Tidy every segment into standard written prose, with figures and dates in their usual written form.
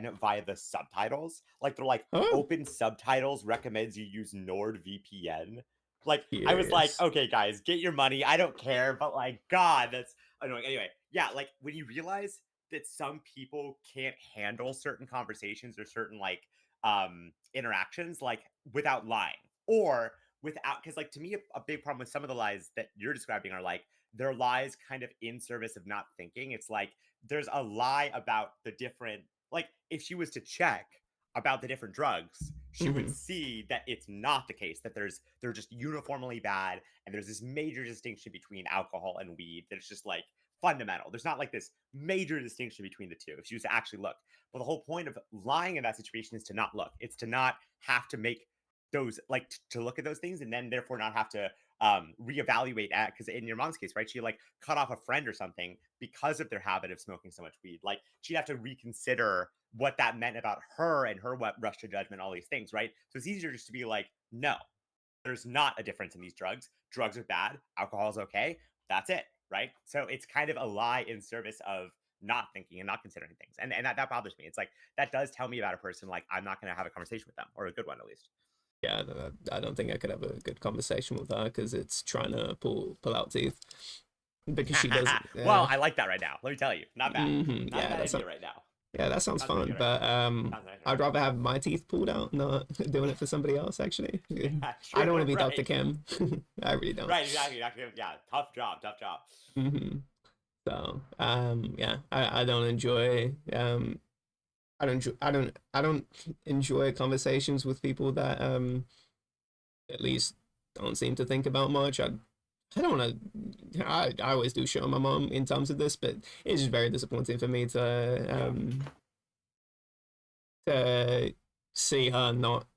VPN via the subtitles. Like they're like Oh, open subtitles recommends you use NordVPN. Like I was like, curious. okay, guys, get your money. I don't care, but like, God, that's annoying. Anyway, yeah, like when you realize that some people can't handle certain conversations or certain like interactions like without lying or without because like to me a big problem with some of the lies that you're describing are like they're lies kind of in service of not thinking. It's like there's a lie about the different like if she was to check about the different drugs she would Hmm. see that it's not the case that they're just uniformly bad and there's this major distinction between alcohol and weed that's just like fundamental. There's not like this major distinction between the two if she was to actually look. But the whole point of lying in that situation is to not look. It's to not have to make those like to look at those things and then therefore not have to reevaluate at because in your mom's case, right? She like cut off a friend or something because of their habit of smoking so much weed. Like she'd have to reconsider what that meant about her and her what rush to judgment, all these things, right? So it's easier just to be like, no, there's not a difference in these drugs. Drugs are bad, alcohol is okay. That's it, right? So it's kind of a lie in service of not thinking and not considering things. And that bothers me. It's like that does tell me about a person like I'm not going to have a conversation with them or a good one at least. Yeah, I don't think I could have a good conversation with her because it's trying to pull out teeth because she doesn't. Well, Yeah. I like that right now. Let me tell you. Not bad. Not a Yeah, bad idea right now. that sounds Not a bad fun. idea right But now. Not nice right I'd now. rather have my teeth pulled out, not doing it for somebody else. Actually, Yeah, I don't want true, to be Dr. right. Kim. I really don't. Right, exactly. Yeah, tough job, tough job. Hmm. So, yeah, I don't enjoy I don't enjoy conversations with people that at least don't seem to think about much. I don't want to. I always do show my mom in terms of this, but it's just very disappointing for me Yeah. to see her not.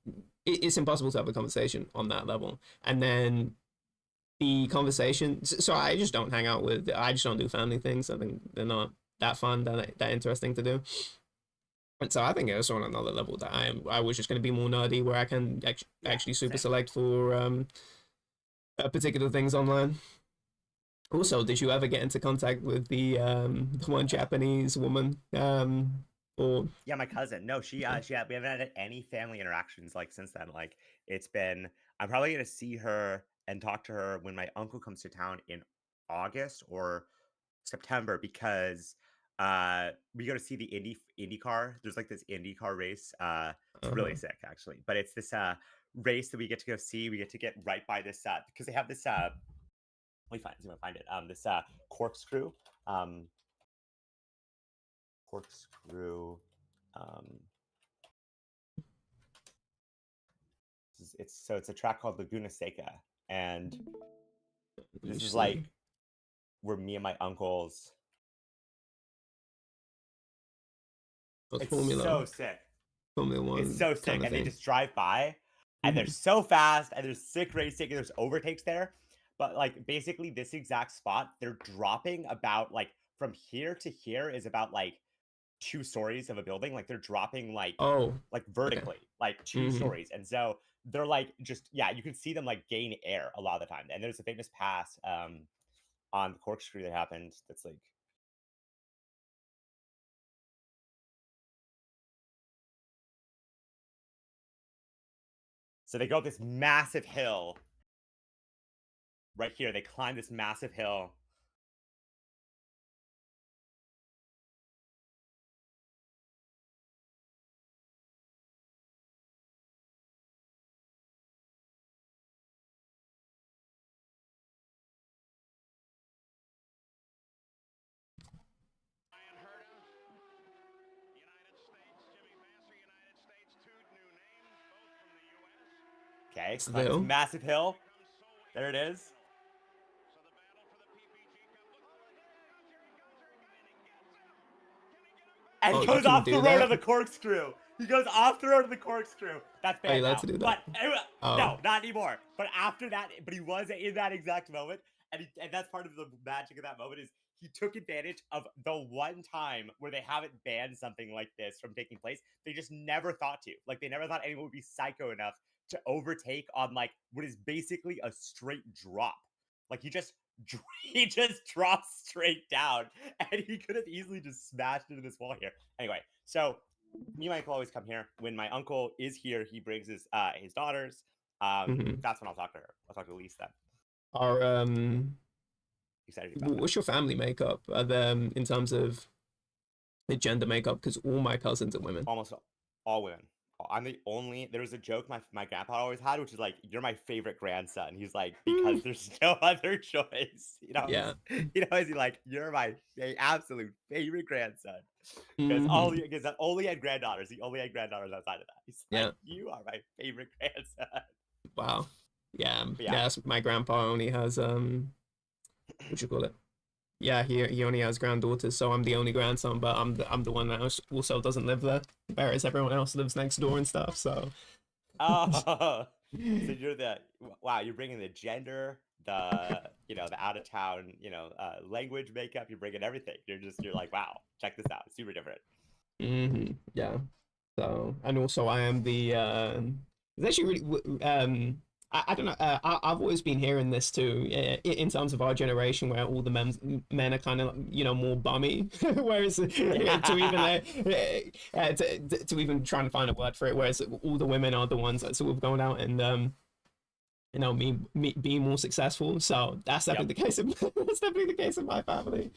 It's impossible to have a conversation on that level, and then the conversation. So I just don't hang out with. I just don't do family things. I think they're not that fun, that interesting to do. And so I think it's on another level that I was just going to be more nerdy, where I can Yeah, actually super same. select for particular things online. Also, did you ever get into contact with the one Japanese woman? Or Yeah, my cousin. No, she we haven't had any family interactions like since then. Like it's been I'm probably gonna see her and talk to her when my uncle comes to town in August or September because we go to see the IndyCar. There's like this IndyCar race. It's uh, really sick actually. But it's this race that we get to go see. We get to get right by this because they have this let me find see if I find it. This corkscrew. Um corkscrew um it's a track called Laguna Seca, and let me this is see. like where me and my uncles. What's It's so sick. Formula It's One so kind sick, of and they thing? just drive by, and they're Hmm. so fast, and there's sick racing, and there's overtakes there. But like basically, this exact spot, they're dropping about like from here to here is about like 2 stories of a building. Like they're dropping Oh, like okay. vertically, like two Hmm. stories, and so they're like just yeah, you can see them like gain air a lot of the time. And there's a famous pass on the corkscrew that happened. That's like so they go up this massive hill right here. They climb this massive hill. Okay, It's the climb this deal. massive hill. There it is. And he Oh, you goes can off the do road on that. the corkscrew. He goes off the road on the corkscrew. That's Are you banned allowed now. to do that? But Oh, no, not anymore. But after that, but he was in that exact moment, and that's part of the magic of that moment is he took advantage of the one time where they haven't banned something like this from taking place. They just never thought to. Like they never thought anyone would be psycho enough to overtake on like what is basically a straight drop. Like he just drops straight down, and he could have easily just smashed into this wall here. Anyway, so me and my uncle always come here. When my uncle is here, he brings his daughters. Hmm. That's when I'll talk to her. I'll talk to Elise then. Are Excited about that. what's your family makeup? Are them in terms of the gender makeup? Because all my cousins are women. Almost all women. I'm the only. There was a joke my grandpa always had, which is like, "You're my favorite grandson." He's like, Mm, because there's no other choice. yeah. Is he like, "You're my absolute favorite grandson," because Hmm. only had granddaughters. He only had granddaughters outside of that. He's like, Yeah. "You are my favorite grandson." Wow. Yeah. But yeah, Yeah. My grandpa only has what you call it? Yeah, he only has granddaughters, so I'm the only grandson, but I'm the one that also doesn't live there, whereas everyone else lives next door and stuff. So oh, so you're the wow. You're bringing the gender, the out of town, language makeup. You're bringing everything. You're like, wow, check this out. Super different. yeah. So and also I am the it's actually really I don't know I've always been hearing this too in terms of our generation where all the men are kind of more bummy whereas to even Yeah. to even trying to find a word for it whereas all the women are the ones that sort of going out and me being more successful, so that's Yep. definitely the case that's definitely the case in my family.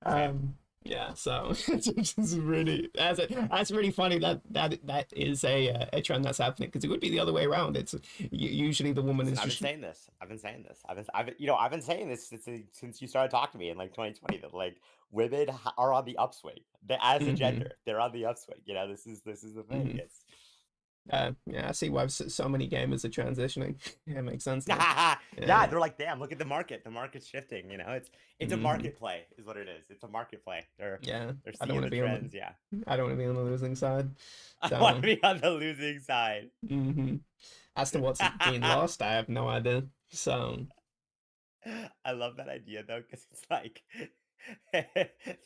Same. Yeah, so it's just really that's really funny that is a trend that's happening because it would be the other way around. It's usually the woman Listen, is I've been just saying this. I've been saying this. I've been saying this since you started talking to me in like 2020 that like women are on the upswing. As a hmm gender, they're on the upswing. This is the thing. hmm It's yeah, I see why so many gamers are transitioning. Yeah, it makes sense now. yeah, Yeah. they're like, damn, look at the market. The market's shifting. It's a Hmm. market play, is what it is. It's a market play. They're Yeah, they're I don't seeing want to the be on trends. Yeah, I don't want to be on the losing side. I want So, to be on the losing side. hmm as to what's being lost, I have no idea. So, I love that idea though, because it's like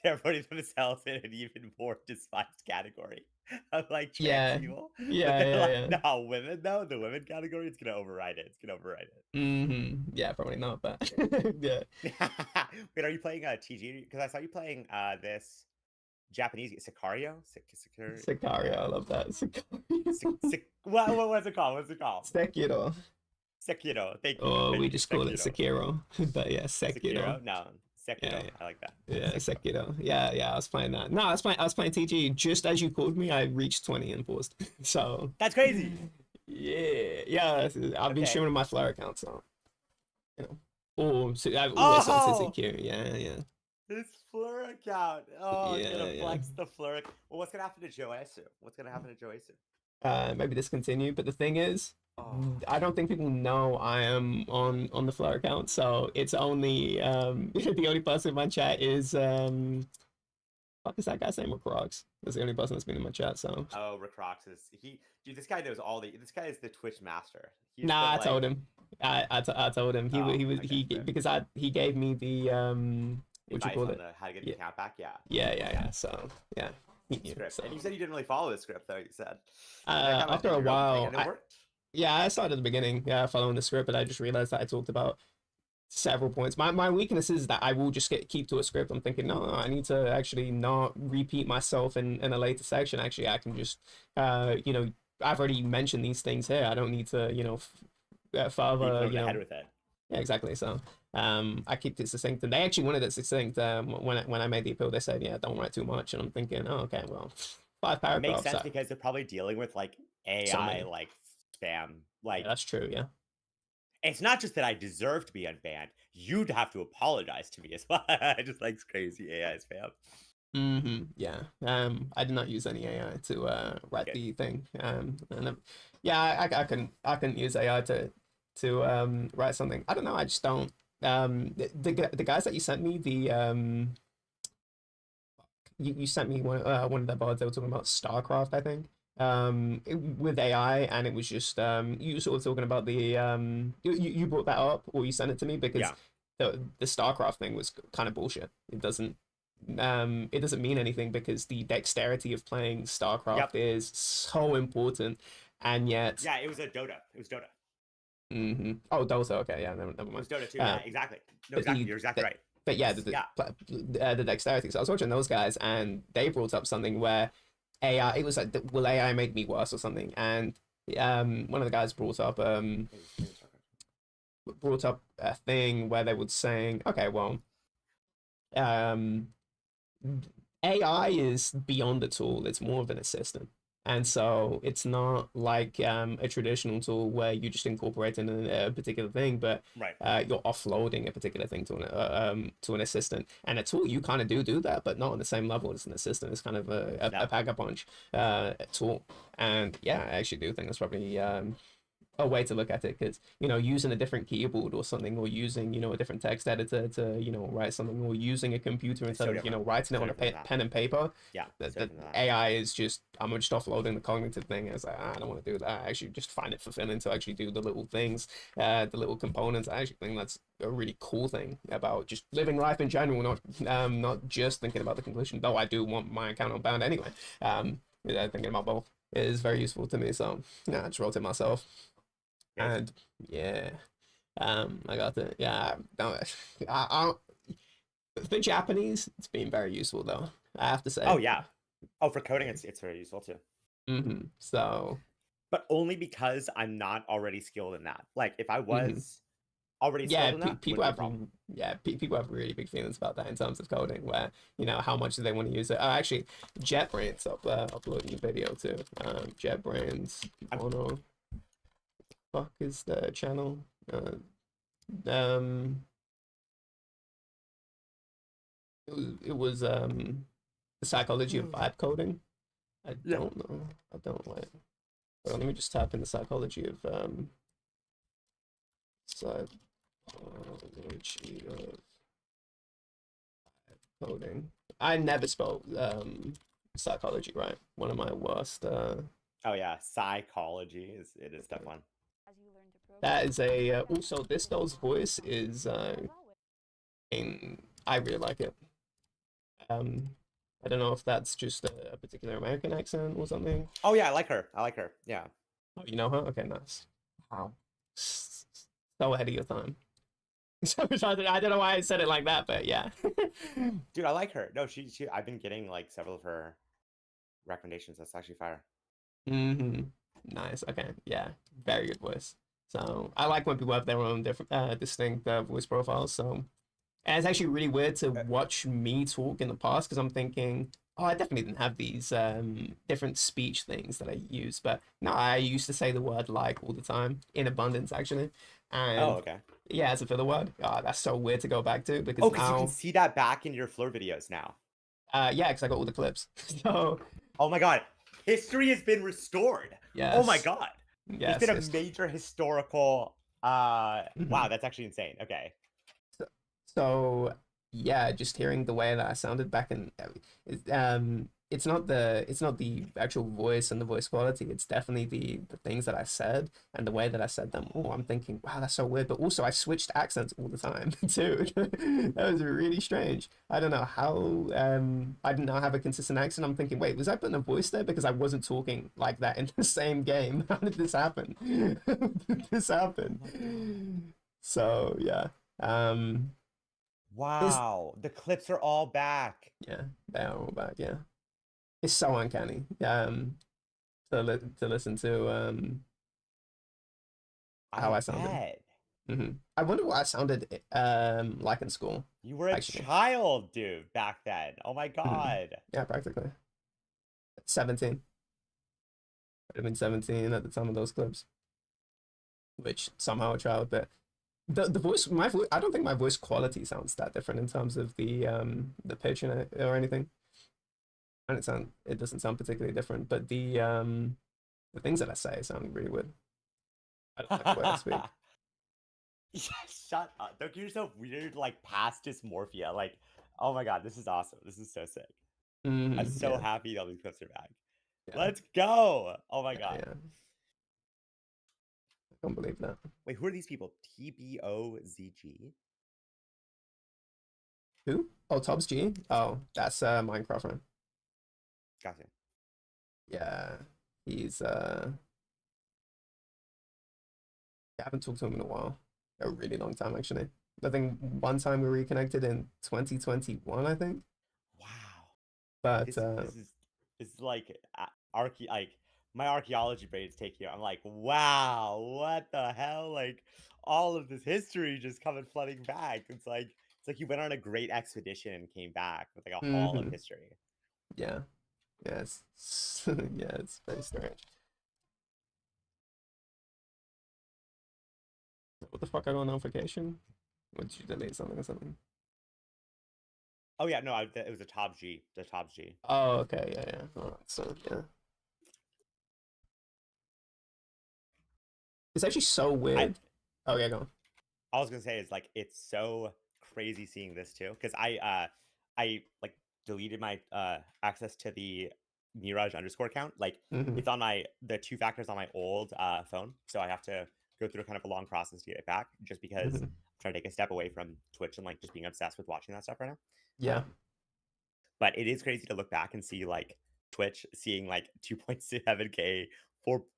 they're putting themselves in an even more despised category of like trans yeah, people. But yeah, they're yeah, like, yeah. no, women though, the women category, it's gonna override it. It's gonna override Yeah, probably not, but yeah. it. Wait, are you playing TG? Because I saw you playing this Japanese Sicario? Sicario, I love that. Sicario. What's it called? What's it called? Sekiro. Sekiro. Thank you. Or we Thank you. just call it Sekiro. Sekiro. But yeah, Sekiro. Sekiro? No. Yeah, Sekiro. yeah. I like that. Yeah, Sekiro. Sekiro. Yeah, yeah, I was playing that. No, I was playing TG. Just as you called me, I reached 20 and paused. So That's crazy. yeah, yeah. I've been Okay. streaming my Flare account, so you know. Or so I've always done Oh, CCQ. Yeah, yeah. this Fleur account. Oh, it's gonna Yeah, yeah. flex the Fleur. Well, what's gonna happen to Joesu? What's gonna happen to Joesu? Maybe discontinue. But the thing is, Oh, I don't think people know I am on the Flow account, so it's only the only person in my chat is what is that guy's name? Rocks. That's the only person that's been in my chat. So oh, Rick Rocks is he? Dude, this guy knows all the. This guy is the Twitch master. He's been nah, I like, told him. I told him oh, he was okay, fair. because he gave me the what you Advice call on it? the how to get the Yeah, account back. Yeah, yeah. So yeah, he knew. script. So And you said you didn't really follow the script though. You said you kind of after did a your own thing, while, and it worked. yeah, I started at the beginning, yeah, following the script, but I just realized that I talked about several points. My weakness is that I will just keep to a script. I'm thinking, no, I need to actually not repeat myself in a later section. Actually, I can just, I've already mentioned these things here. I don't need to, Beat them further, over the head with it. yeah, exactly. So, I keep it succinct, and they actually wanted it succinct. When I made the appeal, they said, yeah, don't write too much, and I'm thinking, oh, okay, well, five Makes paragraphs. sense because they're probably dealing with like So AI many. like spam. Yeah, Like that's true. Yeah. it's not just that I deserve to be unbanned. You'd have to apologize to me as well. I just like crazy AI spam. Yeah. I did not use any AI to write Good. the thing. And yeah, I couldn't use AI to write something. I don't know. I just don't. The guys that you sent me you sent me one of the boards they were talking about StarCraft, I think. With AI, and it was just you sort of talking about the you brought that up or you sent it to me because Yeah. the StarCraft thing was kind of bullshit. It doesn't mean anything because the dexterity of playing StarCraft Yep. is so important, and yet, Yeah. It was a Dota. It was Dota. oh, Dota, okay, yeah, never It mind. was Dota too. Uh, Yeah. Exactly. No. but Exactly. You're exactly right. but yeah, Yeah. the dexterity. So I was watching those guys, and they brought up something where AI. It was like, will AI make me worse or something? And one of the guys brought up a thing where they were saying, okay, well, um, AI is beyond a tool. It's more of an assistant. And so it's not like a traditional tool where you just incorporate in a particular thing, but Right. you're offloading a particular thing to an assistant. And a tool, you kind of do that, but not on the same level as an assistant. It's kind of a No. pack a punch tool. And yeah, I actually do think that's probably a way to look at it, because using a different keyboard or something, or using a different text editor to write something, or using a computer It's instead so of different. writing it So on a different than that. pen and paper. Yeah. the, So the different than that. AI is just, I'm just offloading the cognitive thing. It's like, I don't want to do that. I actually just find it fulfilling to actually do the little things, the little components. I actually think that's a really cool thing about just living life in general, not just thinking about the conclusion, though I do want my account unbound anyway. Yeah, thinking about both is very useful to me, so yeah, I just wrote it myself. Yes. And yeah, I got it. Yeah, no, I for Japanese, it's been very useful though, I have to Oh say. yeah. Oh, for coding, it's very useful too. So, But only because I'm not already skilled in that. Like, if I hmm was already yeah, skilled in that, people wouldn't be a have problem. people have really big feelings about that in terms of coding, where how much do they want to use it. Actually, JetBrains uploading a video too. JetBrains I'm, Mono, fuck is the channel? Um, it was the psychology of vibe coding. I yeah. don't know. I don't like. Well, let me just type in the psychology of psychology of coding. I never spelled psychology right. One of my worst. Oh yeah. Psychology is tough one. That is a also this girl's voice is in, I really like it. Um, I don't know if that's just a particular American accent or something. Oh yeah, I like her. I like her. Yeah. Oh, you know her? Okay, nice. Wow. So ahead of your time. So I don't know why I said it like that, but yeah. Dude, I like her. No, she I've been getting like several of her recommendations. That's actually fire. Nice. Okay. Yeah. Very good voice. So I like when people have their own different, distinct voice profiles. So, and it's actually really weird to Uh, watch me talk in the past, because I'm thinking, oh, I definitely didn't have these different speech things that I use. But no, I used to say the word like all the time in abundance, actually. oh, And okay. yeah, as a filler word. Oh, that's so weird to go back to, because Oh, because you can now, see that back in your Fleur videos now. yeah, because I got all the clips. So, Oh my god. History has been restored. Oh my yes, god. There's been yes, a yes. major historical wow, Mhm. that's actually insane. Okay. So, so yeah, just hearing the way that I sounded back in, it's not the actual voice and the voice quality. It's definitely the things that I said and the way that I said them. Oh, I'm thinking, wow, that's so weird. But also, I switched accents all the time too. That was really strange. I don't know how. I did not have a consistent accent. I'm thinking, wait, was I putting a voice there because I wasn't talking like that in the same game? How did this happen? How did this Oh happen? my god. So yeah. Is Wow. The clips are all back. yeah, they are all back. Yeah, it's so uncanny. To listen to how I I sounded. bet. I wonder what I sounded like in school. You were a Actually, child, dude, back then. Oh my hmm god. yeah, practically 17. I'd have been 17 at the time of those clips, which somehow a child. But the voice, my voice, I don't think my voice quality sounds that different in terms of the pitch in it or anything. And it doesn't sound particularly different, but the things that I say sound really weird. I don't like the way I speak. Yeah, shut up. Don't give yourself weird, like, past dysmorphia. Like, oh my god, this is awesome. This is so sick. I'm so Yeah, happy all these clips are back. yeah, Let's go. Oh my yeah, god. yeah. I can't believe that. Wait, who are these people? TBOZG? Who? Oh, Tubbs G. Oh, that's Minecraft man. Gotcha. Yeah, he's I haven't talked to him in a while, a really long time actually. I think one time we reconnected in 2021, I think. Wow. But This is It's like like my archaeology brain's taking it. I'm like, wow, what the hell? Like all of this history just coming flooding back. It's like you went on a great expedition and came back with like a haul of Hmm. history. Yeah. Yeah. Yeah. It's very strange. What the fuck? I got a notification. What did you delete something or something? Oh yeah, no, it was a top G, the top G. Oh, okay. Yeah. Yeah. All right. So yeah, it's actually so I weird. Oh yeah, go on. I was gonna say is like it's so crazy seeing this too because I like deleted my access to the Mirage underscore account. Like Hmm. it's on my the two factors on my old phone, so I have to go through kind of a long process to get it back just because Hmm. I'm trying to take a step away from Twitch and like just being obsessed with watching that stuff right now. Yeah. But it is crazy to look back and see like Twitch seeing like 2.7K,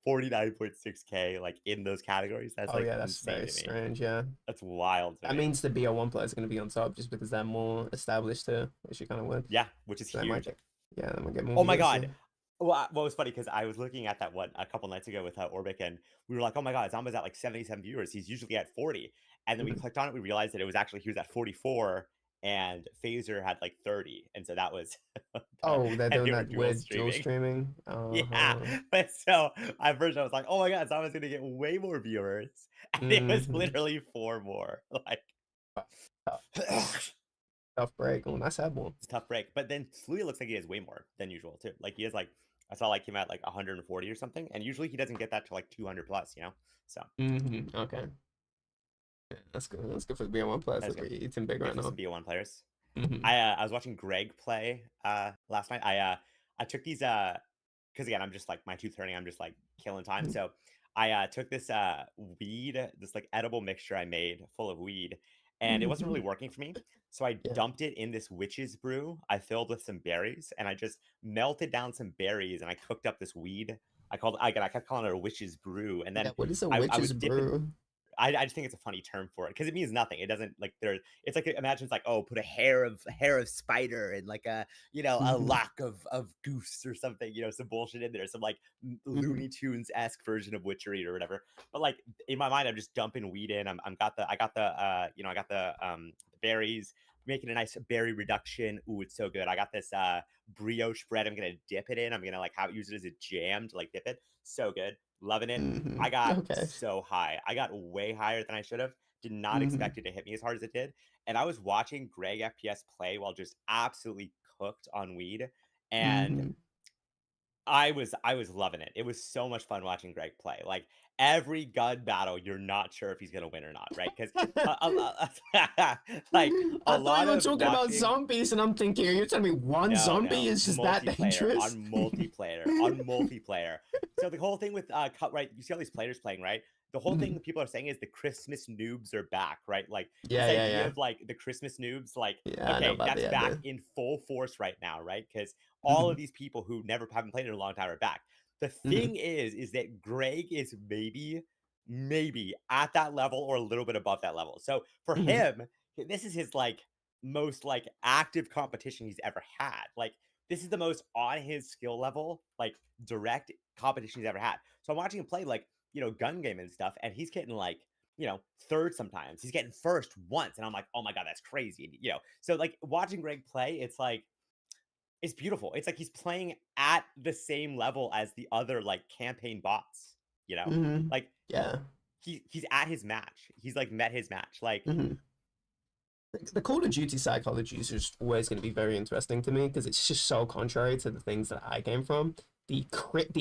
49.6K like in those categories. That's Oh like yeah, that's insane very to me. strange. Yeah. That's wild to That me. means the BO1 players are going to be on top just because they're more established too, which you kind of would. Yeah, which is So they might huge. get, yeah, they might get more Oh my viewers. god. Well, what was funny because I was looking at that one a couple nights ago with Orbic, and we were like, "Oh my god, Zomba's at like 77 viewers. He's usually at 40." And then we Mhm. clicked on it, we realized that it was actually he was at 44, and Phaser had like 30, and so that was Oh, they're and doing they were that dual weird dual streaming. streaming. Yeah, Uh-huh. but so at first I was like, "Oh my god, Zomba's gonna get way more viewers," and it was Hmm. literally four more. Like. Tough, tough break. Oh, nice headball. It's a tough break. But then Flutie looks like he has way more than usual too. Like he has like I saw like him at like 140 or something, and usually he doesn't get that to like 200 plus. So Okay. Yeah, that's good. That's good for the BO1 players. that's Look, good. it's in big Good right for now. some BO1 players. Hmm. I was watching Greg play last night. I took these because again I'm just like my 2:30. I'm just like killing time. So I took this weed, this like edible mixture I made full of weed, and it wasn't Hmm. really working for me. So I Yeah. dumped it in this witch's brew I filled with some berries, and I just melted down some berries and I cooked up this weed. I kept calling it a witch's brew, and Yeah. then What is a I witch's would dip it. brew? I just think it's a funny term for it because it means nothing. It doesn't like there. It's like imagine it's like oh, put a hair of spider and like a Hmm. lock of goose or something. Some bullshit in there, some like Hmm. Looney Tunes esque version of witchery or whatever. But like in my mind, I'm just dumping weed in. I got the berries. Making a nice berry reduction. Ooh, it's so good. I got this brioche bread. I'm gonna dip it in. I'm gonna like use it as a jam to like dip it. So good. Loving it. Hmm. I got Okay. so high. I got way higher than I should have. Did not Hmm. expect it to hit me as hard as it did. And I was watching Greg FPS play while just absolutely cooked on weed. And Hmm. I was loving it. It was so much fun watching Greg play. Like every gun battle, you're not sure if he's gonna win or not, right? Because like a I thought lot you were of talking about watching. zombies, and I'm thinking, you're telling me one No, zombie no. is just that Multiplayer dangerous? on multiplayer on multiplayer. So the whole thing with cut right, you see all these players playing, right? The whole thing Mhm. that people are saying is the Christmas noobs are back, right? Like Yeah, this yeah, idea yeah. of like the Christmas noobs, like, Yeah, I know okay, about that's the back idea. in full force right now, right? Because all of Hmm. these people who never haven't played in a long time are back. The Hmm. thing is that Greg is maybe at that level or a little bit above that level. So for Hmm. him, this is his like most like active competition he's ever had. Like this is the most on his skill level, like direct competition he's ever had. So I'm watching him play like, gun game and stuff, and he's getting like, third sometimes. He's getting first once. And I'm like, oh my God, that's crazy. So like watching Greg play, it's like, it's beautiful. It's like he's playing at the same level as the other like campaign bots, you know? Hmm. Like Yeah. he's at his match. He's like met his match. Like, Hmm. The Call of Duty psychology is just always going to be very interesting to me because it's just so contrary to the things that I came from. The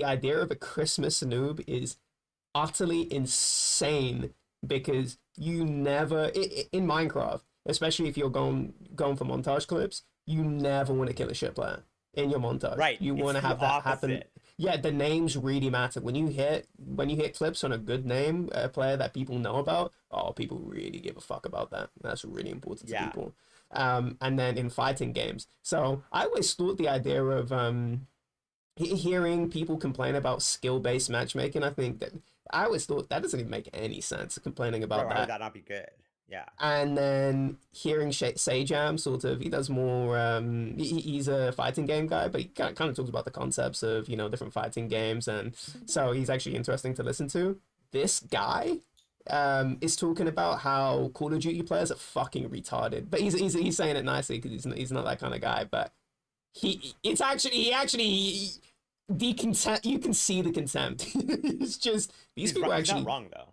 idea of a Christmas noob is utterly insane because you never in Minecraft, especially if you're going for montage clips, you never want to kill a shit player in your montage. right. You want It's to the have that happen. opposite. Yeah, the names really matter when you hit clips on a good name, a player that people know about. Oh, people really give a fuck about that. That's really important to Yeah. people. And then in fighting games, so I always thought the idea of hearing people complain about skill-based matchmaking, I think that I always thought that doesn't even make any sense complaining Right. about Why would that. that not be good? Yeah. And then hearing Sajam sort of, he does more, he's a fighting game guy, but he kind of talks about the concepts of, different fighting games. And so he's actually interesting to listen to. This guy is talking about how Call of Duty players are fucking retarded. But he's saying it nicely because he's not that kind of guy. But the contempt, you can see the contempt. It's just, these people He's not actually. wrong though.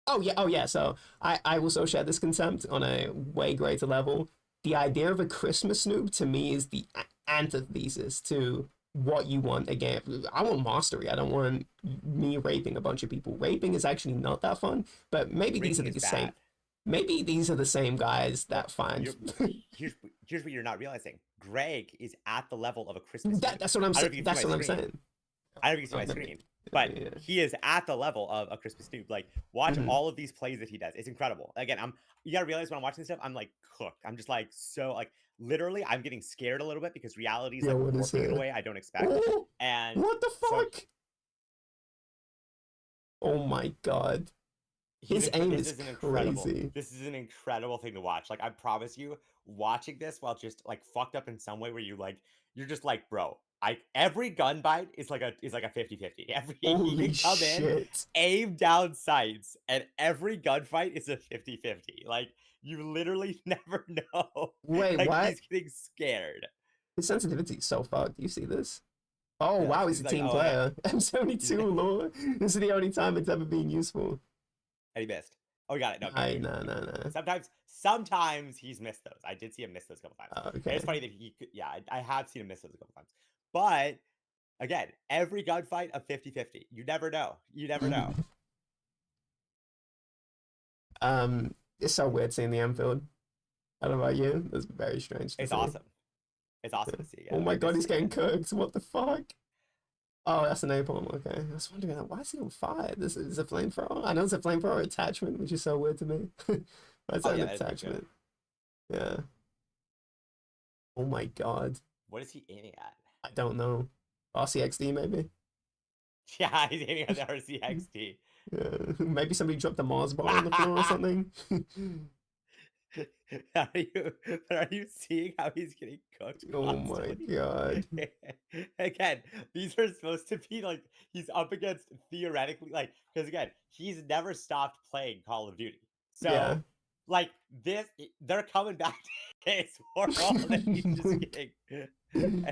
Oh yeah. So I also share this contempt on a way greater level. The idea of a Christmas Snoop to me is the antithesis to what you want again. I want mastery. I don't want me raping a bunch of people. Raping is actually not that fun, but maybe these are Raping is the same. bad. Maybe these are the same guys Well, that find you're here's what you're not realizing. Greg is at the level of a Christmas Snoop. that's what I'm I don't know saying. if you can That's see my what I'm screen. saying. I don't know if you can Oh, see my let me, screen, but yeah. he is at the level of a Crispy Snoop. Like, watch Mhm. all of these plays that he does. It's incredible. Again, you gotta realize when I'm watching this stuff, I'm like cooked. I'm just like so like literally I'm getting scared a little bit because reality is Yeah, like what is warping in a it? way I don't expect. Oh, And what the so fuck? Oh my god. His aim this is is an incredible crazy. this is an incredible thing to watch. Like I promise you, watching this while just like fucked up in some way where you're just like, bro, I every gun bite is like a 50-50. Every he Holy can come in, shit. aim down sights, and every gunfight is a 50-50. Like you literally never know. Wait, Like what? he's getting scared. His sensitivity is so fucked. Do you see this? Oh Yeah, wow, he's he's a like, team oh yeah. player. He's, M72 lore. This is the only time it's ever been useful. and he missed. Oh, we got it. No, I good. no no no. Sometimes he's missed those. I did see him miss those a couple times. And Okay. it's funny that he could, yeah, I have seen him miss those a couple times. But again, every gunfight a 50-50. You never know. You never know. It's so weird seeing the Anfield. I don't know about you. It's very strange to It's see. awesome. It's awesome to see. Yeah, Oh my like god, this he's getting again. cooked. What the fuck? Oh, that's an napalm. Okay. I was wondering, why is he on fire? This is a flamethrower. I know it's a flamethrower attachment, which is so weird to me. Why is Oh that an yeah, that is pretty good. attachment? Yeah. Oh my god. What is he aiming at? I don't know. RCXD maybe? Yeah, he's aiming at the RCXT. Yeah. Maybe somebody dropped a Mars bar on the floor or something. Are you seeing how he's getting cooked Oh my constantly? god. Again, these are supposed to be like he's up against theoretically like because again, he's never stopped playing Call of Duty. Yeah. So like they're coming back to his world and he's just getting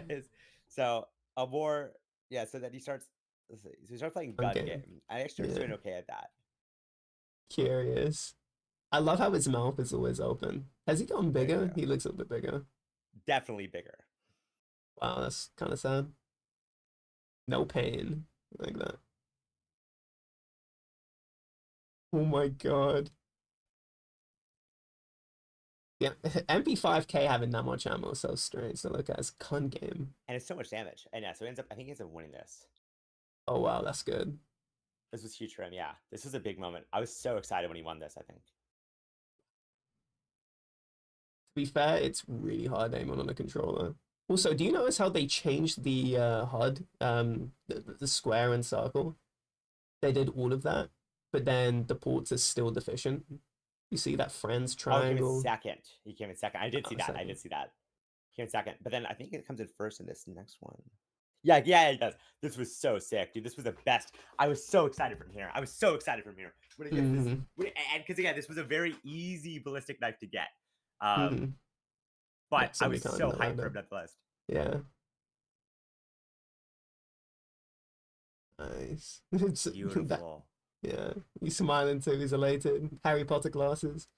his, so a more yeah, so then he starts let's see, so he starts playing gun Okay. game. I actually started Yeah. doing okay at that. Curious. I love how his mouth is always open. Has he gotten There you bigger? go. He looks a bit bigger. Definitely bigger. Wow, that's kind of sad. No pain like that. Oh my god. Yeah, MP5K having that much ammo is so strange to look at. It's Kun game. And it's so much damage. And yeah, so he ends up I think he ends up winning this. Oh wow, that's good. This was huge for him. Yeah, this was a big moment. I was so excited when he won this. I think. To be fair, it's really hard aiming on a controller. Also, do you notice how they changed the HUD, the square and circle? They did all of that, but then the ports are still deficient. You see that friends Oh, he came in triangle? second. He came in second. I did see Oh, that. I second. did see that. He came in second, but then I think it comes in first in this next one. Yeah, yeah, it does. This was so sick, dude. This was the best. I was so excited from here. I was so excited from here when it gets this. Mm-hmm. And because again, this was a very easy ballistic knife to get. Um, Mm-hmm. Yeah, but I somebody was can't so deny hyped for that. him nonetheless. Yeah. Nice. It's that. Beautiful. Yeah. He's smiling too. He's elated. Harry Potter glasses.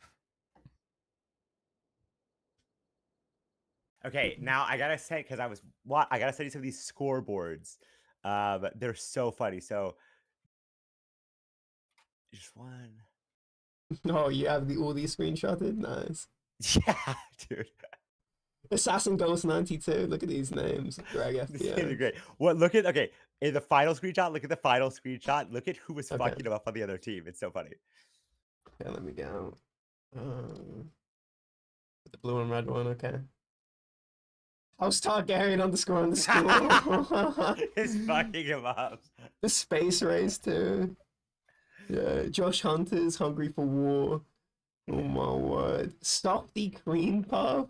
Okay, now I gotta say because I gotta study some of these scoreboards. They're so funny. So just one. Oh, you have all these screenshotted? Nice. Yeah, dude. Assassin Ghost 92. Look at these names. Greg These games are FBO. great. What? Look at okay in the final screenshot. Look at the final screenshot. Look at who was Okay. fucking him up on the other team. It's so funny. Okay, let me go. Um, the blue and red one, okay. House Targaryen underscore underscore. It's fucking him up. The space race too. Yeah, Josh Hunter's hungry for war. Oh my word. Stop the cream puff.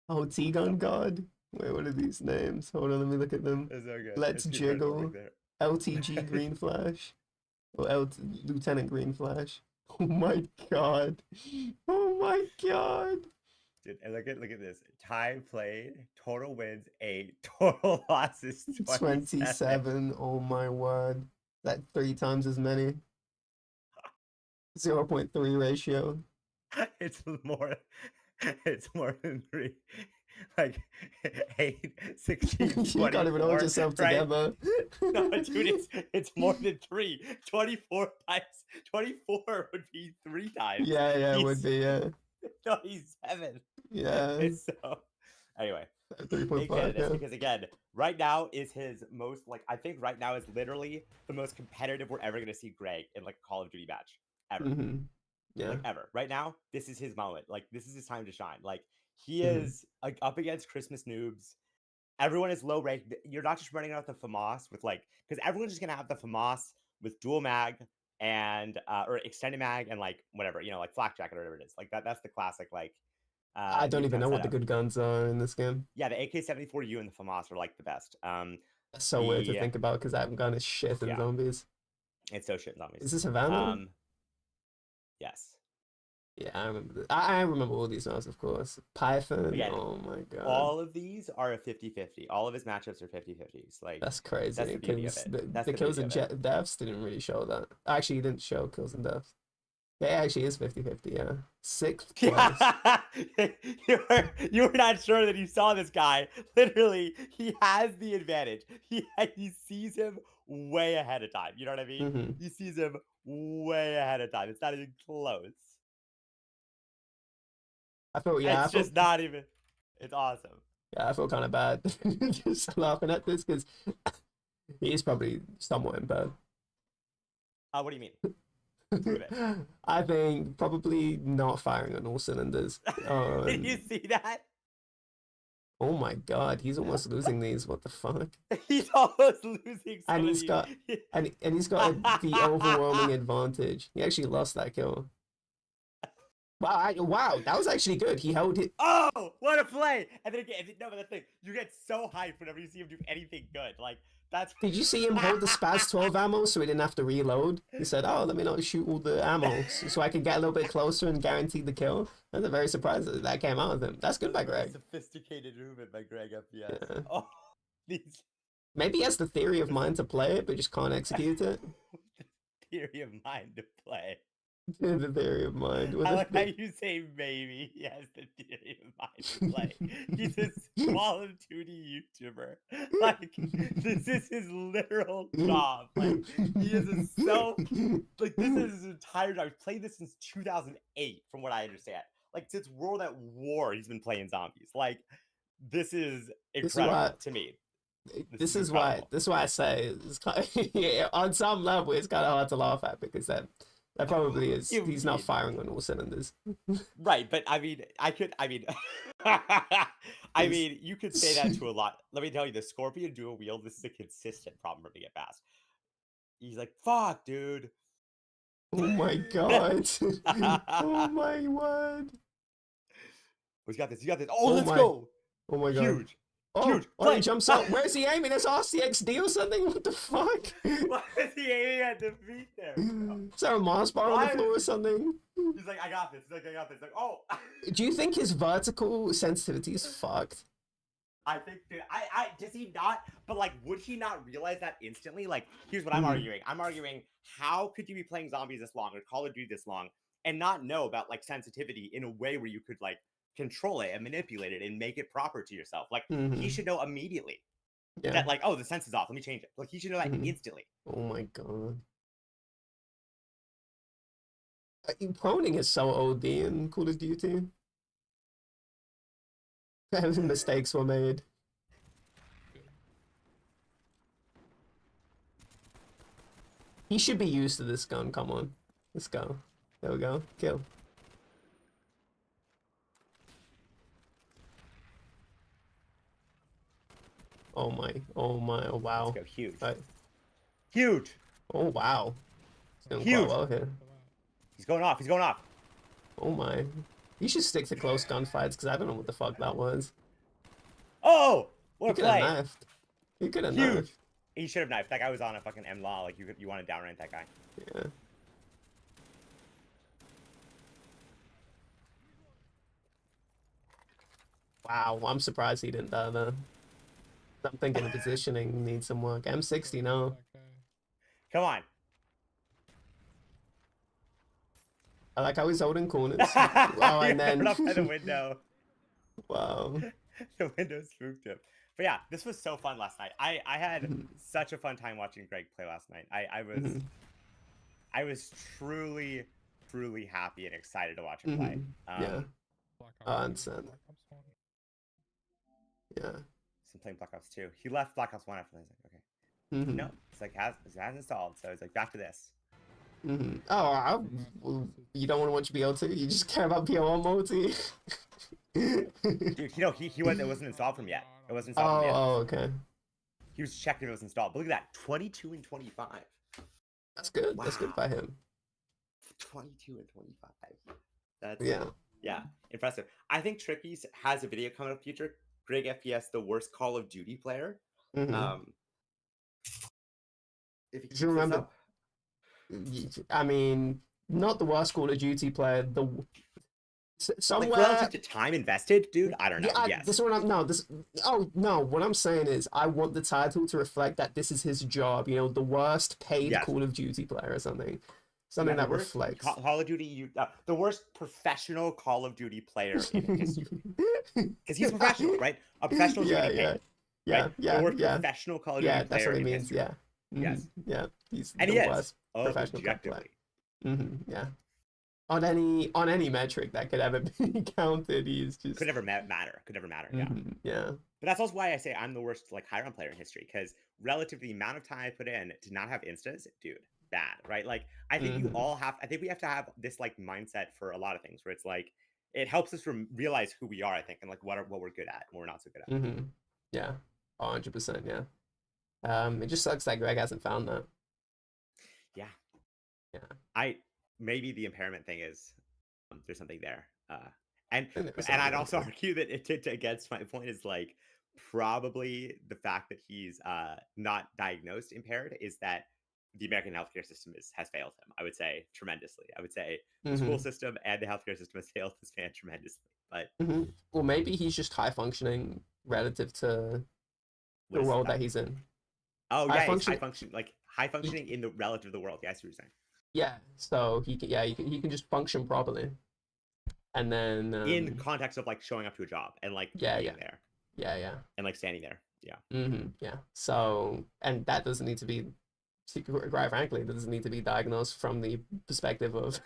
Oh, T-Gun Stop it. God. Wait, what are these names? Hold on, let me look at them. It's so good. Let's It's too perfect Jiggle. there. LTG Green Flash. Or Lieutenant Green Flash. Oh my god. Oh my god. Dude, and look at this. Time played, total wins 8, total losses 27. 27. Oh my word. That 3 times as many. 0.3 ratio. It's more it's more than 3. Like 8, 16, You can't even hold 24, yourself right? together. No, dude, it's more than 3. 24 times 24 would be 3 times. Yeah, it would He's be, yeah. 27. Yeah. It's so anyway, big fan 3.5, of this yeah. because again, right now is his most like I think right now is literally the most competitive we're ever gonna see Greg in like a Call of Duty match ever. Mm-hmm. Yeah. Like ever. Right now, this is his moment. Like this is his time to shine. Like he Mm-hmm. is like up against Christmas noobs. Everyone is low rank. You're not just running out the FAMAS with like because everyone's just gonna have the FAMAS with dual mag and or extended mag and like whatever, like flak jacket or whatever it is. Like that's the classic like I don't even Nuketown know what the setup. good guns are in this game. Yeah, the AK-74U and the FAMAS are like the best. That's so weird to The think about because that gun is shit in yeah, zombies. it's so shit in zombies. Is this Havana? Yes. Yeah, I remember this. I remember all these ones, of course. Python. Again, Oh my god. all of these are a 50-50. All of his matchups are 50-50s. Like That's that's crazy the beauty of because it. the, That's the the kills beauty and of it. deaths didn't really show that. Actually, he didn't show kills and deaths. Yeah, it actually is 50-50, yeah. Sixth place. Yeah, you were not sure that you saw this guy. Literally, he has the advantage. He sees him way ahead of time. You know what I mean? Mm-hmm. He sees him way ahead of time. It's not even close. Yeah, It's just not even. It's awesome. I feel kind of bad just laughing at this because he's probably somewhat impaired. What do you mean? Prove it. I think probably not firing on all cylinders. Did you see that? Oh my god, he's almost losing these. What the fuck? He's almost losing And some of he's these. got and he's got the overwhelming advantage. He actually lost that kill. Wow, wow, that was actually good. He held it. Oh, what a play! And then again, no, but the thing, you get so hyped whenever you see him do anything good. Like that's. Did you see him hold the Spaz 12 ammo so he didn't have to reload? He said, "Oh, let me not shoot all the ammo so I can get a little bit closer and guarantee the kill." I was very surprised that came out of him. That's good by Greg. Sophisticated movement by Greg FPS. Yeah. Oh, these Maybe he has the theory of mind to play it, but just can't execute it. theory of mind to play. The theory of mind. I like how you say maybe he has the theory of mind to play. He's a small 2D YouTuber. Like this is his literal job. Like he is a self. Like this is his entire job. He's played this since 2008, from what I understand. Like since World at War, he's been playing zombies. Like this is This is incredible why. to me. This is incredible. why. This is why I say it's kind of, yeah, on some level it's kind of hard to laugh at because that probably is. You He's not mean- firing on all cylinders. Right, but I mean, I mean, you could say that to a lot. Let me tell you, the Scorpion dual wield, this is a consistent problem for me to get past. He's like, fuck, dude. Oh my god. Oh my word. He's got this, you got this. Oh, Oh let's my- go. Oh my god. Huge. Oh, Huge. oh, he Play. jumps up. Where's he aiming? That's RCXD or something? What the fuck? Why is he aiming at the feet there? Bro? Is there a Mars bar on Why the floor or is- something? He's like, I got this. He's like, I got this. Like, oh. Do you think his vertical sensitivity is fucked? I think, dude, does he not? But like, would he not realize that instantly? Like, here's what I'm Mhm. arguing. I'm arguing, how could you be playing zombies this long or Call of Duty this long and not know about like sensitivity in a way where you could like control it and manipulate it and make it proper to yourself? Like, he Mhm. should know immediately Yeah. that like, oh, the sense is off. Let me change it. Like, he should know that Mhm. instantly. Oh my god. Proning is so OD in Call of Duty. Mistakes were made. He should be used to this gun. Come on. Let's go. There we go. Kill. Oh my. Oh my. Oh wow. Let's go. Huge. Right. Huge. Oh wow. It's doing Huge. quite well here. He's going off. He's going off. Oh my. You should stick to close gunfights because I don't know what the fuck that was. Oh, what You a could have play! knifed. You could have Huge. knifed. He should have knifed. That guy was on a fucking M-Law. Like you want to downrank that guy. Yeah. Wow, I'm surprised he didn't die though. I'm thinking the positioning needs some work. M60 no. Come on. I like how he's holding corners. You Wow, and got then up by the window. wow. The window spooked him. But yeah, this was so fun last night. I had Mhm, such a fun time watching Greg play last night. mhm, I was truly happy and excited to watch him play. mhm. Yeah, I understand. Yeah. So I'm playing Black Ops 2. He left Black Ops 1 after that. I was like, okay. Mhm, No, it's like it has installed. So it's like back to this. mhm. Oh, well, you don't want to watch BO2? You just care about BO1 multi? Dude, he wasn't. It wasn't installed from yet. It wasn't installed Oh, from yet. oh, okay. He was checking if it was installed. But look at that, 22 and 25. That's good. That's good Wow. by him. 22 and 25. That's Yeah. yeah, impressive. I think Tricky's has a video coming up in the future. Greg FPS, the worst Call of Duty player. Mhm. If he Do you keeps this remember? up, I mean, not the worst Call of Duty player. The like somewhere. relative to time invested, dude. I don't know. Yeah, Yes, this one. No, this. Oh no, what I'm saying is, I want the title to reflect that this is his job. You know, the worst paid yes. Call of Duty player or something. Yeah, Something the that worst reflects. Call of Duty. The worst professional Call of Duty player in history. Because he's professional, right? A professional is Yeah, getting yeah, paid, yeah, right? yeah, The worst yeah, professional Call of yeah. Duty That's player what he in means. history. Yeah, Yes, yeah. He's and the he is worst professional player. objectively. Yeah. On any metric that could ever be counted, he's just. Could never matter. Could never matter. Yeah. Yeah. But that's also why I say I'm the worst like high round player in history, because relative to the amount of time I put in to not have instas, dude, bad, right? Like I think I think we have to have this like mindset for a lot of things where it's like it helps us realize who we are, I think, and like what we're good at and what we're not so good at. Yeah. 100%. Yeah. It just sucks that Greg hasn't found that. Yeah. Yeah. Maybe the impairment thing is there's something there. And There's and I'd something also there. argue that it against my point is like probably the fact that he's not diagnosed impaired is that the American healthcare system has failed him. I would say tremendously. I would say the school system and the healthcare system has failed this man tremendously. But Well, maybe he's just high functioning relative to the what is world that? that he's in. Oh High yeah, function. like high functioning in the relative to the world. Yeah, I see what you're saying. Yeah. So he can. Yeah. He can just function properly. And then In context of like showing up to a job and like being there. Yeah. And like standing there. Yeah. Yeah. So, and that doesn't need to be, quite frankly, it doesn't need to be diagnosed from the perspective of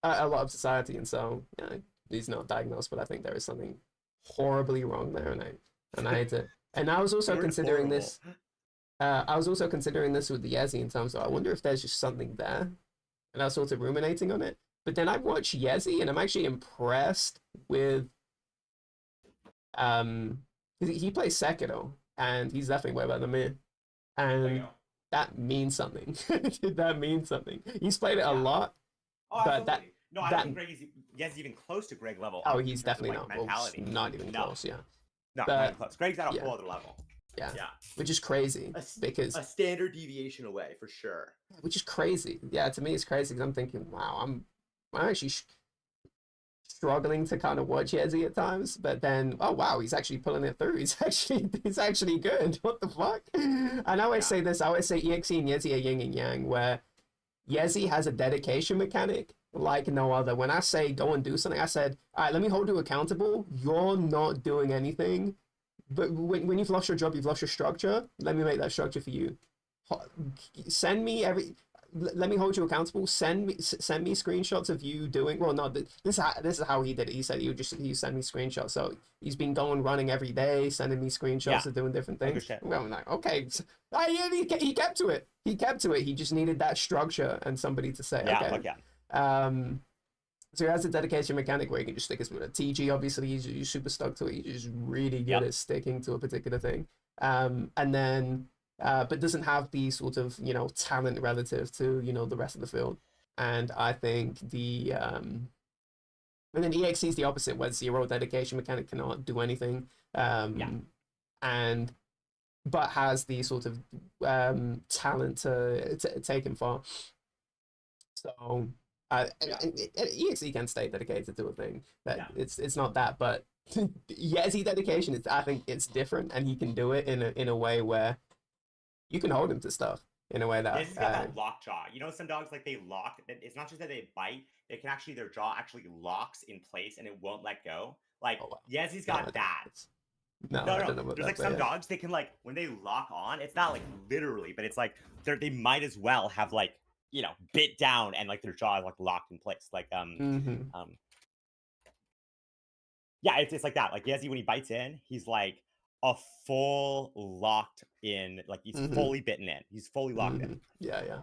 a lot of society. And so, yeah, he's not diagnosed, but I think there is something horribly wrong there, and I hate it. And I was also considering this. I was also considering this with the Yezi in terms of I wonder if there's just something there, and I was sort of ruminating on it. But then I watched Yezi, and I'm actually impressed with. He plays Sekiro, and he's definitely way better than me, and that means something. That means something. He's played it a lot, but absolutely. No, I don't think Greg is even close to Greg level. Oh, he's definitely like, not. Mentality. Well, not even close. Yeah. No, not even close. Greg's at a whole other level. Yeah. Which is crazy because a standard deviation away for sure. Which is crazy. Yeah, to me it's crazy because I'm thinking, wow, I'm actually struggling to kind of watch Yezi at times, but then oh wow, he's actually pulling it through. He's actually good. What the fuck? And I always say this. I always say EXE and Yezi are yin and yang, where Yezi has a dedication mechanic like no other. When I say go and do something, I said, all right, let me hold you accountable. You're not doing anything. But when you've lost your job, you've lost your structure. Let me make that structure for you. Send me let me hold you accountable. Send me screenshots of you doing. Well, no, this is how he did it. He said he send me screenshots. So he's been running every day, sending me screenshots of doing different things. Well, I'm like, okay, he kept to it. He kept to it. He just needed that structure and somebody to say, okay. So he has a dedication mechanic where he can just stick his with a TG. Obviously, he's super stuck to it. He's just really good at sticking to a particular thing. And then, but doesn't have the sort of talent relative to the rest of the field. and I think and then EXE is the opposite, where zero dedication mechanic cannot do anything, Yeah, and but has the sort of talent to take him far. So yeah, EXE can stay dedicated to a thing. That yeah. it's not that, but Yezi dedication is, I think it's different, and he can do it in a way where you can hold him to stuff in a way Yeah, that he's got that lock jaw. You know, some dogs like they lock. It's not just that they bite; they can actually their jaw actually locks in place and it won't let go. Like oh wow, Yezi's no, I don't got know that. this. No, No, I no. don't know about There's that, like but some yeah. dogs they can like when they lock on. It's not like literally, but it's like they might as well have like bit down and like their jaw is like locked in place. Like Mm-hmm. um yeah, it's like that. Like Yezi when he bites in, he's like a full locked in. Like he's Mm-hmm. fully bitten in. He's fully locked in. Mm-hmm. Yeah, yeah.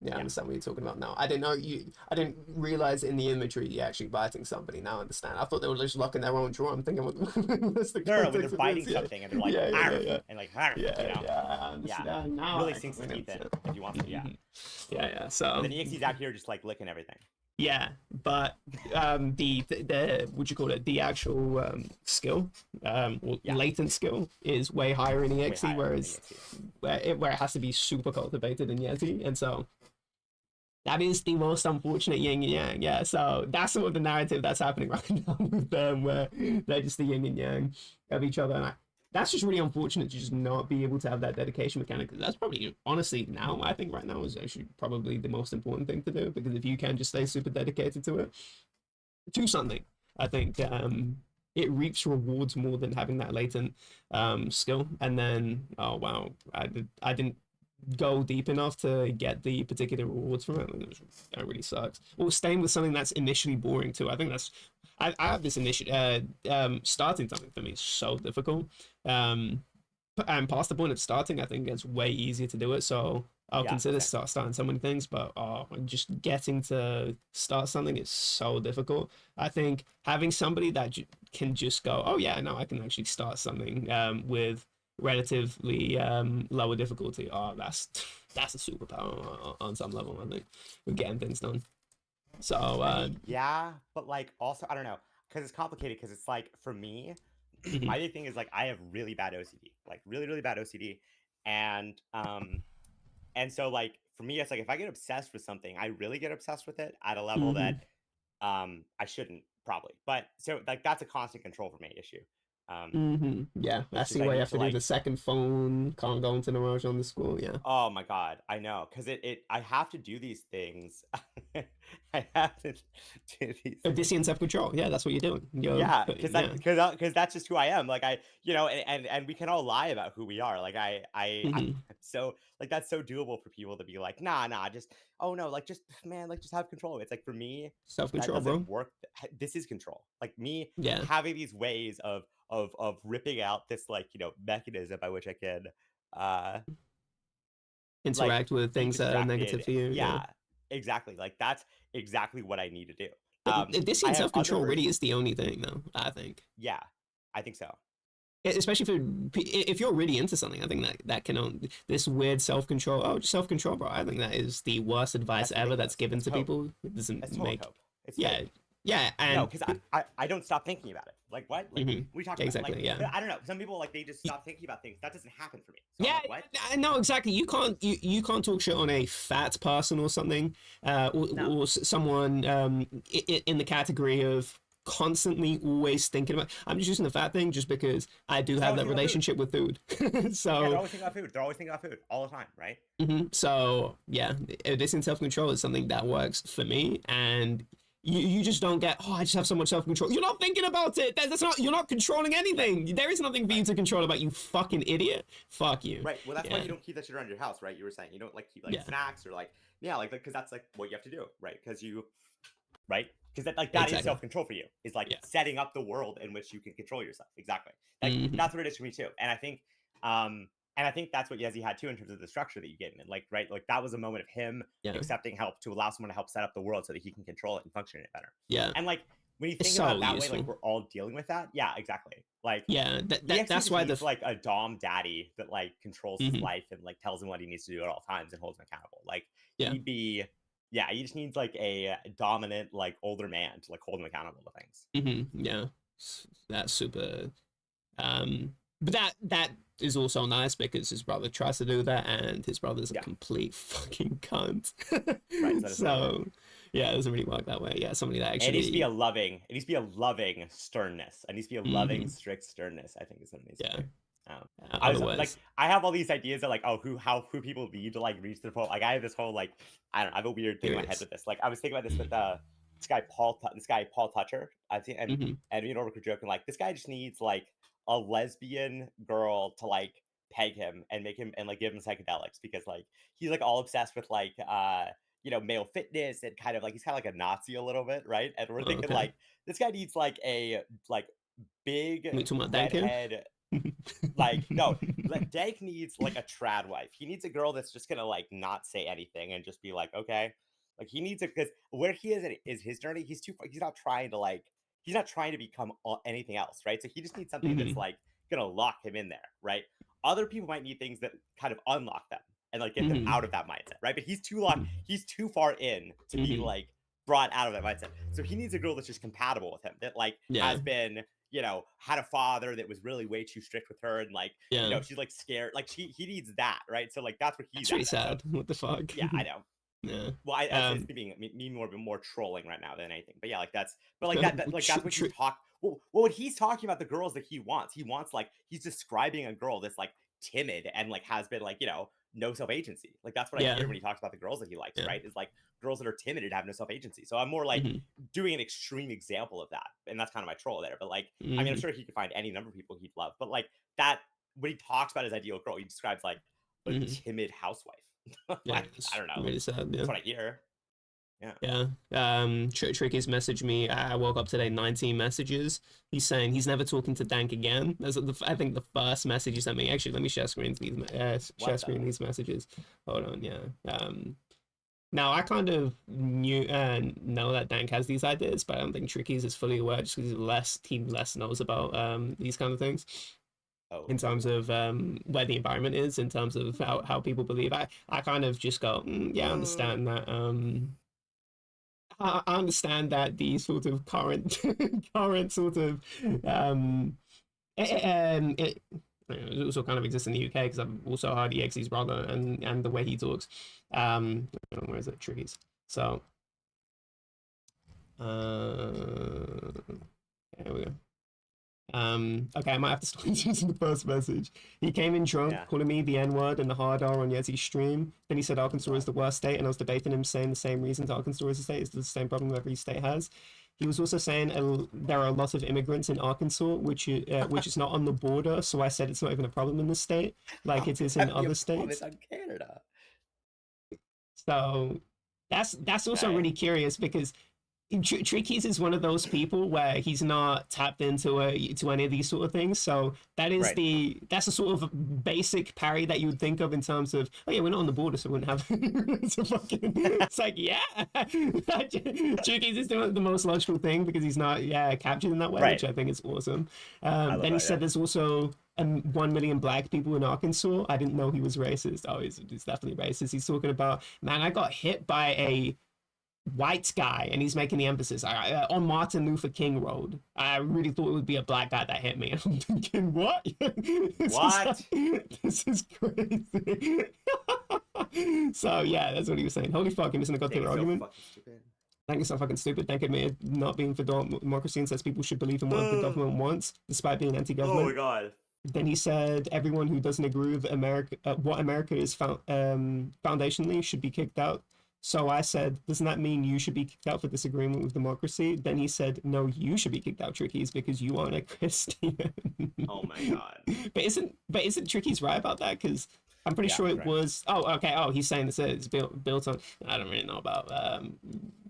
Yeah, I Yeah. understand what you're talking about now. I didn't know you. I didn't realize in the imagery you're actually biting somebody. Now I understand. I thought they were just locking their own jaw. I'm thinking, what's the No, no, no, when they're context of biting this? Yeah, something and they're like, yeah, yeah, yeah, arf, yeah, and like, arf, yeah, yeah. I yeah, understand now. really I sinks his completely teeth in understand. if he wants to, yeah. Mhm. Yeah, yeah. But So then EXE's out here just like licking everything. yeah, but the what you call it, the actual skill, or Yeah, latent skill is way higher in way EXE, higher in whereas EXE. where it has to be super cultivated in Yeti, and so that is the most unfortunate yin and yang. Yeah, so that's sort of the narrative that's happening right now with them, where they're just the yin and yang of each other. And that's just really unfortunate to just not be able to have that dedication mechanic. That's probably, honestly, now I think right now is actually probably the most important thing to do, because if you can just stay super dedicated to something, I think it reaps rewards more than having that latent skill. And then, oh wow, I didn't go deep enough to get the particular rewards from it. That really sucks. Or staying with something that's initially boring too. I think that's I have this initial starting something for me is so difficult. Um, and past the point of starting, I think it's way easier to do it. So I'll Yeah, consider same. starting so many things, but just getting to start something is so difficult. I think having somebody that can just go, oh yeah, no, I can actually start something with relatively lower difficulty. Oh, that's a superpower on some level. I think with getting things done. So I mean, yeah, but like also, I don't know, because it's complicated. Because it's like for me, mhm, my big thing is like I have really bad OCD, like really, really bad OCD, and so like for me, it's like if I get obsessed with something, I really get obsessed with it at a level that mhm. I shouldn't probably. But so like that's a constant control for me issue. Um, Yeah, I which is see I why you need have to to do the like second phone. Can't go into the rush on the school. Yeah. oh my god, I know because it I have to do these things. I have to do these things. Odyssean self control. Yeah, that's what you're doing. You're Yeah, putting, yeah. because that's just who I am. Like I, and we can all lie about who we are. Like I'm Hmm. so like that's so doable for people to be like, nah, nah, just oh no, like just man, like just have control. It's like for me, Self that control, doesn't bro. work. This is control. Like me Yeah. having these ways of ripping out this like mechanism by which I can uh like Interact with be things that are negative distracted. for you. Yeah. Yeah, exactly. Like that's exactly what I need to do. But I Odyssean have self other control really versions. is the only thing, though, I think. Yeah, I think so. Especially if you're really into something, I think that can this weird self control. Oh, just self control, bro. I think that is the worst advice That's ever that's ridiculous. given That's to cope. people. It doesn't That's totally make, cope. It's yeah, fake. yeah, No, and because I don't stop thinking about it. Like what? Like mhm, we talked about like exactly, yeah. I don't know. Some people like they just stop thinking about things. That doesn't happen for me. So I'm Yeah, like, what? no, exactly. You can't talk shit on a fat person or something, No. or someone in the category of constantly always thinking about. I'm just using the fat thing just because I do Because they're have always that thinking about food. relationship with food. Yeah, they're So always thinking about food. They're always thinking about food all the time, right? so yeah, this in self control is something that works for me, and you just don't get, oh, I just have so much self control. You're not thinking about it. That's not, you're not controlling Right. anything. There is nothing for you Right. to control about, you fucking idiot. Fuck you. Right. Well, that's why Yeah. you don't keep that shit around your house, right? You were saying you don't like keep like Yeah. snacks or like yeah, like because that's like what you have to do, right? Because you right? Because that is Exactly. self control for you. Is like Yeah. setting up the world in which you can control yourself. Exactly. Like Hmm. that's what it is for me too. Um, and I think that's what Yezi had too in terms of the structure that you gave him. And like, right, like that was a moment of him Yeah. accepting help to allow someone to help set up the world so that he can control it and function in it better. Yeah. And like when you It's think about so it that way, like useful. we're all dealing with that. Yeah, exactly. Like Yeah. EXE That's just why needs like a Dom daddy that like controls his mhm, life and like tells him what he needs to do at all times and holds him accountable. Like yeah. he'd be Yeah, he just needs like a dominant, like older man to like hold him accountable to things. Yeah, that's super. But that is also nice because his brother tries to do that, and his brother's a Yeah, complete fucking cunt. right. So that doesn't really work. So yeah, it doesn't really work that way. Yeah, somebody that It needs to be actually. a loving. It needs to be a loving sternness. It needs to be a loving, Hmm. strict sternness. I think is what it needs to Yeah. be. Um, I was like, Otherwise, I have all these ideas of like, oh, who people need to like reach their point. Like, I have this whole like, I don't know, I have a weird thing in my head curious. with this. Like, I was thinking about this with this guy Paul Toucher. I think, Hmm. and me and Robert were joking like, this guy just needs like a lesbian girl to like peg him and make him and like give him psychedelics because like he's like all obsessed with like male fitness and kind of like he's kind of like a Nazi a little bit, right? And we're thinking Okay. like this guy needs like a like big We talking about Dank here? redhead. Like no, Dank needs like a trad wife. He needs a girl that's just gonna like not say anything and just be like okay. Like he needs it because where he is his journey. He's too. He's not trying to like. He's not trying to become anything else, right? So he just needs something that's Hmm. like gonna lock him in there, right? Other people might need things that kind of unlock them and like get them Hmm. out of that mindset, right? But he's too locked. He's too far in to be Hmm. like brought out of that mindset. So he needs a girl that's just compatible with him. That like Yeah. has been, had a father that was really way too strict with her, and like, Yeah. she's like scared. Like he needs that, right? So like that's what he's That's really after. So sad. What the fuck? yeah, I know. Yeah. Well, it's Um. me more trolling right now than anything. But yeah, like that's but like that like that's what Tr- he's talk. Well, what he's talking about the girls that he wants. He wants like he's describing a girl that's like timid and like has been like no self agency. Like that's what I yeah. hear when he talks about the girls that he likes. Yeah. Right? Is like girls that are timid and have no self agency. So I'm more like Hmm. doing an extreme example of that, and that's kind of my troll there. But like I mean, I'm Hmm. sure he could find any number of people he'd love. But like that when he talks about his ideal girl, he describes like a Hmm. timid housewife. Yeah. Like I It's don't know. really sad. Yeah. That's what I hear. Yeah. Yeah. Tricky's messaged me. I woke up today, 19 messages. He's saying he's never talking to Dank again. That's I think the first message he sent me. Actually, let me share screen share What the? screen these messages. Hold on. Yeah. Now I kind of know that Dank has these ideas, but I don't think Tricky's is fully aware just because he less knows about these kind of things Oh, in terms of where the environment is, in terms of how people believe. I kind of just go, yeah, I understand that. I understand that the sort of current current sort of it also kind of exists in the UK because I've also heard EXE's brother and the way he talks. Where is it? Trees. So there we go. Okay, I might have to start using the first message. He came in drunk, yeah. calling me the N-word and the hard R on Yeti's stream. Then he said Oh Arkansas is God. the worst state, and I was debating him saying the same reasons Arkansas is a state is the same problem every state has. He was also saying there are a lot of immigrants in Arkansas, which is not on the border. So I said it's not even a problem in the state, like How it could is in that be a other promise states. on Canada? So that's also Okay. really curious because Tricky's is one of those people where he's not tapped into to any of these sort of things. So Right. that's the sort of basic parry that you would think of in terms of, oh yeah, we're not on the border, so we wouldn't have. It's like yeah, Tricky's is the most logical thing because he's not captured in that way, which Right. I think is awesome. I love Then he that. said Yeah. there's also 1 million black people in Arkansas. I didn't know he was racist. Oh, he's definitely racist. He's talking about, man, I got hit by a white guy, and he's making the emphasis on Martin Luther King Road. I really thought it would be a black guy that hit me. And I'm thinking, what? What? This is crazy. So yeah, that's what he was saying. Holy fuck, he missing a got Dang, their it's so argument. fucking stupid. Thank you so fucking stupid. Thank admitted not being for democracy and says people should believe in what the government wants, despite being Oh my anti-government. God. Then he said everyone who doesn't agree with America, what America is foundationally, should be kicked out. So I said, doesn't that mean you should be kicked out for disagreement with democracy? Then he said, no, you should be kicked out, Tricky's, because you aren't a Christian. Oh my God. But isn't Tricky's right about that? Because I'm pretty Yeah, sure he's it right. was. Oh, okay. Oh, he's saying this is built on. I don't really know about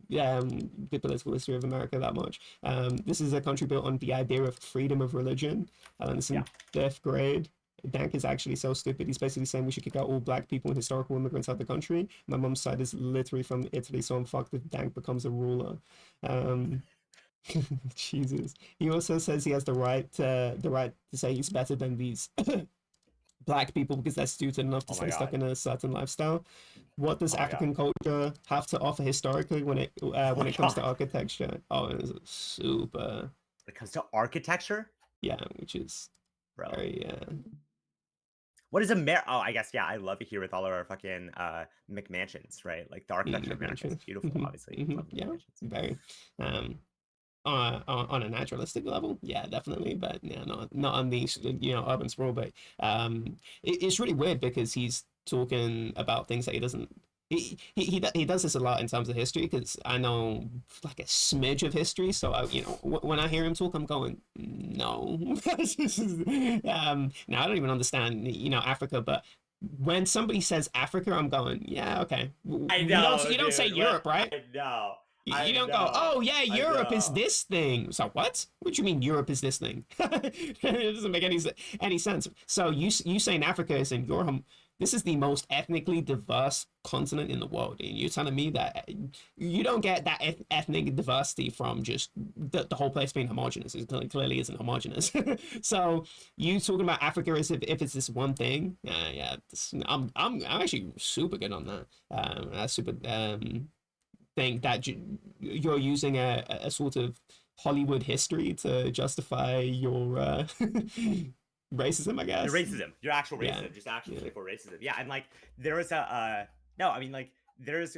the political history of America that much. This is a country built on the idea of freedom of religion. I learned this Yeah. in 5th grade. Dank is actually so stupid. He's basically saying we should kick out all black people and historical immigrants out of the country. My mom's side is literally from Italy, so I'm fucked if Dank becomes a ruler. Um, Jesus. He also says he has the right to say he's better than these black people because they're stupid enough to Oh my stay stuck God. in a certain lifestyle. What does Oh my god. African culture have to offer historically Oh when my it comes to god. architecture? Oh, it's super, When it comes to architecture, yeah, which is bro. very What is America? Oh, I guess yeah. I love it here with all of our fucking McMansions, right? Like the architecture of America is mentioned. beautiful. Obviously, love Yeah, McMansions. very. Um, on a naturalistic level, yeah, definitely, but yeah, not on the urban sprawl. But it's really weird because he's talking about things that he doesn't. He does this a lot in terms of history because I know like a smidge of history. So when I hear him talk, I'm going no. Now I don't even understand Africa, but when somebody says Africa, I'm going yeah, okay. I You know, don't say dude. What? Europe, right? I know. You I don't go, know. oh yeah, I Europe is know. this thing. So what? What do you mean Europe is this thing? It doesn't make any sense. So you saying Africa is in your home? This is the most ethnically diverse continent in the world, and you're telling me that you don't get that ethnic diversity from just the whole place being homogenous. It clearly isn't homogenous. So you talking about Africa as if it's this one thing? Yeah, I'm actually super good on that. Super think that you're using a sort of Hollywood history to justify your racism, I Your guess. racism, your actual Yeah, racism, just actual yeah. playful racism. Yeah, and like there was a no, I mean like there's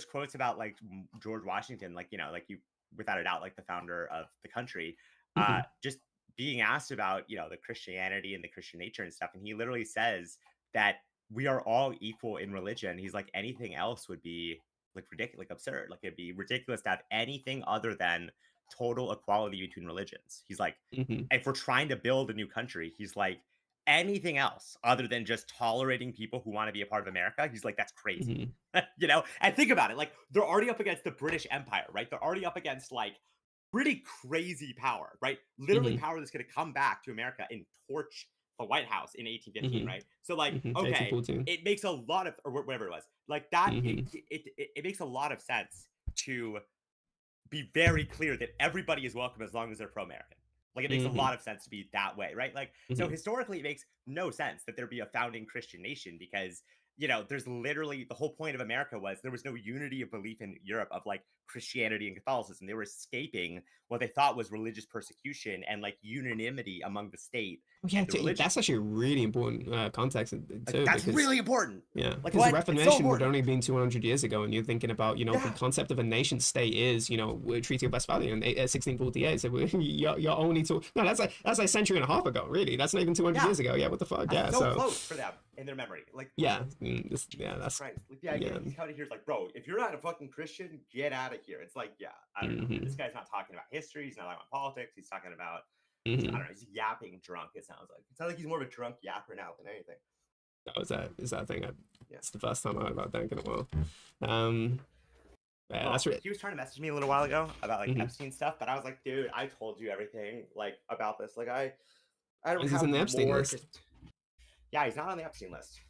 quotes about like George Washington, like like you without a doubt, like the founder of the country, Mm-hmm, just being asked about the Christianity and the Christian nature and stuff, and he literally says that we are all equal in religion. He's like anything else would be like ridiculous, like absurd, like it'd be ridiculous to have anything other than total equality between religions. He's like mm-hmm, if we're trying to build a new country, he's like, anything else other than just tolerating people who want to be a part of America, he's like, that's crazy. mm-hmm, And think about it. Like, they're already up against the British Empire, right? They're already up against like pretty crazy power, right? Literally mm-hmm, power that's going to come back to America and torch the White House in 1815, mm-hmm, right? So, like, mm-hmm. okay, 1814. it makes a lot of, or whatever it was, like that, Mm-hmm, it makes a lot of sense to be very clear that everybody is welcome as long as they're pro-American. Like it makes a mm-hmm, lot of sense to be that way, right? Like so mm-hmm, historically it makes no sense that there be a founding Christian nation because there's literally the whole point of America was there was no unity of belief in Europe of like Christianity and Catholicism. They were escaping what they thought was religious persecution and like unanimity among the state Oh, yeah, and the religion. that's actually a really important context Like too, that's because really important. yeah, Like because the what? It's so Reformation would important. only been 200 years ago, and you're thinking about, the Yeah. concept of a nation state is, Treaty of Westphalia in 1648. So you're only to no, that's like a century and a half ago, really. That's not even 200 Yeah. years ago. Yeah, what the fuck? That's Yeah, so so close for them in their memory. Like yeah, Jesus that's Christ. Like, yeah, yeah. he's coming here. It's like, bro, if you're not a fucking Christian, get out of here. It's like, yeah, I don't know, man. This Hmm. guy's not talking about history. He's not talking about politics. He's talking about, I Hmm. don't know, he's yapping drunk, it sounds like. It sounds like he's more of a drunk yapper now than anything. That was that is that thing. Yeah. It's the first time I heard about that in a while. Um, yeah, Well, that's it. he was trying to message me a little while ago about like Mm-hmm. Epstein stuff, but I was like, dude, I told you everything like about this. Like I don't Frenzy's have in the Epstein more to list. yeah, he's not on the Epstein list.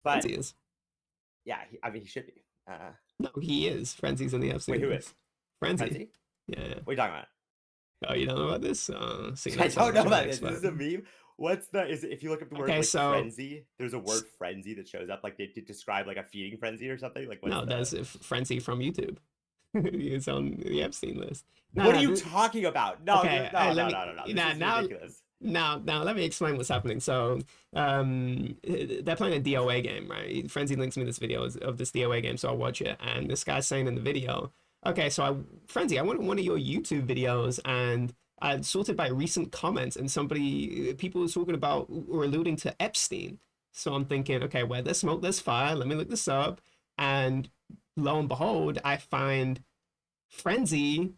But Frenzy is. yeah, I mean he should be. No, he is. Frenzy's in the Wait, Epstein who is? list. Frenzy. Frenzy? Yeah, yeah. What are you talking about? Oh, you don't know about this? See, now I you sound don't like know you're an about this. This expert. is a meme. What's the is it, if you look up the word Okay, like so frenzy, there's a word frenzy that shows up like they to describe like a feeding frenzy or something. Like what's no, the there's a Frenzy from YouTube. He's on the Epstein list. No, what are no. you talking about? No, Okay, no, let no, me no, no, no. This now is ridiculous. now let me explain what's happening. So, they're playing a DOA game, right? Frenzy links me this video of this DOA game, so I'll watch it. And this guy's saying in the video, okay, so Frenzy, I went on one of your YouTube videos and I sorted by recent comments, and people were talking about or alluding to Epstein. So I'm thinking, okay, where there's smoke, there's fire. Let me look this up, and lo and behold, I find Frenzy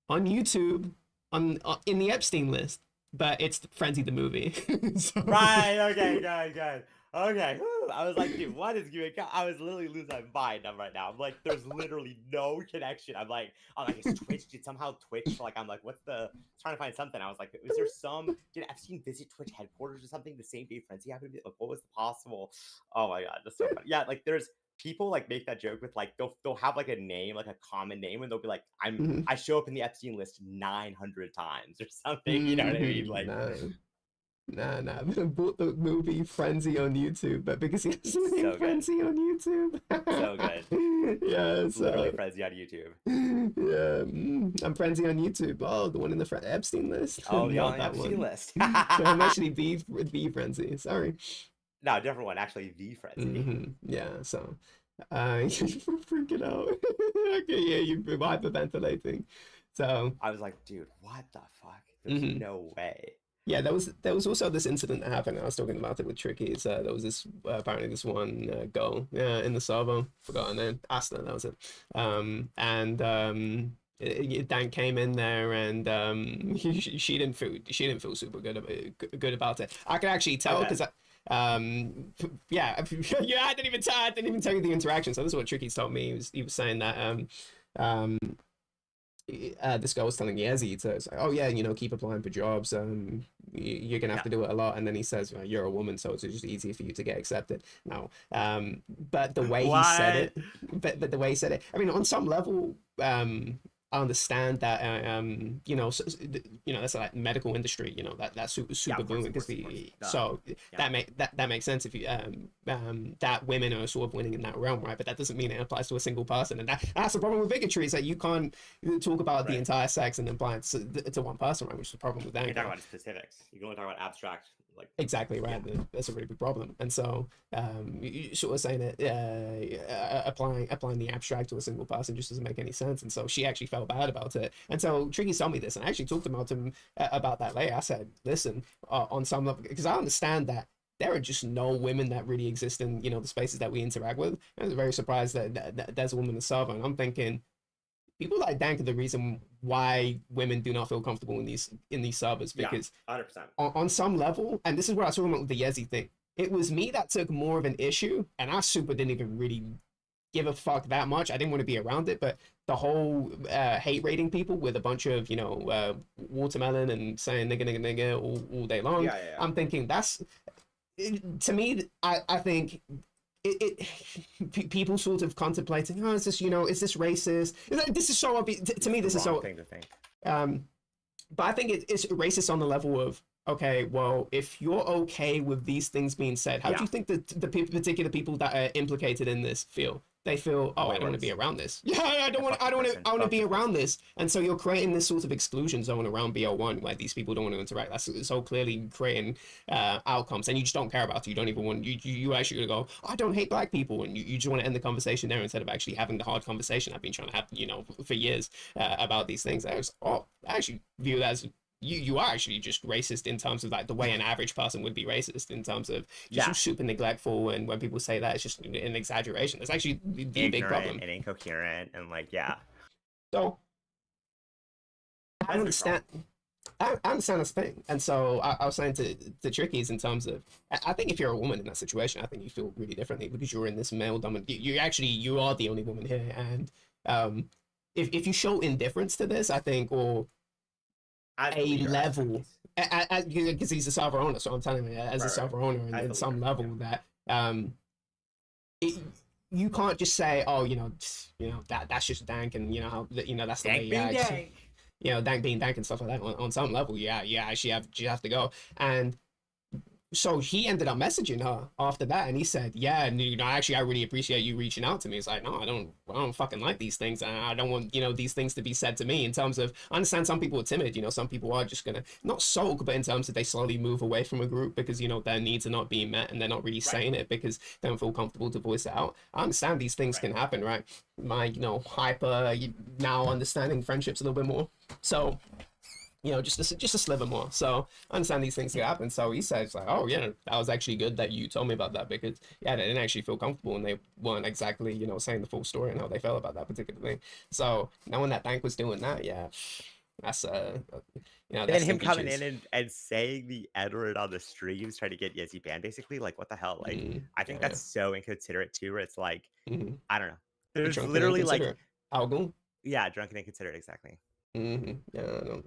on YouTube in the Epstein list, but it's Frenzy the movie. So, Right. Okay. Good. Good. Okay. Whew. I was like, dude, what is going on? I was literally losing my mind. I'm right now. I'm like, there's literally no connection. I'm like, is Twitch? Did somehow Twitch? Like, I'm like, what's the? Trying to find something. I was like, is there some? Did Epstein visit Twitch headquarters or something the same day Frenzy happened to be? Like, what was the possible? Oh my god, that's so funny. Yeah, like there's people like make that joke with like they'll have like a name, like a common name, and they'll be like, mhm, I show up in the Epstein list 900 times or something. You know what I mean? mhm, Like no. Nah. I bought the movie Frenzy on YouTube, but because he has the name So good. Frenzy on YouTube. So good. Yeah, Literally so frenzy on YouTube. yeah, I'm Frenzy on YouTube. Oh, the one in the Epstein list, Oh, the not on that FC one. list. I'm actually the Frenzy. Sorry. No, different one. Actually, the frenzy. Yeah, so you're freaking out. Okay, yeah, you're hyperventilating. So, I was like, dude, what the fuck? There's mhm. no way. Yeah, there was also this incident that happened. I was talking about it with Tricky. There was this apparently this one girl in the server, forgot her name, Asta, that was it. And Dan came in there and she didn't feel super good about it. I could actually I tell bet. because yeah, yeah, I didn't even tell you the interaction. So this is what Tricky's told me. He was saying that um this guy was telling Yazzie to, it's like, oh yeah, keep applying for jobs. You're gonna have Yeah. to do it a lot. And then he says, well, you're a woman, so it's just easier for you to get accepted. No, but the way he said What? it, but the way he said it, I mean, on some level, I understand that, that's like medical industry, that's super Yeah, super of course, booming of because course, of course. the Duh. so Yeah. that makes sense if you that women are sort of winning in that realm, right? But that doesn't mean it applies to a single person, and that's the problem with bigotry is that you can't talk about the Right. entire sex and then apply it to one person, right? Which is the problem with You can talk anger. about specifics. You can only talk about abstract, like, Exactly yeah, right. That's a really big problem. And so, you sort of saying that applying the abstract to a single person just doesn't make any sense. And so she actually felt bad about it. And so Tricky told me this, and I actually talked about him about that later. I said, listen, on some level, because I understand that there are just no women that really exist in the spaces that we interact with. I was very surprised that there's a woman in server, and I'm thinking people like Dank are the reason why women do not feel comfortable in these servers yeah, because 100%. on some level, and this is what I was talking about with the Yezi thing. It was me that took more of an issue, and I super didn't even really give a fuck that much. I didn't want to be around it, but the whole hate rating people with a bunch of watermelon and saying nigga nigga nigga all day long. Yeah, yeah, yeah. I'm thinking to me. I think people sort of contemplating, oh, is this racist? This is so obvious to It's me. the This is wrong so thing to think. um, but I think it's racist on the level of, okay, well, if you're okay with these things being said, how do Yeah, you think that the particular people that are implicated in this feel? They feel, oh, I way don't want to be worse. around this. Yeah, I don't Yeah, want. fuck I this don't want to. person. I want to Fuck be this around person. this, and so you're creating this sort of exclusion zone around BL1 where these people don't want to interact. That's so clearly creating outcomes, and you just don't care about it. You don't even want. You actually go, I don't hate black people, and you just want to end the conversation there instead of actually having the hard conversation I've been trying to have, for years about these things. I actually view that as you are actually just racist in terms of like the way an average person would be racist in terms of Yeah, just super neglectful, and when people say that it's just an exaggeration. That's actually the big ignorant problem. and incoherent and like, yeah, So I that's a big understand. problem. I understand this thing, and so I was saying to Trickies in terms of, I think if you're a woman in that situation, I think you feel really differently because you're in this male dominant. You are the only woman here, and um, if you show indifference to this, I think, or As the a leader, as level, Chucky's. because he's a server owner, so I'm telling you as a Right, right. server owner, As in the some leader. level Yeah. that it, you can't just say, oh, that's just dank, and how that's the way Dank he being acts, dank. dank being dank and stuff like that. On some level, yeah, actually you have to go. And so he ended up messaging her after that, and he said, "Yeah, and, actually, I really appreciate you reaching out to me." It's like, no, I don't fucking like these things, and I don't want these things to be said to me. In terms of, I understand some people are timid, some people are just gonna not sulk, but in terms of they slowly move away from a group because their needs are not being met, and they're not really Right, saying it because they don't feel comfortable to voice it out. I understand these things right. can happen, right? My hyper now understanding friendships a little bit more, so just a sliver more. So I understand these things can happen. So he says like, oh yeah, that was actually good that you told me about that because yeah, they didn't actually feel comfortable and they weren't exactly saying the full story and how they felt about that particular thing. So knowing that Bank was doing that, yeah, that's And then that's him stinky coming in cheese. and saying the N-word on the streams, trying to get Yezi banned, basically. Like, what the hell? Like, I think Yeah. that's so inconsiderate too, where it's like, Mm-hmm. I don't know. You're There's drunk and literally like, inconsiderate. Algol. yeah, drunk and inconsiderate, exactly. Yeah, I don't.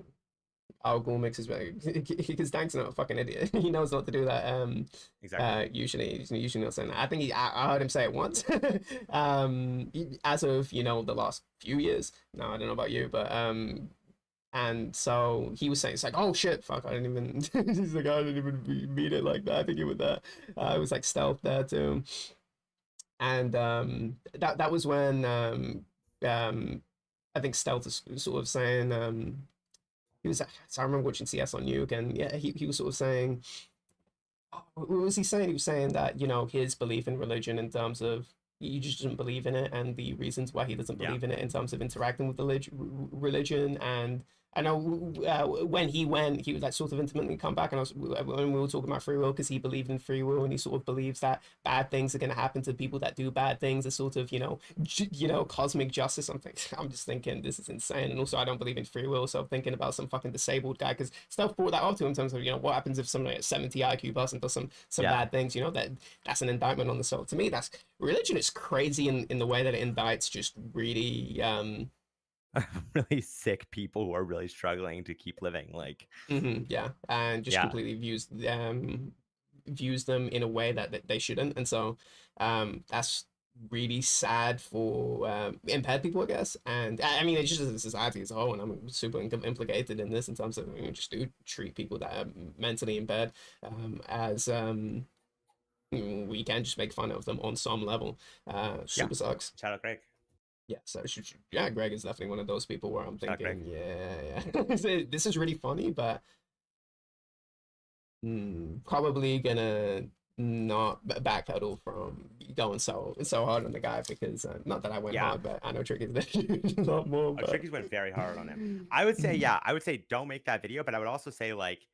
Algol mixes better because Dank's not a fucking idiot. He knows not to do that. Exactly. Usually not saying that. I think I heard him say it once. As of the last few years. No, I don't know about you, but And so he was saying, it's like, oh shit, fuck, I didn't even, he's like, I didn't even mean it like that. I think it was that. It was like stealth there too. And that was when um, I think stealth is sort of saying, he was, so I remember watching CS on Nuke, and yeah, he was sort of saying, what was he saying? He was saying that, you know, his belief in religion in terms of he just doesn't believe in it, and the reasons why he doesn't Yeah. believe in it in terms of interacting with the religion. And I know when he went, he was like sort of intimately come back, and I was when we were talking about free will, because he believed in free will, and he sort of believes that bad things are going to happen to people that do bad things, as sort of, you know, cosmic justice. I'm just thinking this is insane. And also I don't believe in free will, so I'm thinking about some fucking disabled guy, because stuff brought that up to him in terms of, you know, what happens if somebody at 70 IQ person does some Yeah. bad things, you know, that's an indictment on the soul. To me, that's religion is crazy in the way that it indicts just really Really sick people who are really struggling to keep living. Like, yeah, and just yeah. completely views them in a way that they shouldn't. And so that's really sad for impaired people, I guess. And I mean, it's just as a society as a whole, and I'm super implicated in this in terms of, you know, just do treat people that are mentally impaired as we can just make fun of them on some level. Yeah. Super sucks. Shout out Greg. Yeah, so yeah, Greg is definitely one of those people where I'm Shout out Greg. thinking, yeah, this is really funny, but probably gonna not backpedal from going so hard on the guy, because not that I went Yeah. hard, but I know Trick is a lot more. Oh, But Tricky's went very hard on him. I would say, yeah, I would say don't make that video, but I would also say, like,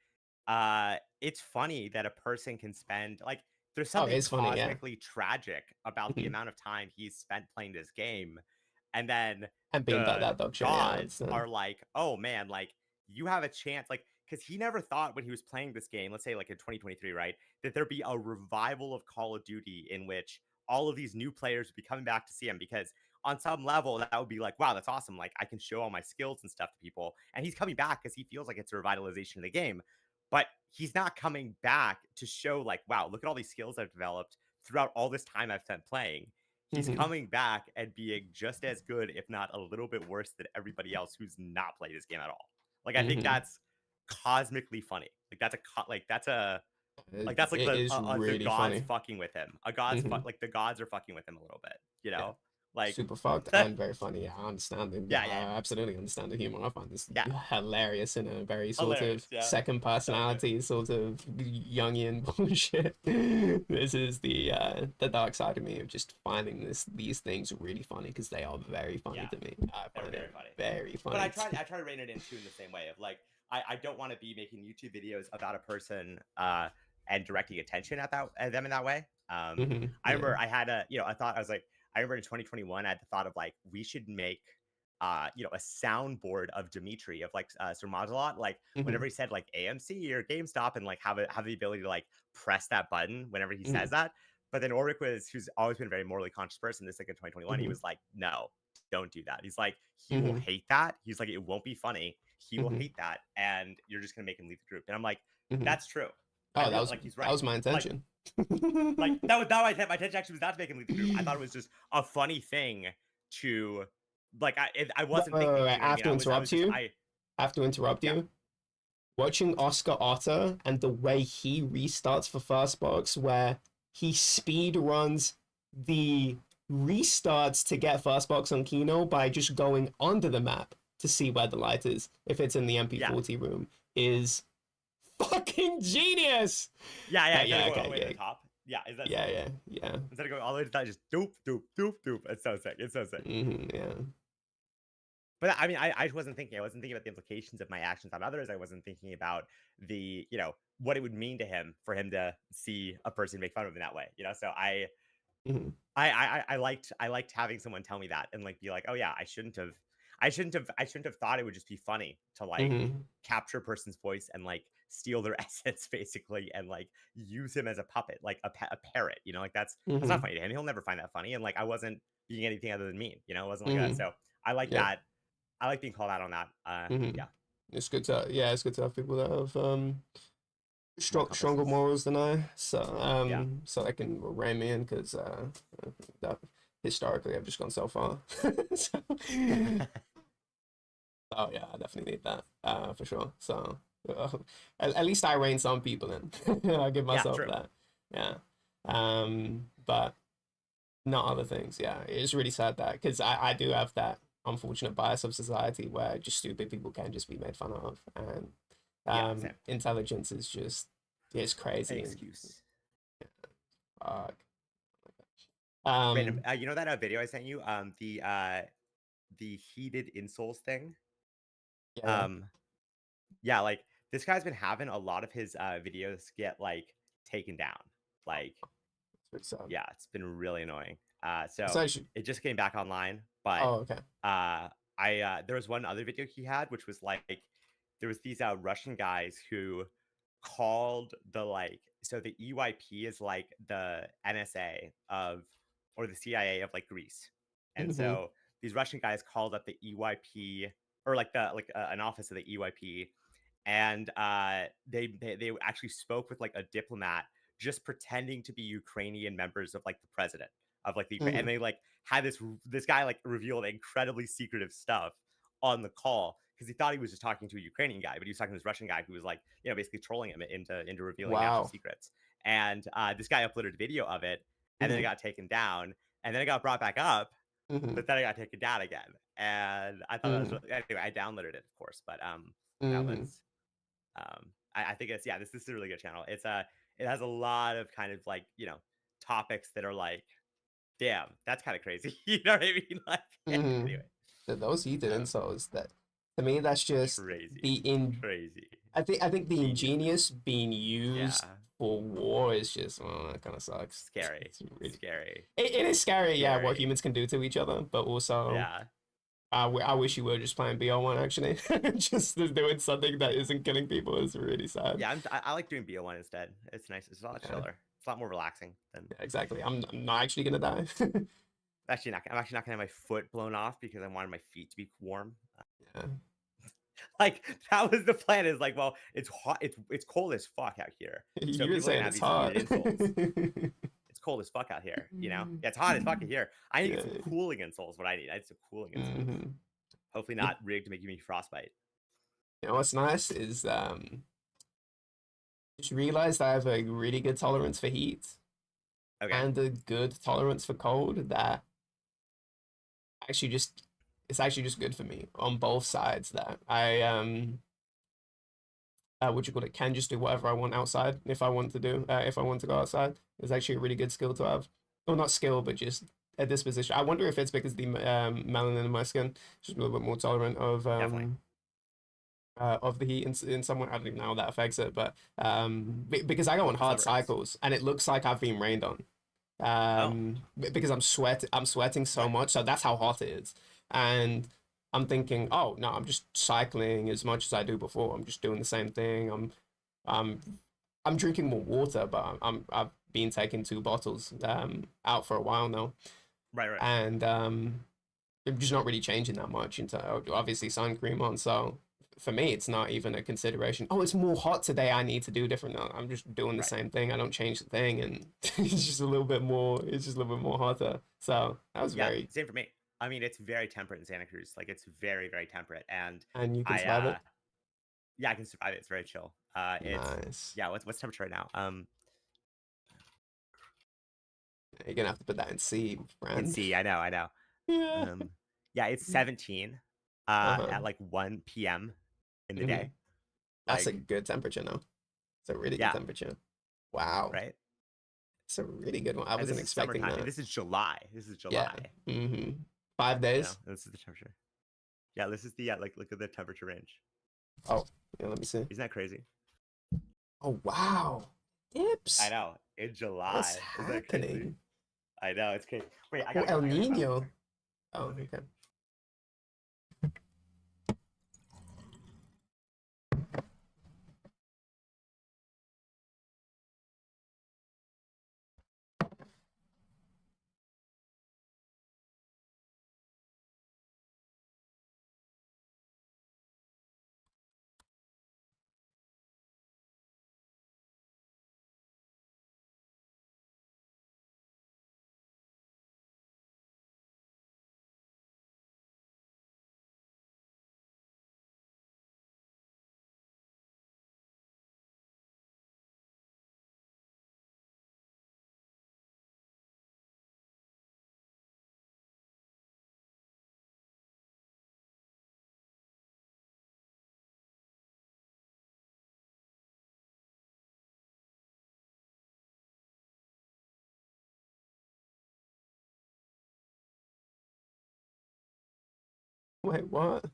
it's funny that a person can spend, like, there's oh, something it's funny, yeah. cosmically tragic about the amount of time he's spent playing this game, and then And being the that dog shit, yeah, I gods understand. are like, oh man, like, you have a chance, like, because he never thought when he was playing this game, let's say like in 2023, right, that there'd be a revival of Call of Duty in which all of these new players would be coming back to see him, because on some level that would be like, wow, that's awesome, like I can show all my skills and stuff to people, and he's coming back because he feels like it's a revitalization of the game. But he's not coming back to show, like, wow, look at all these skills I've developed throughout all this time I've spent playing. He's Hmm. coming back and being just as good, if not a little bit worse, than everybody else who's not played this game at all. Like, I think Hmm. that's cosmically funny. Like, It, that's like it is the really gods funny. fucking with him. Hmm. Like the gods are fucking with him a little bit, you Yeah. know? Like, Super fucked yeah, and very funny. Yeah, I understand it. yeah, I yeah, absolutely understand the humor. I find this yeah. hilarious in a very sort of Hilarious, yeah. second So good. personality, sort of Jungian bullshit. This is the dark side of me of just finding these things really funny, because they are very funny Yeah, to me. I they're find very it funny. very But funny. I try to rein it in too in the same way of like I don't want to be making YouTube videos about a person and directing attention at them in that way. I Yeah. remember I had a thought. I was like, I remember in 2021 I had the thought of like we should make a soundboard of Dimitri of like Sir Mozalot, like Hmm. whenever he said like AMC or GameStop, and like have the ability to like press that button whenever he says Hmm. that. But then Ulrich who's always been a very morally conscious person, this like in 2021, he Hmm. was like, no, don't do that. He's like, he will Hmm. hate that. He's like, it won't be funny. He will Hmm. hate that, and you're just gonna make him leave the group. And I'm like, Hmm. that's true. I Oh, really like he's that right. was my Like intention. my intention actually was not to make him leave the group. I thought it was just a funny thing to like. I wasn't thinking. Wait. You know I what I have mean? to I was interrupt just you. I I have to interrupt yeah you. Watching Oscar Otter and the way he restarts for first box, where he speed runs the restarts to get first box on Kino by just going under the map to see where the light is, if it's in the yeah MP40 room, is fucking genius. yeah. Instead of Yeah, going all the okay, way to the top, yeah, is that yeah, sick? yeah, yeah, yeah. Instead of going all the way to the top, just doop doop doop doop. It's so sick. It's so sick. Yeah. But I mean, I wasn't thinking. I wasn't thinking about the implications of my actions on others. I wasn't thinking about the what it would mean to him for him to see a person make fun of him that way. So Mm-hmm. I liked having someone tell me that and like be like, oh yeah, I shouldn't have thought it would just be funny to like Mm-hmm. capture a person's voice and like steal their essence basically and like use him as a puppet, like a parrot. Like that's not Mm-hmm. funny to him. He'll never find that funny. And like I wasn't being anything other than mean. It wasn't like that. Mm-hmm. So I like Yeah. that. I like being called out on that. Mm-hmm. Yeah, It's good to it's good to have people that have more stronger compasses. morals than I, so Yeah. so they can rein me in, because that historically I've just gone so far. So, Oh yeah, I definitely need that for sure. So at least I rein some people in. I give Yeah, myself true. that. Yeah. But not other things. Yeah, it's really sad that because I do have that unfortunate bias of society where just stupid people can just be made fun of, and Yeah, same. intelligence is just it's An crazy and excuse. fuck. Random. Um, You know that video I sent you? The heated insoles thing. yeah, yeah, Um, yeah, like this guy's been having a lot of his videos get like taken down. Like, it's pretty sad. yeah, it's been really annoying. It's So actually it just came back online, but oh okay. uh, there was one other video he had, which was like there was these Russian guys who called the like so the EYP is like the NSA of or the CIA of like Greece, and Mm-hmm. so these Russian guys called up the EYP or like the like an office of the EYP, and they actually spoke with like a diplomat just pretending to be Ukrainian members of like the president of like the Ukraine, Mm-hmm. and they like had this guy like revealed incredibly secretive stuff on the call because he thought he was just talking to a Ukrainian guy, but he was talking to this Russian guy who was like basically trolling him into revealing national Wow. secrets. And this guy uploaded a video of it, and then it Mm-hmm. got taken down, and then it got brought back up, Mm-hmm. but then it got taken down again. And I thought that was Mm-hmm. really, anyway. I downloaded it, of course, but that Mm-hmm. was I think it's this is a really good channel. It has a lot of kind of like topics that are like, damn, that's kind of crazy. You know what I mean? Like Mm-hmm. anyway, Those heated um, insults that to me that's just crazy, the in crazy, I think the geniuses. ingenious being used Yeah, for war is just that kind of sucks. scary, It's really scary, it is scary, yeah, what scary. humans can do to each other, but also Yeah, I wish you were just playing BO1 actually. Just doing something that isn't killing people is really sad. yeah. I like doing BO1 instead. It's nice. It's a lot Yeah, chiller. It's a lot more relaxing than yeah, exactly. I'm not actually gonna die. actually not. I'm actually not gonna have my foot blown off because I wanted my feet to be warm. Yeah. Like that was the plan. Is like, well, it's hot. It's cold as fuck out here. So You were people are gonna saying have it's these hot. heated insoles. It's cold as fuck out here. Yeah, it's hot as fuck out here. I need to get Yeah. some cooling insoles. What I need, I need some cooling insoles. Hmm. Hopefully You, not rigged to make me frostbite. you know what's nice is just realized I have a really good tolerance for heat Okay. and a good tolerance for cold that actually just it's actually just good for me on both sides that I what you call it can just do whatever I want outside if I want to do if I want to go outside. It's actually a really good skill to have. Well, not skill, but just a disposition. I wonder if it's because the melanin in my skin is just a little bit more tolerant Definitely. of the heat in some way. I don't even know how that affects it, but because I go Oh, on for some hard reasons. cycles and it looks like I've been rained on. Oh, Because I'm sweating so right. much, so that's how hot it is. And I'm thinking, oh no, I'm just cycling as much as I do before. I'm just doing the same thing. I'm I'm drinking more water, but I've been taking 2 bottles out for a while now, Right, right. and I'm just not really changing that much into obviously sun cream on. So for me, it's not even a consideration. Oh, it's more hot today. I need to do different. No, I'm just doing the Right. same thing. I don't change the thing, and it's just a little bit more. It's just a little bit more hotter. So that was Yeah, very, same for me. I mean, it's very temperate in Santa Cruz. Like it's very, very temperate. And and you can I survive it. yeah, I can survive it. It's very chill. It's Nice. yeah, what's temperature right now? You're gonna have to put that in C, In friend. C, I know, I know. Yeah. Um yeah, it's 17 Uh-huh. at like 1 p.m. in the Hmm. day. That's a Like, good temperature now. It's a really good yeah, temperature. Wow. right? It's a really good one. I And wasn't this is expecting summertime. And that. this is July. This is Yeah. July. Hmm. 5 days. This is the temperature. Yeah, this is the like look at the temperature range. Oh, yeah, let me see. Isn't that crazy? Oh, wow. I Dips. know. In What's July. Isn't that crazy? happening? I know, it's crazy. Wait, Oh, El I gotta go. Nino. Oh, One okay. Wait, what?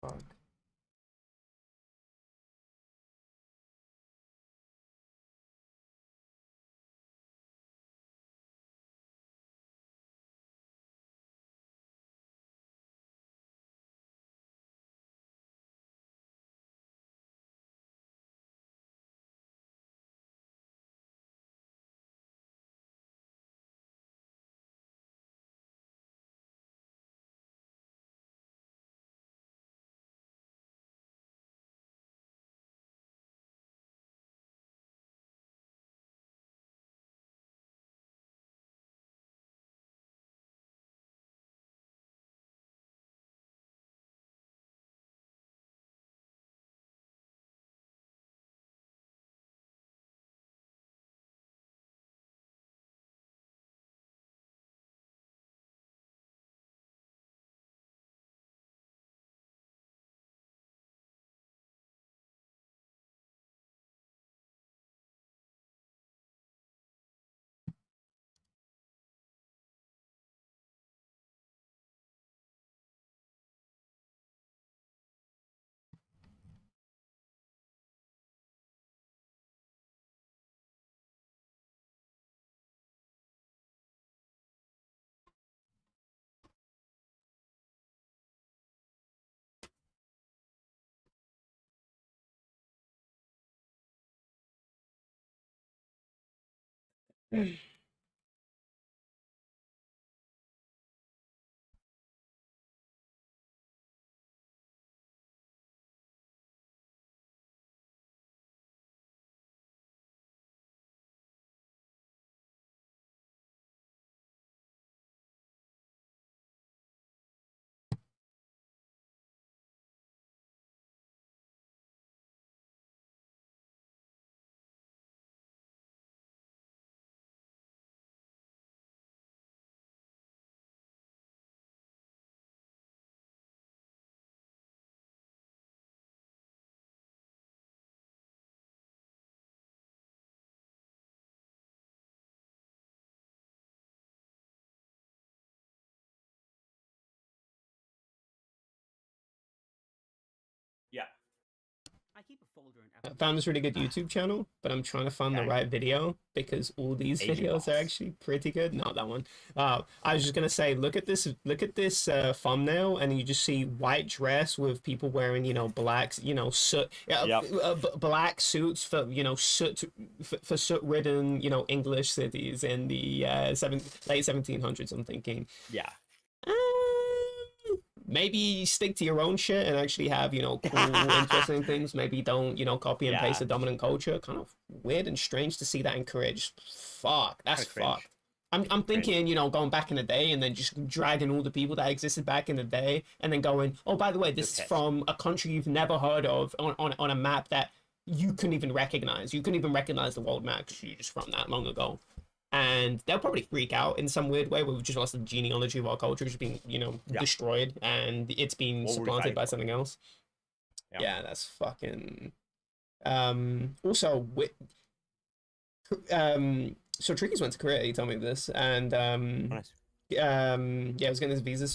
Fuck. Yeah. I found this really good YouTube channel, but I'm trying to find the Okay. right video because all these Asian videos are boss. actually pretty good. Not that one. I was just gonna say, look at this thumbnail, and you just see white dress with people wearing, blacks, soot, Yep. black suits for, soot for soot-ridden, English cities in the late 1700s. I'm thinking, Yeah. maybe stick to your own shit and actually have, cool, interesting things. Maybe don't, copy and paste Yeah. the dominant culture. Kind of weird and strange to see that in Korea. Just fuck, that's Kind of cringe. fucked. I'm Cringe. thinking, going back in the day and then just dragging all the people that existed back in the day and then going, oh, by the way, this Just is pissed. from a country you've never heard of on a map that you couldn't even recognize. You couldn't even recognize the world map because you're just from that long ago. And they'll probably freak out in some weird way. We've just lost the genealogy of our culture, just being, Yeah. destroyed, and it's been What were we supplanted fighting by for? something else. Yeah. Yeah, that's fucking. Also, so Tricky's went to Korea. He told me this, and Oh, nice. yeah, I was getting his visa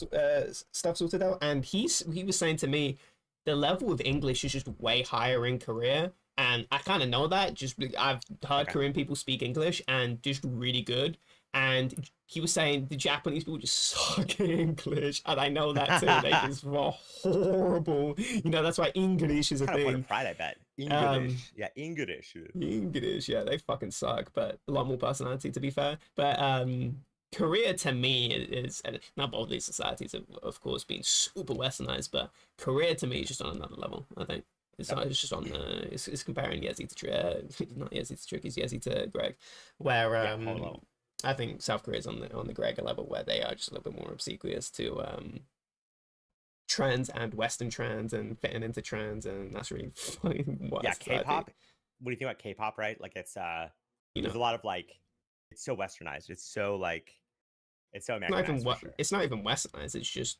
stuff sorted out, and he was saying to me, the level of English is just way higher in Korea, and I kind of know that. I've heard Okay. Korean people speak English and just really good, and he was saying the Japanese people just suck at English, and I know that too. They Kind just are horrible. That's why English is a of point of thing. pride, I bet. Um, English. Yeah, English. English, yeah, they fucking suck, but a lot more personality to be fair. But Korea to me is, and not both these societies have of course been super westernized, but Korea to me is just on another level. I think Yep. it's just on it's comparing Yezi to not Yezi to Trick, it's Yezi to Greg, where Yeah, whole level. I think South Korea's on the Gregor level where they are just a little bit more obsequious to trends and Western trends and fitting into trends, and that's really fucking what Yeah, society. K-pop. What do you think about K-pop, right? Like it's You there's know, a lot of like it's so westernized. It's so like It's so Not even Americanized for what sure. it's not even westernized. It's just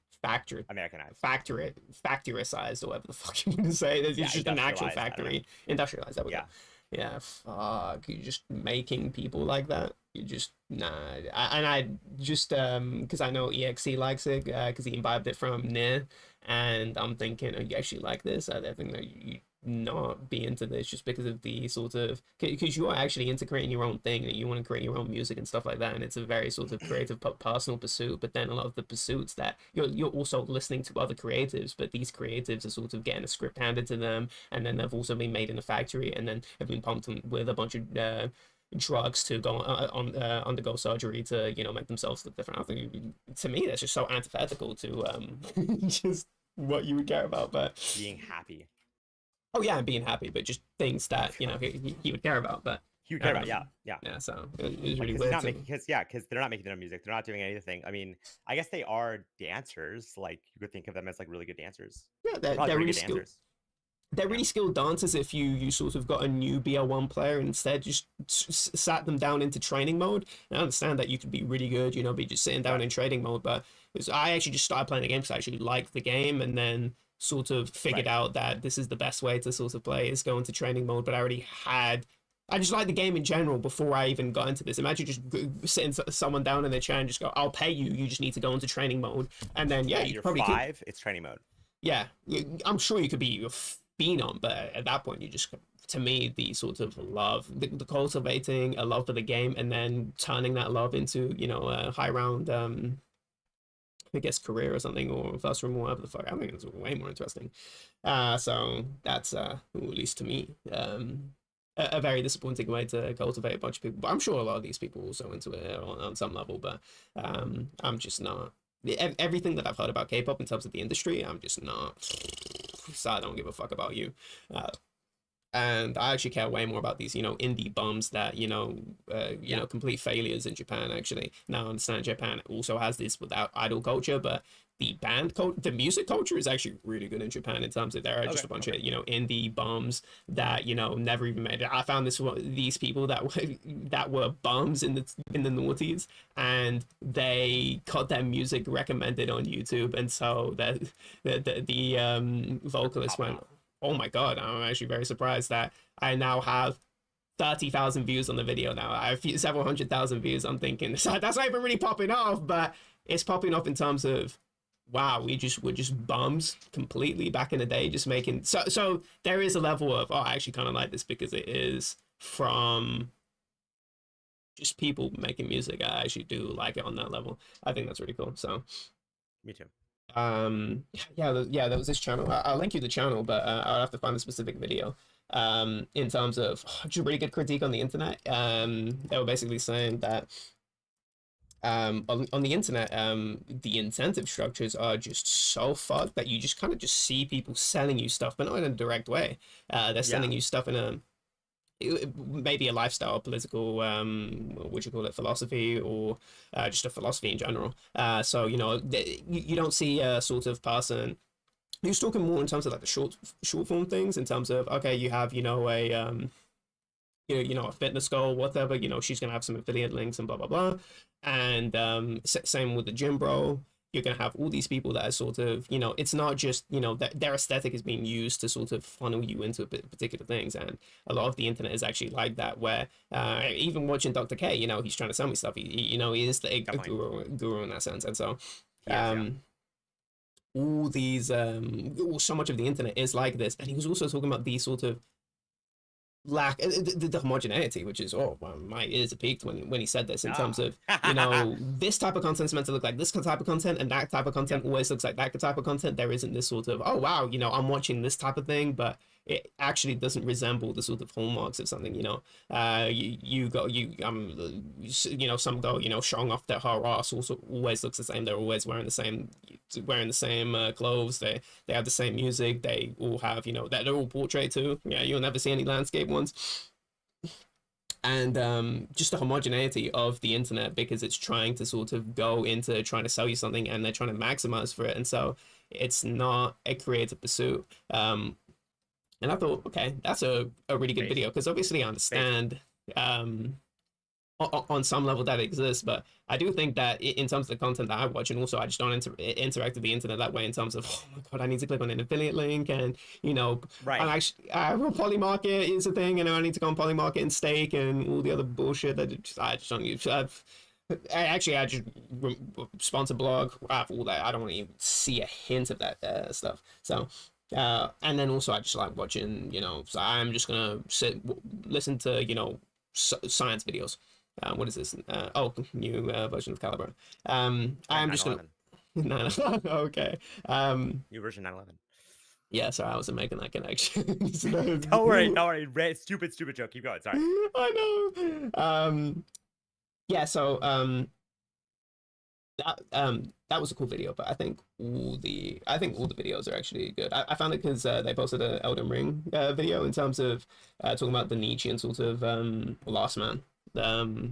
Americanized. factoricized or whatever the fuck you want to say. It's Yeah, just an actual industrialized. I don't know. factory, industrialized. There we go. Yeah. Yeah, fuck. You're just making people like that. You just nah. And I just because I know EXE likes it because he imbibed it from Nier, and I'm thinking, oh, you actually like this? I think that you not be into this just because of the sort of because you are actually into creating your own thing and you want to create your own music and stuff like that, and it's a very sort of creative personal pursuit. But then a lot of the pursuits that you're also listening to other creatives, but these creatives are sort of getting a script handed to them, and then they've also been made in a factory and then have been pumped with a bunch of drugs to go undergo surgery to make themselves look different. I think to me that's just so antithetical to just what you would care about. But Being happy. oh yeah, and being happy, but just things that he would care about. But You care about, yeah, yeah. yeah, so it was Like, really because he's weird not to making, me. because they're not making their own music. They're not doing anything. I mean, I guess they are dancers. Like, you could think of them as like really good dancers. Yeah, They're probably they're pretty really good skilled. dancers. They're Yeah. really skilled dancers if you sort of got a new BL1 player and instead just sat them down into training mode. And I understand that you could be really good, be just sitting down Right. in training mode, but I actually just started playing the game because I actually liked the game and then sort of figured Right. out that this is the best way to sort of play is go into training mode. But I just like the game in general before I even got into this. Imagine just sitting someone down in their chair and just go, I'll pay you. You just need to go into training mode. And then, yeah, Yeah, you you're probably could. 5. It's training mode. Yeah, I'm sure you could be a phenom, but at that point, you just, to me, the sort of love, the cultivating a love for the game, and then turning that love into, a high round, I guess, career or something, or first room, or whatever the fuck. I think it's way more interesting. So that's, at least to me, a very disappointing way to cultivate a bunch of people. But I'm sure a lot of these people are also into it on some level, but I'm just not. Everything that I've heard about K-pop in terms of the industry, I'm just not. So I don't give a fuck about you. And I actually care way more about these, indie bums that, complete failures in Japan, actually. Now, I understand Japan also has this without idol culture, but the music culture is actually really good in Japan in terms of there are just Okay. a bunch Okay. of, indie bums that, never even made it. I found these people that were bums in the noughties and they got their music recommended on YouTube. And so the vocalist Popping went, off. oh my god, I'm actually very surprised that I now have 30,000 views on the video now. I have several 100,000 views. I'm thinking that's not even really popping off, but it's popping off in terms of wow, we're just bums completely back in the day, just making so there is a level of I actually kind of like this because it is from just people making music. I actually do like it on that level. I think that's really cool. So Me too. yeah, there was this channel. I'll link you the channel, but I'll have to find a specific video in terms of just really good critique on the internet. They were basically saying that on the internet the incentive structures are just so fucked that you just kind of just see people selling you stuff, but not in a direct way. They're Yeah. selling you stuff in a maybe a lifestyle, political, what you call it, philosophy, or just a philosophy in general. So you don't see a sort of person who's talking more in terms of like the short form things. In terms of okay, you have a a fitness goal, whatever. She's gonna have some affiliate links and blah blah blah. And same with the gym bro. You're gonna have all these people that are sort of, it's not just, that their aesthetic is being used to sort of funnel you into particular things, and a lot of the internet is actually like that. Where even watching Dr. K, he's trying to sell me stuff. He is a Definitely. guru in that sense, and so He is. Yeah. all these so much of the internet is like this, and he was also talking about these sort of lack the homogeneity, which is my ears are peaked when he said this in terms of Ah. this type of content is meant to look like this type of content and that type of content Yep. always looks like that type of content. There isn't this sort of oh wow, I'm watching this type of thing, but it actually doesn't resemble the sort of hallmarks of something. You go some go showing off their her ass also always looks the same. They're always wearing the same clothes. They have the same music. They all have that they're all portrait too. Yeah, you'll never see any landscape ones. And just the homogeneity of the internet because it's trying to sort of go into trying to sell you something and they're trying to maximize for it, and so it's not a creative pursuit. And I thought, okay, that's a really good Fake. video because obviously I Fake. understand on some level that exists, but I do think that in terms of the content that I watch, and also I just don't interact with the internet that way in terms of, oh my god, I need to click on an affiliate link, and I'm Right. actually Poly Market is a thing, and I need to go on Poly Market and stake and all the other bullshit that I just don't use. I just sponsor blog, all that. I don't want to even see a hint of that stuff. So and then also I just like watching, so I'm just gonna listen to, science videos. What is this? New version of Calibre. Oh, I'm just gonna. 9/11. No, no, okay. New version 9/11. Yeah, sorry, I wasn't making that connection. Don't worry, don't worry. Stupid joke. Keep going. Sorry. I know. Yeah, so that was a cool video, but I think all the videos are actually good. I found it because they posted an Elden Ring video in terms of talking about the Nietzschean sort of last man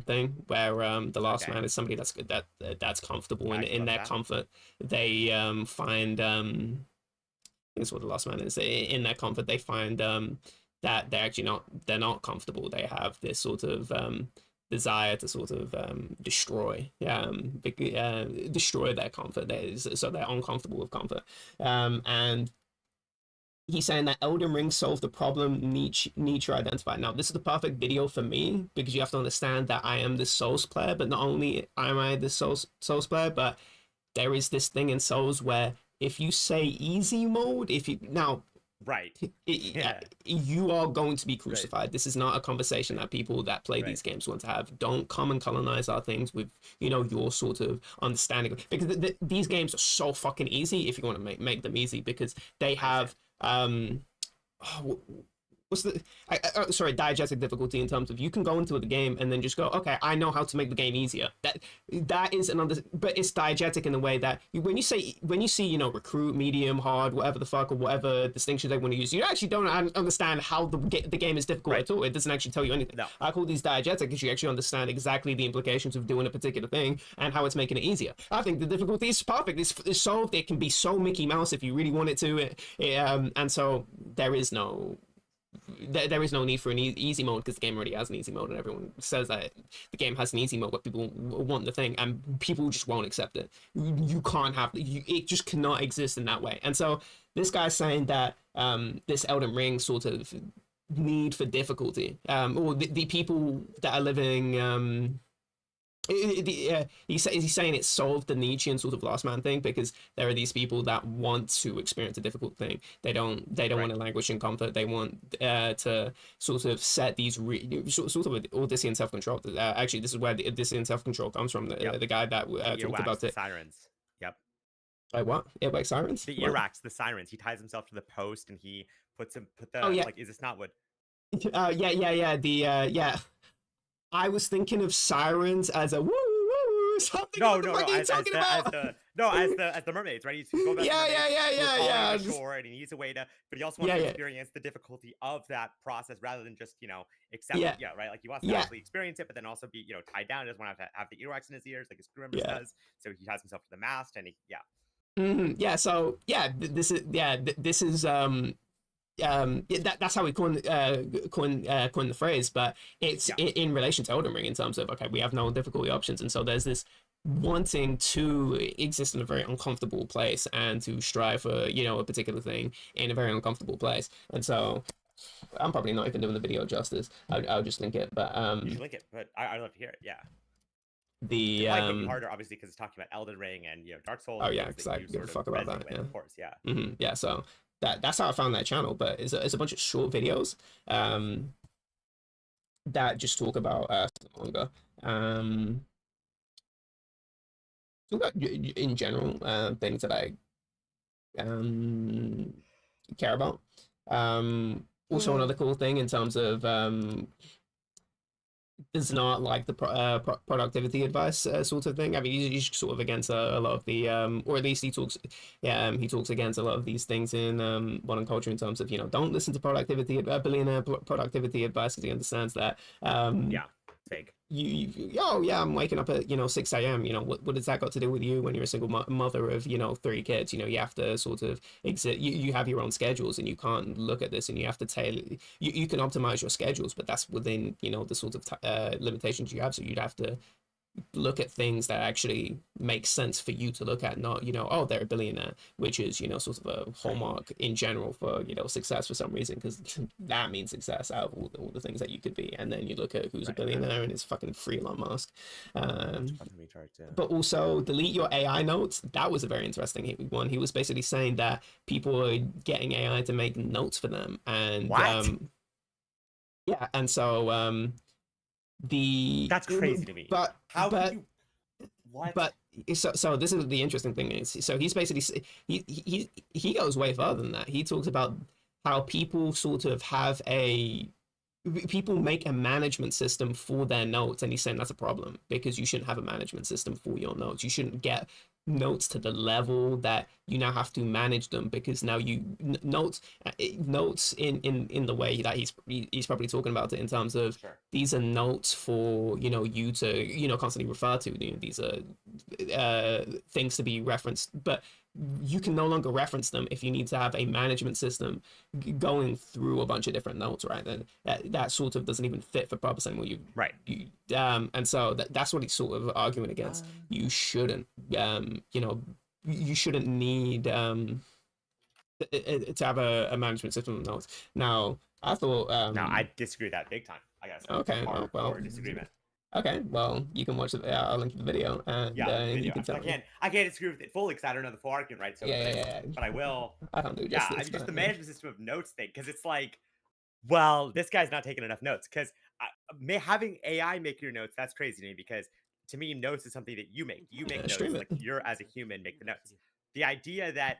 thing, where the last Okay. man is somebody that's good, that's comfortable I in actually in love their that. comfort. They find is what the last man is. In their comfort, they find that they're not comfortable. They have this sort of desire to sort of destroy their comfort. So they're uncomfortable with comfort. And he's saying that Elden Ring solved the problem Nietzsche identified. Now, this is the perfect video for me because you have to understand that I am the Souls player, but not only am I the Souls player, but there is this thing in Souls where if you say easy mode, if you now Right. Yeah. you are going to be Right. crucified. This is not a conversation that people that play Right. these games want to have. Don't come and colonize our things with your sort of understanding, because these games are so fucking easy if you want to make them easy, because they I understand. have oh, what's the sorry, diegetic difficulty, in terms of you can go into the game and then just go, okay, I know how to make the game easier. That is another, but it's diegetic in the way that when you see recruit, medium, hard, whatever the fuck, or whatever distinction they want to use, you actually don't understand how the game is difficult Right. at all. It doesn't actually tell you anything. No. I call these diegetic because you actually understand exactly the implications of doing a particular thing and how it's making it easier. I think the difficulty is perfect. It's solved. It can be so Mickey Mouse if you really want it to. And so there is no need for an easy mode, because the game already has an easy mode, and everyone says that the game has an easy mode, but people want the thing, and people just won't accept it. You can't have it, just cannot exist in that way. And so this guy's saying that this Elden Ring sort of need for difficulty, or the people that are living he's saying it solved the Nietzschean sort of last man thing, because there are these people that want to experience a difficult thing. They don't want Right. to languish in comfort. They want to sort of set these sort of Odyssean self control. Actually, this is where the Odyssean self control comes from. Yep. The guy that The talked earwax, about the it. sirens. Yep. Like what? Earwax sirens? The What? earwax, the sirens. He ties himself to the post and he put Oh the yeah. like. Is this not what? Yeah. The yeah. I was thinking of sirens as a woo woo something. No, What the no, fuck no. are you As talking about? the mermaids, right? He's going back to the Yeah, yeah, mermaids. yeah, They're yeah, falling yeah. on the shore, and he needs a way to. But he also wants Yeah, to yeah, experience the difficulty of that process rather than just accept. yeah, Yeah, right. Like he wants to yeah, actually experience it, but then also be tied down. He doesn't want to have the earwax in his ears like his crew members yeah. does. So he ties himself to the mast, and Yeah. So yeah, this is yeah, that's how we coin the phrase, but it's yeah, in relation to Elden Ring, in terms of, okay, we have no difficulty options, and so there's this wanting to exist in a very uncomfortable place and to strive for a particular thing in a very uncomfortable place. And so I'm probably not even doing the video justice. I'll just link it, but you should link it. But I'd love to hear it. Yeah. It the might hit you harder, obviously, because it's talking about Elden Ring and Dark Souls oh and yeah, things because that I you give a sort of fuck about resonate that. with, Yeah. of course. Yeah. Yeah, so that's how I found that channel. But it's a bunch of short videos that just talk about manga. Talk about in general things that I um care about. Also another cool thing in terms of does not like the productivity advice sort of thing. I mean, he's sort of against a lot of the or at least he talks against a lot of these things in modern culture, in terms of don't listen to productivity billionaire productivity advice, because he understands that Yeah. fake. Oh yeah, I'm waking up at 6 a.m. What does that got to do with you when you're a single mother of 3 kids? You have to sort of exit. You have your own schedules, and you can't look at this, and you have to tailor. You can optimize your schedules, but that's within the sort of limitations you have. So you'd have to look at things that actually make sense for you to look at, not oh, they're a billionaire, which is sort of a hallmark in general for success for some reason, because that means success out of all the things that you could be. And then you look at who's a billionaire, and it's fucking free Elon Musk. But also delete your AI notes. That was a very interesting one. He was basically saying that people are getting AI to make notes for them, and yeah, and so that's crazy to me. But how but can you what but so this is the interesting thing is, so he's basically he goes way further than that. He talks about how people make a management system for their notes, and he's saying that's a problem, because you shouldn't have a management system for your notes. You shouldn't get notes to the level that you now have to manage them, because now notes in the way that he's probably talking about it, in terms of these are notes for you to constantly refer to. These are things to be referenced, but you can no longer reference them if you need to have a management system going through a bunch of different notes, right? And that sort of doesn't even fit for purpose anymore. And so that's what he's sort of arguing against. You shouldn't you shouldn't need to have a management system of notes. Now I thought no, I disagree with that big time, I guess. Okay, well disagreement. Okay, well, you can watch it. I'll link you the video, and you can tell me. I can't disagree with it fully because I don't know the full argument, right? So, but I will. I don't do justice. I mean, just the management system of notes thing, because it's like, well, this guy's not taking enough notes. Because having AI make your notes, that's crazy to me. Because to me, notes is something that you make. You make notes, like you're as a human make the notes. The idea that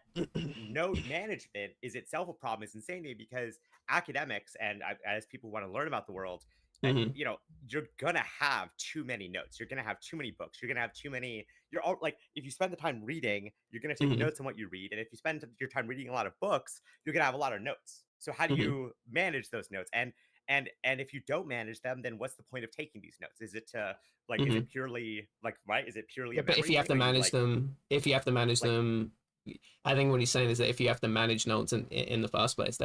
note management is itself a problem is insane to me, because academics and as people want to learn about the world, and you're gonna have too many notes. You're gonna have too many books. You're gonna have too many. You're all like, if you spend the time reading, you're gonna take notes on what you read, and if you spend your time reading a lot of books, you're gonna have a lot of notes. So how do you manage those notes? And if you don't manage them, then what's the point of taking these notes? Is it to is it purely Is it purely? But if you have to manage them, I think what he's saying is that if you have to manage notes in the first place,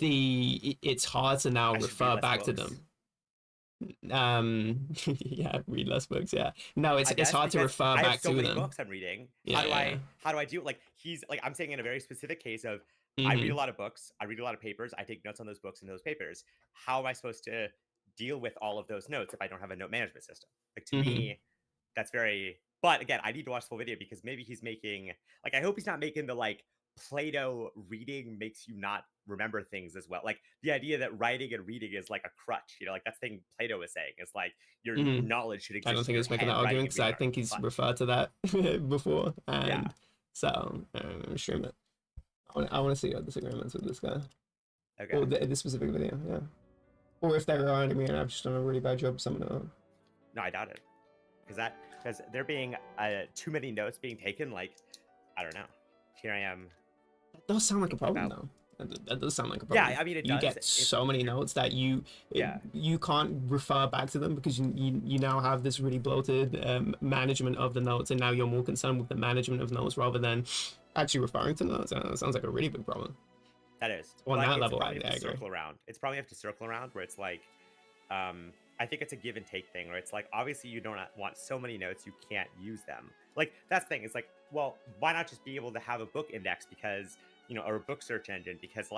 it's hard to now refer back to them. Yeah, read less books. Yeah, no, it's hard to refer back to them. I have so many books I'm reading. How do I do it? He's like, I'm saying in a very specific case of, I read a lot of books, I read a lot of papers, I take notes on those books and those papers. How am I supposed to deal with all of those notes if I don't have a note management system? Like, to me, that's very. But again, I need to watch the full video, because maybe he's making, I hope he's not making the Plato reading makes you not remember things as well. Like, the idea that writing and reading is like a crutch, that's the thing Plato was saying. It's like your knowledge should exist. I don't think he's making that argument, because I think he's referred to that before. And so stream it. I want to see your disagreements with this guy. Okay. Or this specific video, yeah. Or if there are any, and I've just done a really bad job summing it up. No, I doubt it. Because there being too many notes being taken, I don't know. Here I am. That does sound like a problem, though. That does sound like a problem. Yeah, I mean, it does. You get so many notes that you can't refer back to them, because you now have this really bloated management of the notes, and now you're more concerned with the management of notes rather than actually referring to notes. That sounds like a really big problem. That is. On that level, I agree. It's probably have to circle around where it's like, I think it's a give and take thing, where it's like, obviously you don't want so many notes you can't use them. That's the thing. It's like, well, why not just be able to have a book index, because or a book search engine, because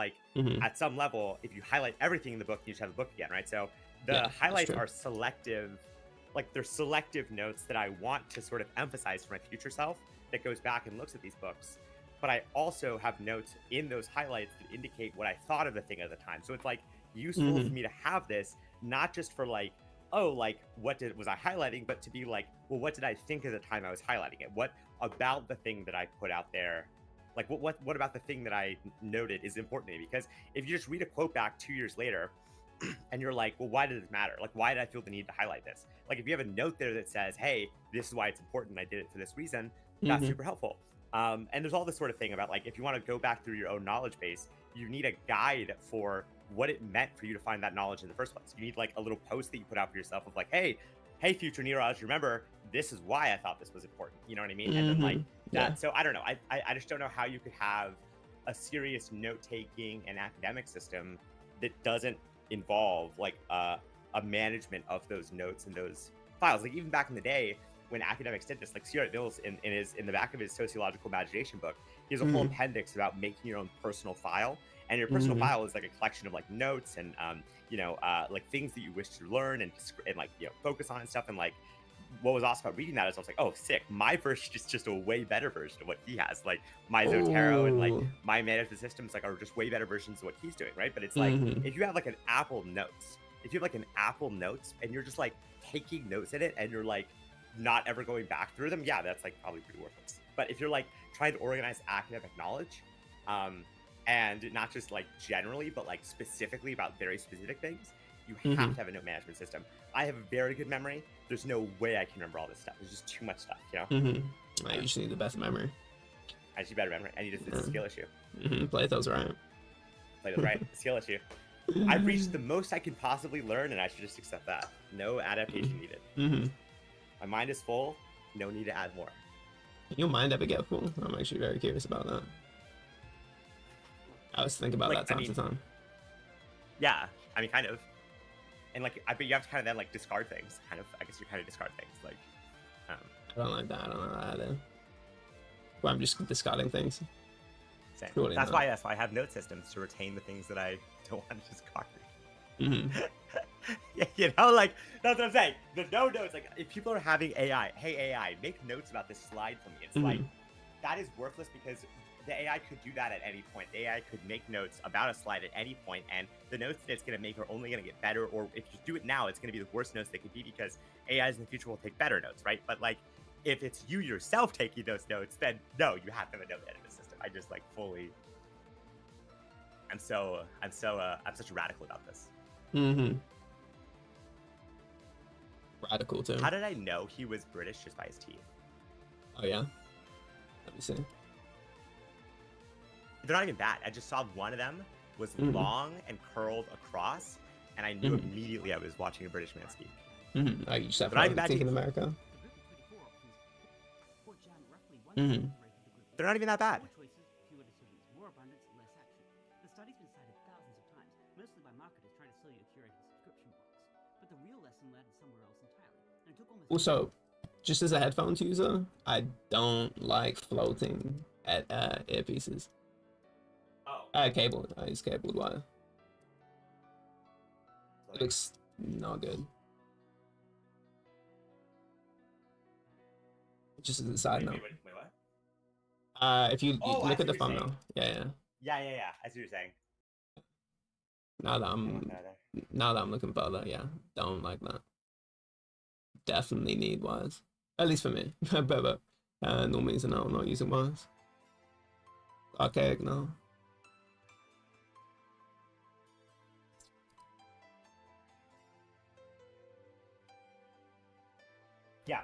at some level, if you highlight everything in the book, you just have the book again, right? So the highlights are selective, they're selective notes that I want to sort of emphasize for my future self that goes back and looks at these books. But I also have notes in those highlights that indicate what I thought of the thing at the time. So it's useful for me to have this, not just for what was I highlighting, but to be well, what did I think at the time I was highlighting it? What about the thing that I put out there? What about the thing that I noted is important to me? Because if you just read a quote back 2 years later, and you're like, well, why does it matter? Why did I feel the need to highlight this? If you have a note there that says, hey, this is why it's important, I did it for this reason, that's super helpful. And there's all this sort of thing about if you want to go back through your own knowledge base, you need a guide for what it meant for you to find that knowledge in the first place. You need like a little post that you put out for yourself of like, hey, future Niraj, remember this is why I thought this was important. You know what I mean? And then like that. Yeah. So I don't know. I just don't know how you could have a serious note taking and academic system that doesn't involve like a management of those notes and those files. Like even back in the day when academics did this, like Stuart Mills in the back of his sociological imagination book, he has a whole appendix about making your own personal file. And your personal file is like a collection of like notes and like things that you wish to learn and like focus on and stuff. And like what was awesome about reading that is I was like, oh, sick. My version is just a way better version of what he has. Like my Zotero and like my management systems like are just way better versions of what he's doing, right? But it's like if you have like an Apple Notes, and you're just like taking notes in it and you're like not ever going back through them, yeah, that's like probably pretty worthless. But if you're like trying to organize academic knowledge, and not just like generally, but like specifically about very specific things, you have to have a note management system. I have a very good memory. There's no way I can remember all this stuff. There's just too much stuff, I usually need the best memory. I just need better memory. It's a skill issue. Plato's right. Skill issue. I've reached the most I can possibly learn, and I should just accept that. No adaptation needed. My mind is full. No need to add more. Your mind ever get full? I'm actually very curious about that. I was thinking about that time to time. Yeah, I mean, kind of. And like, I bet you have to kind of then like discard things. Kind of, I guess you kind of discard things. Like, I don't like that. I don't know that either. Well, I'm just discarding things. Same. That's why I have note systems to retain the things that I don't want to discard. Yeah, like that's what I'm saying. The no notes, like if people are having AI, hey AI, make notes about this slide for me. It's like that is worthless because the AI could do that at any point. The AI could make notes about a slide at any point, and the notes that it's going to make are only going to get better. Or if you do it now, it's going to be the worst notes they could be because AIs in the future will take better notes, right? But like, if it's you yourself taking those notes, then no, you have to have a note management system. I just like fully. I'm such a radical about this. Radical too. How did I know he was British just by his teeth? Oh yeah. Let me see. They're not even bad. I just saw one of them was long and curled across, and I knew immediately I was watching a British man speak. Oh, you just have to think in America. They're not even that bad. Also, just as a headphones user, I don't like floating at earpieces. Cable. I use cabled wire. It looks not good. Just as a side note. Wait, what? If you look at the thumbnail, yeah. Yeah. I see what you're saying. Now that I'm looking further, yeah, don't like that. Definitely need wires, at least for me. but no means no, I'm not using wires. Archaic now. Yeah,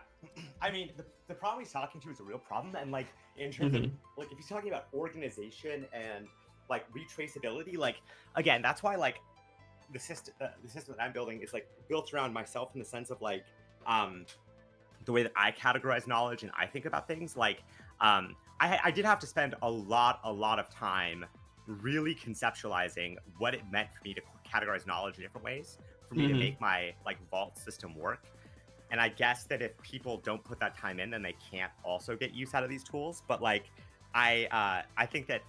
I mean, the problem he's talking to is a real problem, and like in terms of like if he's talking about organization and like retraceability, like again, that's why like the system that I'm building is like built around myself in the sense of like the way that I categorize knowledge and I think about things. Like I did have to spend a lot of time really conceptualizing what it meant for me to categorize knowledge in different ways, for me to make my like vault system work. And I guess that if people don't put that time in, then they can't also get use out of these tools. But like, I think that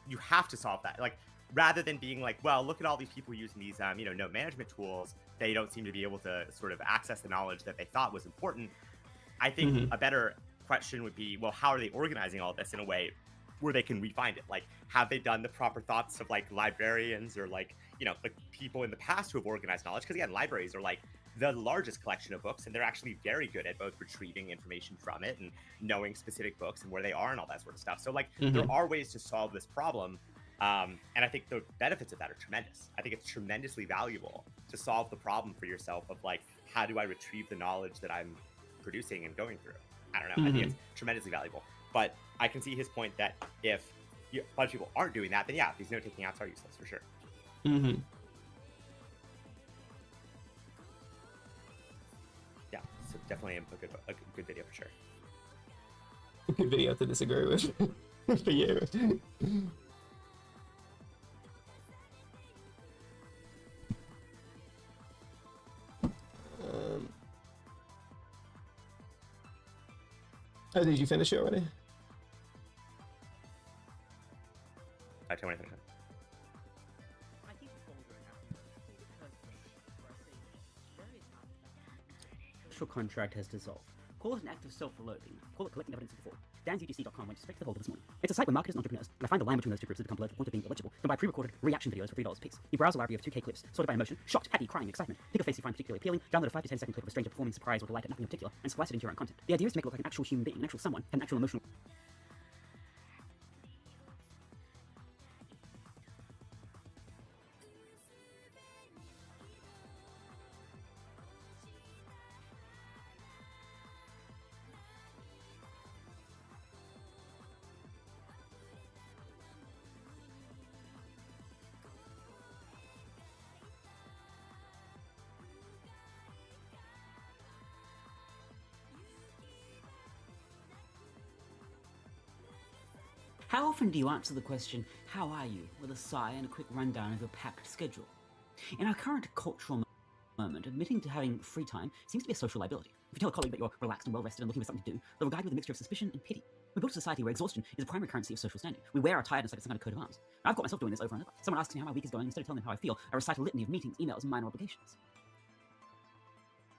you have to solve that. Like, rather than being like, well, look at all these people using these, note management tools, they don't seem to be able to sort of access the knowledge that they thought was important. I think a better question would be, well, how are they organizing all this in a way where they can refind it? Like, have they done the proper thoughts of like librarians or like, like people in the past who have organized knowledge? Because again, libraries are like the largest collection of books, and they're actually very good at both retrieving information from it and knowing specific books and where they are and all that sort of stuff. So like, there are ways to solve this problem. And I think the benefits of that are tremendous. I think it's tremendously valuable to solve the problem for yourself of like, how do I retrieve the knowledge that I'm producing and going through? I don't know. I think it's tremendously valuable. But I can see his point that if a bunch of people aren't doing that, then yeah, these note-taking apps are useless for sure. definitely a good video for sure. Good video to disagree with for you. Oh, did you finish it already? I tell you when I finish it. Social contract has dissolved. Call it an act of self-loathing. Call it collecting evidence of the fraud. DansUGC.com went straight to the vault this morning. It's a site where marketers and entrepreneurs, and I find the line between those two groups has become blurred to the point of being illegible, can buy pre-recorded reaction videos for $3 a piece. You browse a library of 2K clips, sorted by emotion, shocked, happy, crying, excitement, pick a face you find particularly appealing, download a 5 to 10 second clip of a stranger performing, surprise, or delight at nothing in particular, and splice it into your own content. The idea is to make it look like an actual human being, an actual someone, an actual emotional... How often do you answer the question, how are you, with a sigh and a quick rundown of your packed schedule? In our current cultural moment, admitting to having free time seems to be a social liability. If you tell a colleague that you're relaxed and well-rested and looking for something to do, they'll regard you with a mixture of suspicion and pity. We built a society where exhaustion is a primary currency of social standing. We wear our tiredness like it's some kind of coat of arms. I've got myself doing this over and over. Someone asks me how my week is going, instead of telling them how I feel, I recite a litany of meetings, emails, and minor obligations.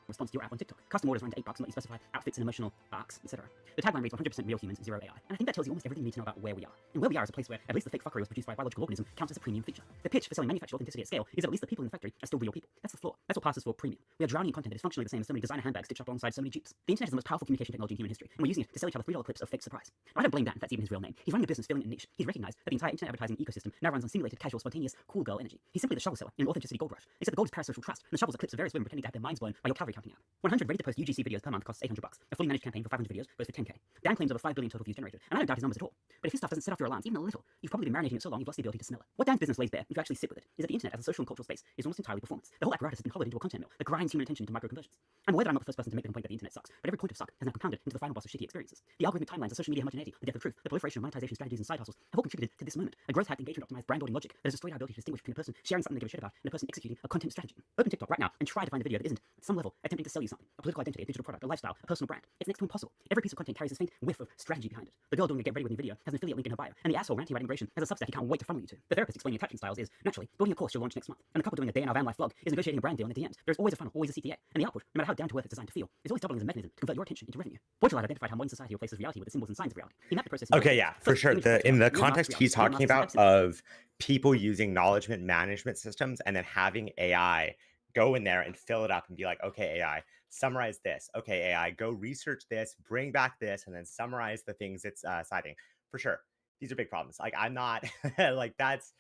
Response to your app on TikTok. Custom orders run to $8 and let you specify outfits and emotional arcs, etc. The tagline reads 100% real humans, 0 AI. And I think that tells you almost everything you need to know about where we are. And where we are is a place where at least the fake fuckery was produced by a biological organism counts as a premium feature. The pitch for selling manufactured authenticity at scale is that at least the people in the factory are still real people. That's the flaw. That's what passes for premium. We are drowning in content that is functionally the same as so many designer handbags stitched up alongside so many Jeeps. The internet is the most powerful communication technology in human history, and we're using it to sell each other $3 clips of fake surprise. I don't blame Dan if that's even his real name. He's running a business filling a niche. He's recognized that the entire internet advertising ecosystem now runs on simulated, casual, spontaneous, cool girl energy. He's simply the shovel seller in an authenticity gold rush. Except the gold is parasocial trust, and the shovels are clips of various women pretending to have their minds blown by your calorie counting app. 100 ready-to-post UGC videos per month costs $800. A fully managed campaign for 500 videos goes for 10K. Dan claims over 5 billion total views generated, and I don't doubt his numbers at all. But if his stuff doesn't set off your alarms even a little, you've probably been marinating it so long you've lost the ability to smell it. What Dan's business lays bare, if you actually sit with it, is that the internet as a social and cultural space is almost entirely performance. The whole apparatus has been hollowed into a content mill that grinds human attention into micro-conversions. I'm aware that I'm not the first person to make the complaint that the internet sucks, but every point of suck has now compounded into the final boss of shitty experiences. The algorithmic timelines of social media homogeneity, the death of truth, the proliferation of monetization strategies and side hustles have all contributed to this moment. A growth hacked, engagement optimized, brand building logic that has destroyed our ability to distinguish between a person sharing something they give a shit about and a person executing a content strategy. Open TikTok right now and try to find a video that isn't, at some level, attempting to sell you something. A political identity, a digital product, a lifestyle, a personal brand. It's next to impossible. Every piece of content carries a faint whiff of strategy behind it. The girl doing a get ready with me video has an affiliate link in her bio, and the asshole ranting about immigration has a Substack he can't wait to funnel you to. The therapist explaining attachment styles is, naturally, building a course she'll launch next month. And the couple doing a day in our van life vlog is negotiating a brand deal in the DMs. There's always a funnel, always a CTA, and the output, no matter how down to earth it's designed to feel, is always doubling as a mechanism to convert your attention into revenue. Baudrillard identified how modern society replaces reality with the symbols and signs of reality. He mapped the process. Okay, yeah, for sure. In the context he's talking about of people using knowledge management systems and then having AI go in there and fill it up and be like, okay, AI, summarize this. Okay, AI, go research this, bring back this, and then summarize the things it's citing. For sure, these are big problems. Like, I'm not like that's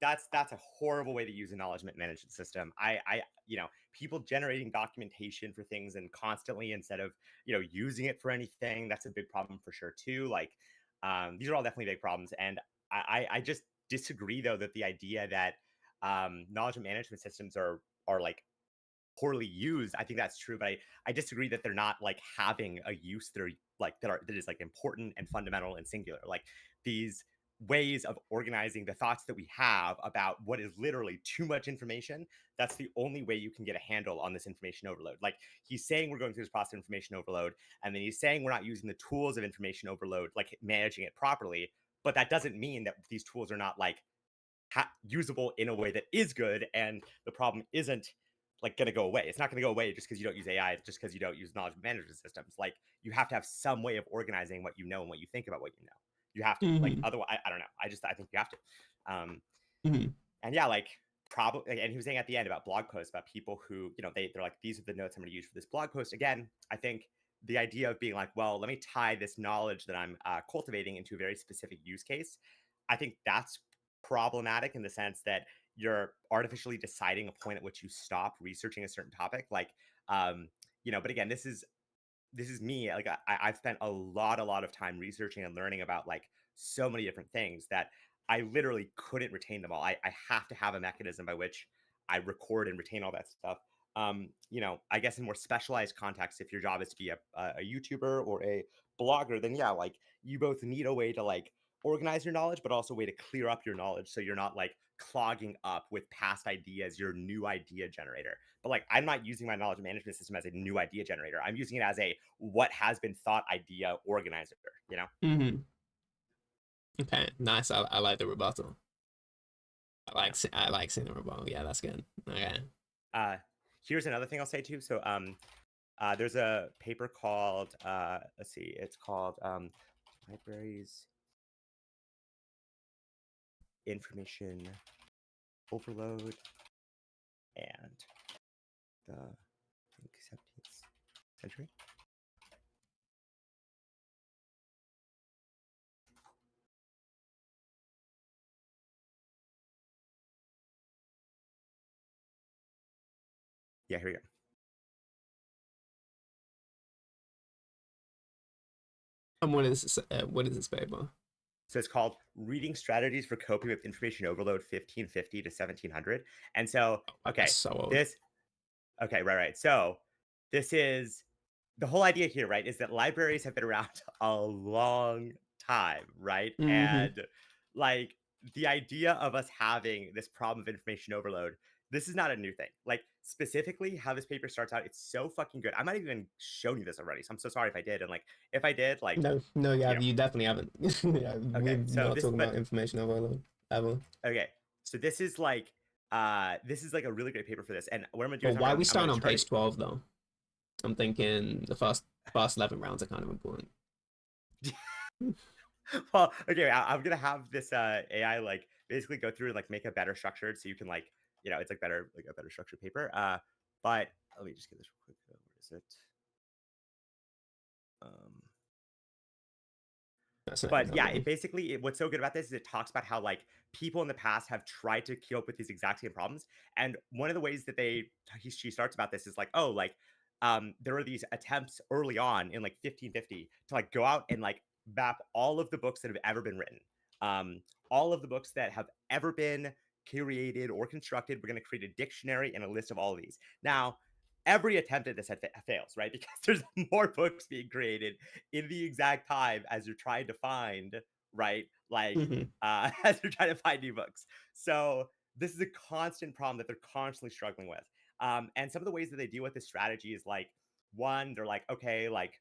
that's a horrible way to use a knowledge management system. People generating documentation for things and constantly instead of using it for anything, that's a big problem for sure too. Like, these are all definitely big problems, and I just disagree though that the idea that knowledge management systems are like poorly used. I think that's true, but I disagree that they're not like having a use that are that is like important and fundamental and singular. Like, these ways of organizing the thoughts that we have about what is literally too much information, that's the only way you can get a handle on this information overload. Like, he's saying we're going through this process of information overload, and then he's saying we're not using the tools of information overload, like managing it properly, but that doesn't mean that these tools are not like usable in a way that is good, and the problem isn't like going to go away. It's not going to go away just because you don't use AI, just because you don't use knowledge management systems. Like, you have to have some way of organizing what you know and what you think about what you know. You have to, like, otherwise, I don't know. I think you have to. And yeah, like, probably, and he was saying at the end about blog posts about people who, they're like, these are the notes I'm going to use for this blog post. Again, I think the idea of being like, well, let me tie this knowledge that I'm cultivating into a very specific use case, I think that's problematic in the sense that you're artificially deciding a point at which you stop researching a certain topic. Like, but again, this is me. Like, I've spent a lot of time researching and learning about like so many different things that I literally couldn't retain them all. I have to have a mechanism by which I record and retain all that stuff. you know, I guess in more specialized contexts, if your job is to be a YouTuber or a blogger, then yeah, like you both need a way to like organize your knowledge, but also a way to clear up your knowledge so you're not like clogging up with past ideas, your new idea generator. But like I'm not using my knowledge management system as a new idea generator. I'm using it as a what has been thought idea organizer, you know? Mm-hmm. Okay, nice. I like the rebuttal. Yeah. I like seeing the rebuttal. Yeah, that's good. Okay. Uh, Here's another thing I'll say too. So there's a paper called let's see, it's called libraries information overload and the I think 17th century. Yeah, here we go. And what is this paper? So it's called Reading Strategies for Coping with Information Overload 1550 to 1700. And so, okay, That's so old. this, okay, right. So this is the whole idea here, right? Is that libraries have been around a long time, right? Mm-hmm. And like the idea of us having this problem of information overload, this is not a new thing. Like specifically how this paper starts out, it's so fucking good. I might have even shown you this already. So I'm so sorry if I did. And like if I did, like, No, yeah, you know, you definitely haven't. Yeah, okay. we're So not this, talking but about information overload ever. okay. So this is like a really great paper for this. And what I'm gonna do But is why are we I'm gonna starting on try to page 12 though? I'm thinking the first 11 rounds are kind of important. well, okay, I'm gonna have this AI like basically go through and like make a better structured so you can like, you know, it's like better like a better structured paper. But let me just get this real quick. Where is it? Um, That's an but yeah, example. it basically what's so good about this is it talks about how like people in the past have tried to keep up with these exact same problems, and one of the ways that she starts about this is like, oh, like there were these attempts early on in like 1550 to like go out and like map all of the books that have ever been written, all of the books that have ever been created or constructed. We're going to create a dictionary and a list of all of these. Now, every attempt at this fails, right? Because there's more books being created in the exact time as you're trying to find, right? Like, Mm-hmm. as you're trying to find new books. So this is a constant problem that they're constantly struggling with. And some of the ways that they deal with this strategy is like, one, they're like, okay, like,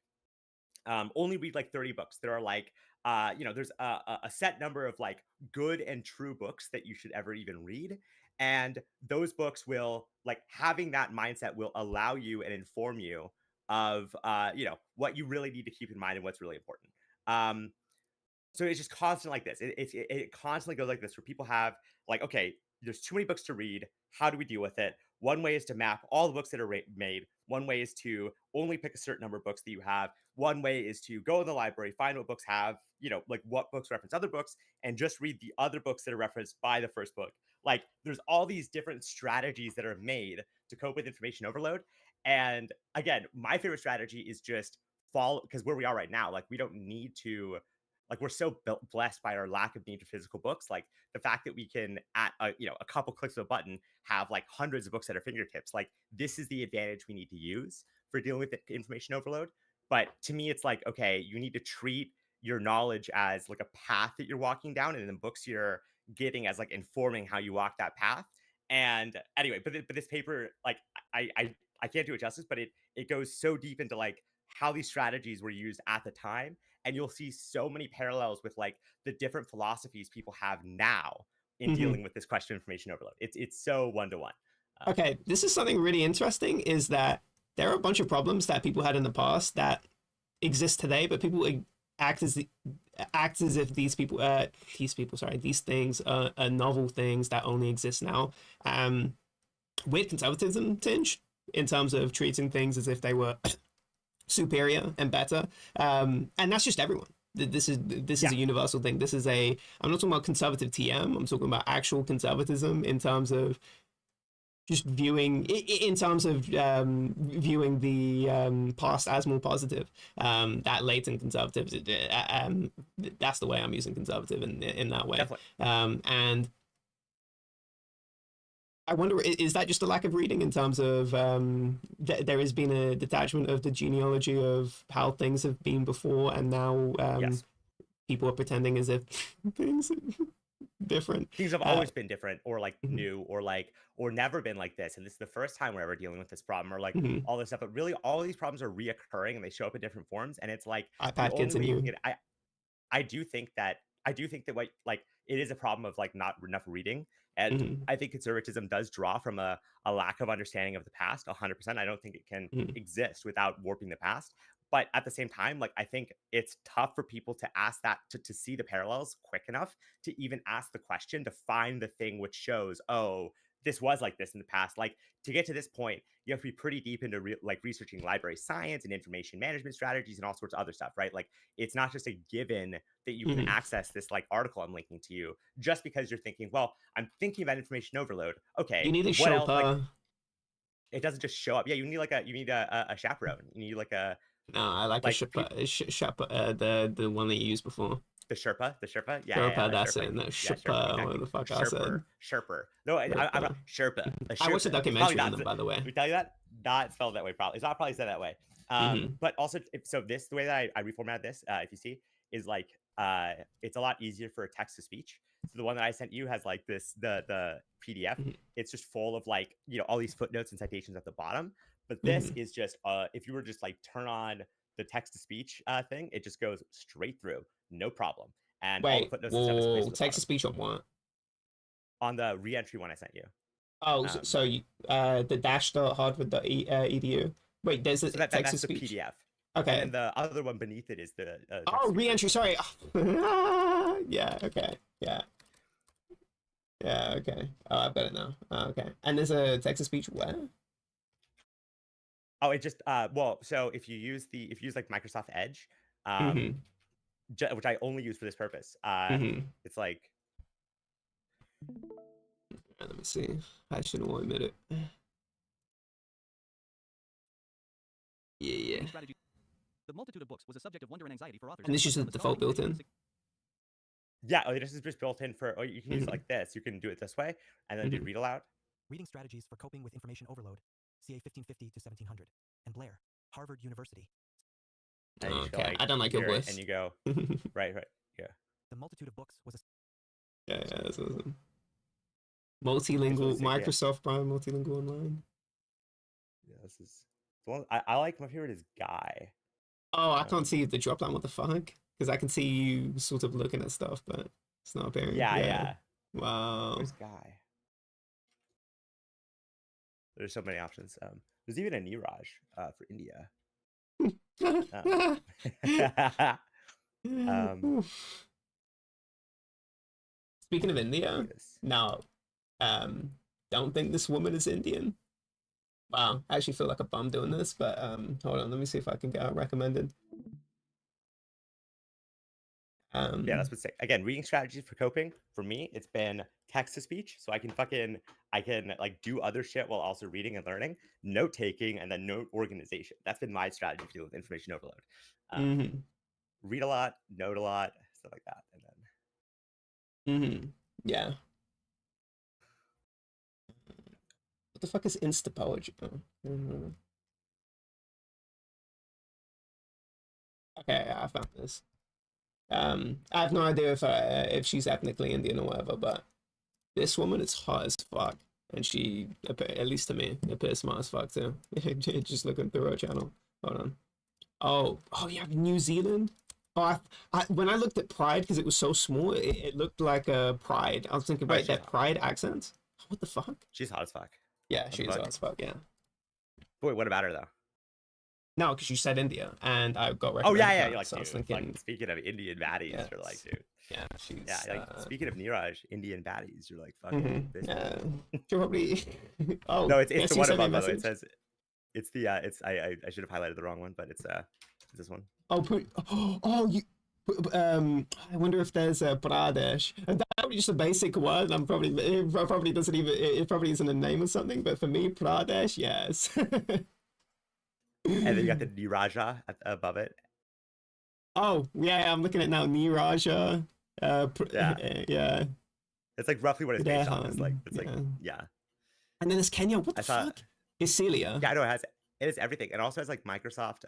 only read like 30 books. There are like, you know, there's a set number of like good and true books that you should ever even read. And those books will like having that mindset will allow you and inform you of, you know, what you really need to keep in mind and what's really important. Um, so it's just constant like this. It constantly goes like this where people have like, okay, there's too many books to read. How do we deal with it? One way is to map all the books that are made. One way is to only pick a certain number of books that you have. One way is to go in the library, find what books have, you know, like what books reference other books, and just read the other books that are referenced by the first book. Like there's all these different strategies that are made to cope with information overload. And again, my favorite strategy is just follow because where we are right now, like we don't need to like we're so blessed by our lack of need for physical books, like the fact that we can at a, you know, a couple clicks of a button have like hundreds of books at our fingertips. Like this is the advantage we need to use for dealing with the information overload. But to me it's like, okay, you need to treat your knowledge as like a path that you're walking down, and then books you're getting as like informing how you walk that path. And anyway, but this paper, like I can't do it justice, but it goes so deep into like how these strategies were used at the time, and you'll see so many parallels with like the different philosophies people have now in Mm-hmm. dealing with this question of information overload. It's so one to one. Okay, this is something really interesting. Is that there are a bunch of problems that people had in the past that exist today, but people act as act as if these things are novel things that only exist now. With conservatism tinge in terms of treating things as if they were superior and better, and that's just everyone. This is a universal thing. This is a I'm not talking about conservative TM. I'm talking about actual conservatism in terms of just viewing in terms of viewing the past as more positive. That latent conservative, that's the way I'm using conservative in that way. Definitely. And I wonder, is that just a lack of reading in terms of there has been a detachment of the genealogy of how things have been before, and now Yes. people are pretending as if things are different. Things have always been different or like Mhm. new or like or never been like this. And this is the first time we're ever dealing with this problem or like Mhm. all this stuff. But really all these problems are reoccurring and they show up in different forms. And it's like the iPad kids only and way you you. can get I do think that what like it is a problem of like not enough reading. And Mhm. I think conservatism does draw from a lack of understanding of the past 100%. I don't think it can Mhm. exist without warping the past. But at the same time, like I think it's tough for people to ask that to see the parallels quick enough to even ask the question to find the thing which shows, oh, this was like this in the past. Like to get to this point, you have to be pretty deep into like researching library science and information management strategies and all sorts of other stuff, right? Like it's not just a given that you can Mhm. access this like article I'm linking to you just because you're thinking, well, I'm thinking about information overload. You Okay, need a what else? Like Chopin. it doesn't just show up. Yeah, you need a chaperone. You need No, I like a like Chopin. Chopin, the one that you used before. the Sherpa, Chopin, a that's Sherpa, it. No, yeah, Sherpa, Chopin, what exactly, the fuck I said. Sherper. No, I'm not Chopin. Sherpa, a I watched a Sherpa. It's probably documentary on not. them, by the way. We tell you that not spelled that way. Probably it's not probably said that way. Hmm. But also, so this the way that I reformatted this, if you see, is like it's a lot easier for text to speech. So the one that I sent you has like this the PDF. Hmm. It's just full of like all these footnotes and citations at the bottom. But this Hmm. is just if you were just like turn on the text to speech thing, it just goes straight through, no problem. And all the Wait, footnotes and stuff is placed well, at the text to bottom. speech on what? On the reentry one I sent you. Oh, Um, so the dash.harvard.edu. Wait, there's a so text to that's the speech. PDF. And Okay. then the other one beneath it is the text to Oh, speech re-entry. version. Sorry. Yeah. Okay. Yeah. Yeah. Okay. Oh, I've got it now. Oh, okay. And there's a text to speech where? Oh, it just well, so if you use like Microsoft Edge, Mm-hmm. which I only use for this purpose, Mm-hmm. it's like Let me see. I shouldn't want to admit it. Yeah. Reading strategy. The multitude of books was a subject of wonder and anxiety for authors. And this is the default built-in. yeah, oh, this is just built in for. Oh, you can use it Mm-hmm. like this. You can do it this way, and then do Mm-hmm. read aloud. Reading Strategies for Coping with Information Overload, CA 1550 to 1700, and Blair, Harvard University. And you just go Okay. like I don't like your hear it, voice. and you go right, yeah. The multitude of books was a Yeah, that's awesome. It's Multilingual, really sick, yeah. Microsoft Prime, multilingual online. Yeah, this is the one I like. My favorite is Guy. Oh, I can't see the drop down. What the fuck? Because I can see you sort of looking at stuff, but it's not appearing. Yeah. Wow. Where's Guy? There's so many options. There's even a Niraj for India. Speaking of India, Yes. now, don't think this woman is Indian. Wow, I actually feel like a bum doing this, but hold on, let me see if I can get her recommended. Yeah, that's what's sick. Again, reading strategies for coping. For me, it's been text to speech, so I can like do other shit while also reading and learning, note taking, and then note organization. That's been my strategy to deal with information overload. Mm-hmm. Read a lot, note a lot, stuff like that, and then Mm-hmm. Yeah. What the fuck is Insta poetry? Oh. Mhm. Okay, I found this. I have no idea if she's ethnically Indian or whatever, but this woman is hot as fuck, and she, at least to me, appears smart as fuck too. Just looking through her channel. Hold on. Oh, yeah, New Zealand. Oh, when I looked at Pride because it was so small, it looked like a Pride. I was thinking, wait, she's that hot. Pride accent? What the fuck? She's hot as fuck. Yeah, the she's fuck? hot as fuck. Yeah. But wait, what about her though? No, because you said India, and I got Oh recommended yeah, her, you're like, so I was dude. thinking, Like, speaking of Indian baddies, yes. you're like, dude. yeah, she's Yeah, like speaking of Niraj, Indian baddies, you're like, fucking. mhm, This yeah, she'll probably. Oh, No, it's guess the who one sent me a above. By the way, it message? says it's the it's I should have highlighted the wrong one, but it's this one. Oh, you. I wonder if there's a Pradesh. And that's probably just a basic word. It probably doesn't even. It probably isn't a name or something. But for me, Pradesh, yes. And then you got the Niraja above it. Oh yeah, I'm looking at now. Niraja. Yeah. Yeah. It's like roughly what it's based on. It's like Rehan, it's like yeah. yeah. And then there's Kenya. What I the saw. fuck? Is Celia? Yeah, I know it has everything. It also has like Microsoft.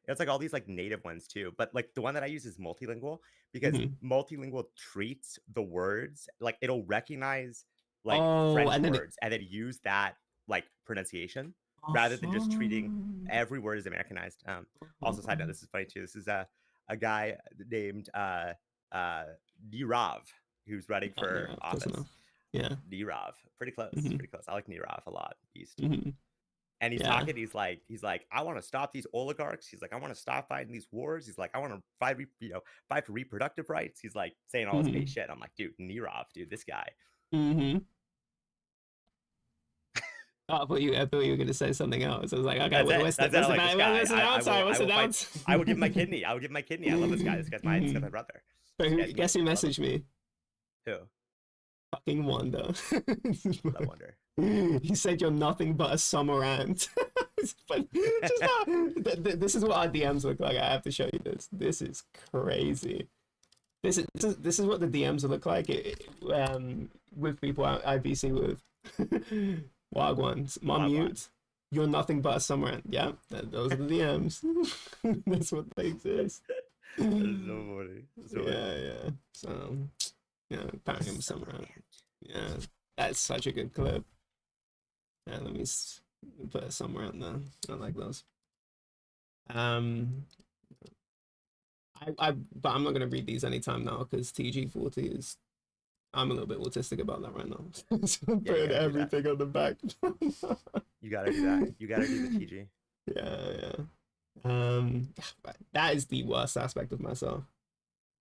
It's like all these like native ones too. But like the one that I use is multilingual because Mhm. multilingual treats the words like it'll recognize like Oh, French and then words and then use that like pronunciation rather than just treating every word as Americanized. Also, side note, this is funny too. This is a guy named Nirav who's running Oh, for yeah, close office. enough. Yeah. Nirav, pretty close, Mhm. pretty close. I like Nirav a lot. Beast. Mhm. And he's Yeah. talking. He's like, I want to stop these oligarchs. He's like, I want to stop fighting these wars. He's like, I want to fight, fight for reproductive rights. He's like saying all this base Mhm. shit. I'm like, dude, Nirav, dude, this guy. Mhm. Oh, I thought you were gonna say something else. I was like, okay, That's it. what's the That's it. I like this guy. what's the downside? What's the I will fight. downside? I would give him my kidney. I would give him my kidney. I love this guy. This guy's my Mhm. brother. But This guy's guess who I love him. messaged me? Who? Fucking Wanda. Love Wonder. He said you're nothing but a summer ant. But just this is what our DMs look like. I have to show you this. This is crazy. This is what the DMs look like with people I VC with. Wagwans. Mom Wagwan. mute. You're nothing but a summer ant. Yeah, those are the DMs. That's what they exist. That's so funny. So funny. Yeah. So, yeah, apparently I'm a summer ant. Yeah, that's such a good clip. Yeah, let me put it somewhere in there. I like those. But I'm not gonna read these anytime now because TG40 is. I'm a little bit autistic about that right now. So I'm Yeah, putting everything on the back. You gotta do that. You gotta do the TG. Yeah. That is the worst aspect of myself.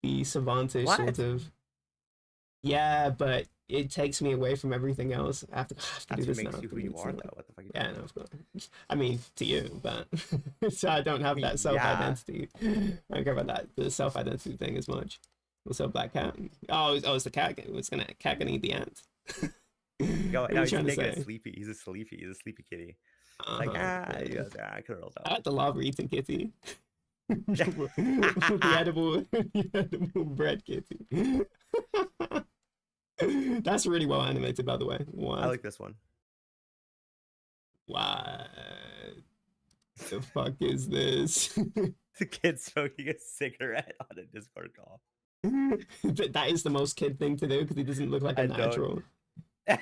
The savantish What? sort of. Yeah, but it takes me away from everything else. I have to do That's this what now. makes you who you are, though. What the fuck? Yeah, no, of course. I mean, to you, but so I don't have mean, that self-identity. I don't care about that the self-identity thing as much. Also, black cat. Oh, it's the cat. It's cat gonna eat the ant. Go, What are no, you he's trying to making say? a sleepy. He's a sleepy. He's a sleepy kitty. Uh-huh, He yeah. goes, curls I up. like the lava eating kitty. The edible bread kitty. That's really well animated, by the way. What? I like this one. What the fuck is this? The kid smoking a cigarette on a Discord call. That is the most kid thing to do because he doesn't look like a I don't- natural.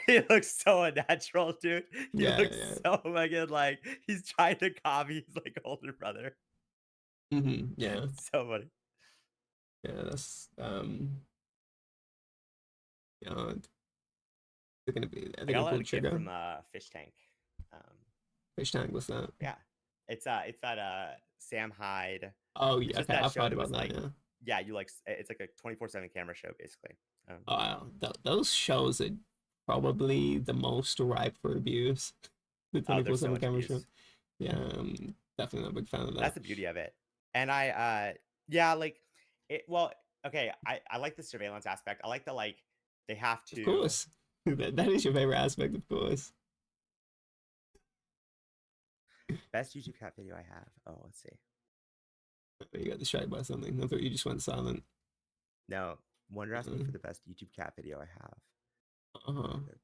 He looks so unnatural, dude. He Yeah, looks yeah. so fucking like he's trying to copy his like older brother. Yeah, It's so funny. yeah. That's yeah. They're gonna be. I Are they got a gonna lot pull of the kid trigger? from Fish Tank. Fish tank. What's that? Yeah, it's that Sam Hyde. Oh It's yeah, just okay. that I've show heard that about was that. like- Yeah. Yeah, you like it's like a 24/7 camera show basically. Oh, wow. Those shows are probably the most ripe for abuse. The Oh, there's so 24/7 much camera abuse. show. Yeah, I'm definitely not a big fan of That's that. the beauty of it. And I yeah, like it well, okay, I like the surveillance aspect. I like the like they have to Of course. That is your favorite aspect, of course. best YouTube cat video I have. Oh, let's see. You got distracted by something. I thought you just went silent. No, Wonder asked me for the best YouTube cat video I have. Uh-huh. What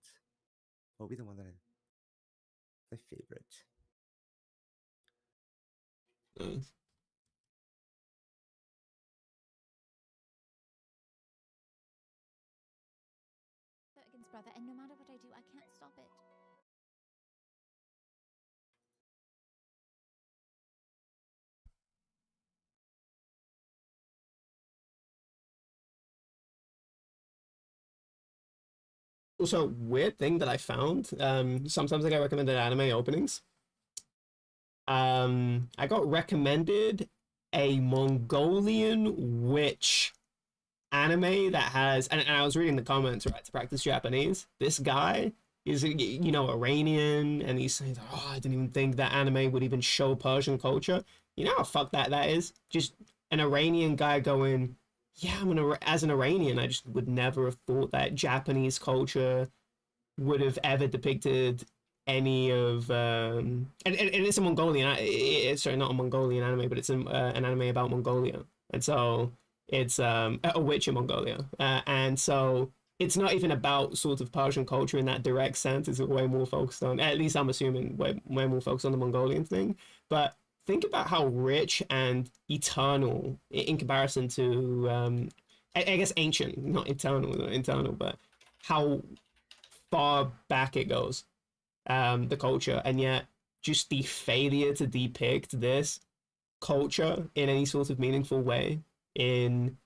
will be the one that my favorite? Nice. Against brother, and no matter what I do, I can't stop it. Also, weird thing that I found. Sometimes I get recommended anime openings. I got recommended a Mongolian witch anime that has, and I was reading the comments, right, to practice Japanese. This guy is, Iranian, and he's saying, oh, I didn't even think that anime would even show Persian culture. You know how fucked that is? Just an Iranian guy going, yeah, as an Iranian, I just would never have thought that Japanese culture would have ever depicted any of and it's a Mongolian sorry, not a Mongolian anime, but it's an anime about Mongolia, and so it's a witch in Mongolia, and so it's not even about sort of Persian culture in that direct sense. It's way more focused on, at least I'm assuming, way more focused on the Mongolian thing. But think about how rich and eternal in comparison to, I guess ancient, not eternal, but how far back it goes, the culture, and yet just the failure to depict this culture in any sort of meaningful way in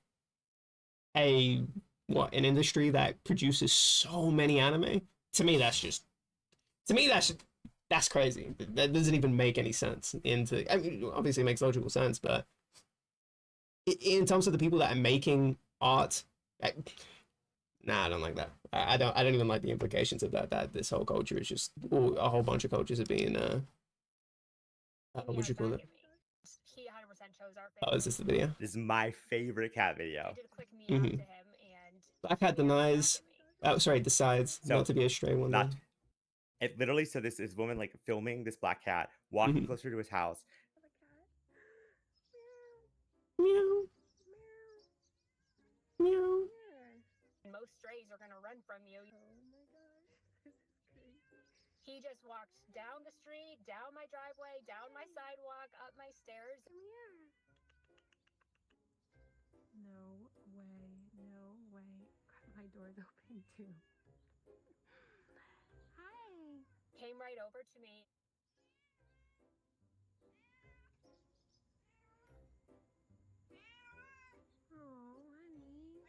an industry that produces so many anime. To me that's crazy. That doesn't even make any sense. I mean, obviously it makes logical sense, but in terms of the people that are making art, nah, I don't like that. I don't even like the implications of that. That this whole culture is just, or a whole bunch of cultures are being what you call it? He 100% chose our Oh, is this the video? This is my favorite cat video. I did a quick meow Mhm. to him, and Black Hat denies. Oh, sorry, decides So, not to be a stray one. Not it literally. So this is woman like filming this black cat, walking Mhm. closer to his house. Meow. Meow. most strays are gonna run from you. Oh my gosh, this is crazy. He just walked down the street, down my driveway, down my sidewalk, up my stairs. Come here. No way. No way. God, my door's open too. Hi. Came right over to me. Oh, honey.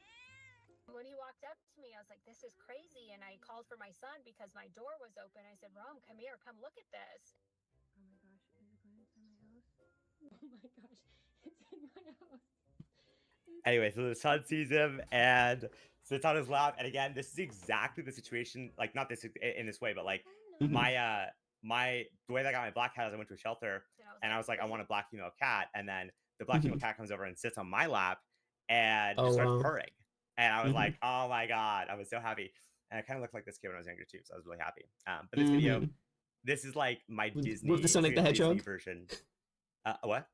When he walked up to me, I was like, this is crazy. And I called for my son because my door was open. I said, Rom, come here, come look at this. Oh my gosh, is it going inside my house? Oh my gosh, it's in my house. Anyway, so the son sees him and sits on his lap. And again, this is exactly the situation. Like, not this in this way, but like Mhm. my the way that I got my black cat is I went to a shelter and I was like, I want a black female cat. And then the black female cat comes over and sits on my lap and Oh, just starts wow. purring. And I was Mhm. like, oh my God, I was so happy. And I kind of looked like this kid when I was younger too. So I was really happy. But this video, Mhm. this is like my With Disney, the Sonic the Disney Hedgehog? version. What?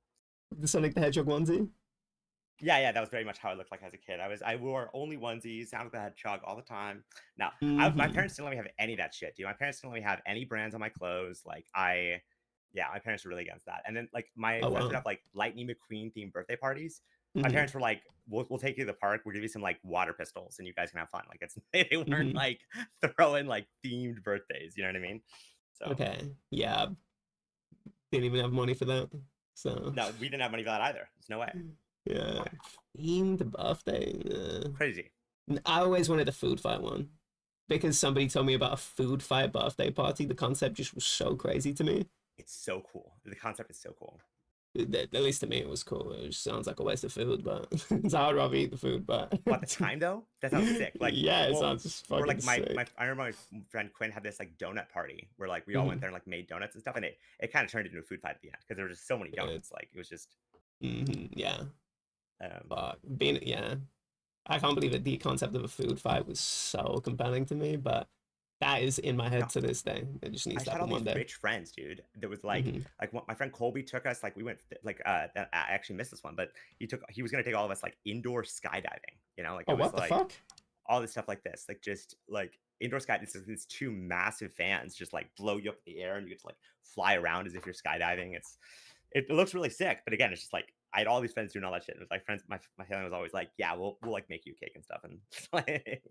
The Sonic the Hedgehog onesie. Yeah, that was very much how I looked like as a kid. I wore only onesies, Sonic the Hedgehog all the time. Now, my Mhm. parents didn't let me have any of that shit, dude. My parents didn't let me have any brands on my clothes. Yeah, my parents were really against that. And then like my Oh, friends would wow. have like Lightning McQueen themed birthday parties. My Mhm. parents were like, "We'll take you to the park. We'll give you some like water pistols, and you guys can have fun." Like they weren't Mhm. like throwing like themed birthdays. You know what I mean? So Okay. Yeah. Didn't even have money for that. So. no, we didn't have money for that either. There's no way. Yeah. Themed birthday. Crazy. I always wanted a food fight one because somebody told me about a food fight birthday party. The concept just was so crazy to me. It's so cool. The concept is so cool. At least to me, it was cool. It just sounds like a waste of food, but so I'd rather eat the food. But What, the time though? That sounds sick. Like, yeah, it well, sounds just or fucking like sick. I remember my friend Quinn had this like donut party where like we all went there and like made donuts and stuff, and it kind of turned into a food fight at the end because there were just so many donuts. Like it was just Yeah. um Yeah. I can't believe that the concept of a food fight was so compelling to me, but that is in my head No. to this day. It just I needs to had all happen one these day. rich friends, dude. There was like my friend Colby took us like we went like I actually missed this one, but he was gonna take all of us like indoor skydiving. You know, like Oh, it was what the like fuck? all this stuff like this, like just like indoor sky. These two massive fans just like blow you up in the air, and you get to like fly around as if you're skydiving. It looks really sick, but again, it's just like I had all these friends doing all that shit. It was like friends, my family was always like, "Yeah, we'll like make you cake and stuff," and like,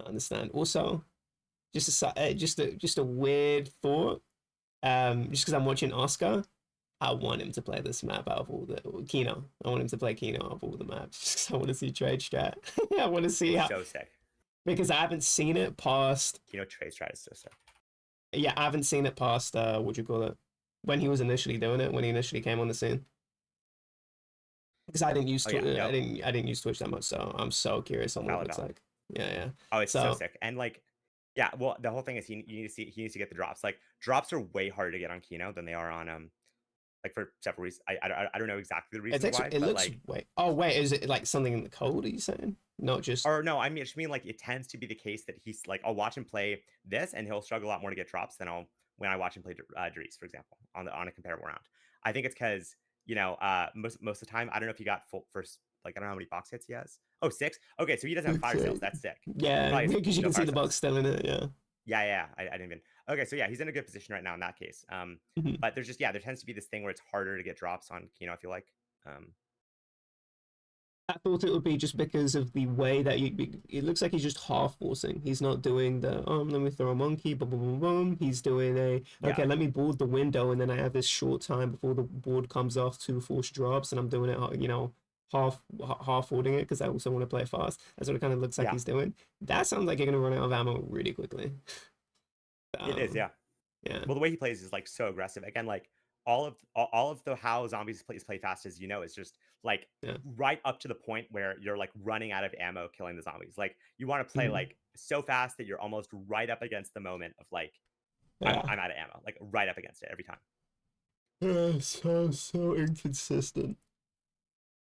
I understand. Also, just a weird thought. Just because I'm watching Oscar, I want him to play this map out of all the Kino. I want him to play Kino out of all the maps. Just 'cause I want to see trade strat. I want to see how, so sick. because I haven't seen it past. You know, Trey Strat is so sick. Yeah, I haven't seen it past. What do you call it? When he was initially doing it, when he initially came on the scene. Because I didn't use Oh, yeah, I didn't use Twitch that much, so I'm so curious on what it Valid, looks valid. like. Yeah. Oh, it's so So sick. And like, yeah, well, the whole thing is he needs to get the drops. Like drops are way harder to get on Kino than they are on like for several reasons. I don't know exactly the it's reasons actually why, it but looks like wait. Oh wait, is it like something in the code? Are you saying? Not just. or no, I just mean like it tends to be the case that he's like I'll watch him play this and he'll struggle a lot more to get drops than I'll when I watch him play Dries, for example, on a comparable round. I think it's because most of the time I don't know if he got full first Like, I don't know how many box hits he has. Oh, 6? Okay, so he doesn't have fire Okay. sales. That's sick. Yeah, Probably because you no can see fire the sales. box still in it. Yeah. Yeah. I didn't even. Okay, so yeah, he's in a good position right now in that case. Mhm. But there's just there tends to be this thing where it's harder to get drops on Kino. I feel like. I thought it would be just because of the way that it looks like he's just half forcing. He's not doing the let me throw a monkey, boom, boom, boom, boom. He's doing a okay, Yeah. let me board the window, and then I have this short time before the board comes off to force drops, and I'm doing it, you know, half holding it because I also want to play fast. That's what it kind of looks like Yeah. he's doing. That sounds like you're gonna run out of ammo really quickly. It is, yeah. Yeah. Well, the way he plays is like so aggressive. Again, like all of the how zombies play fast as is just like Yeah. right up to the point where you're like running out of ammo killing the zombies. Like you want to play Mhm. like so fast that you're almost right up against the moment of like Yeah. I'm out of ammo, like right up against it every time. So inconsistent.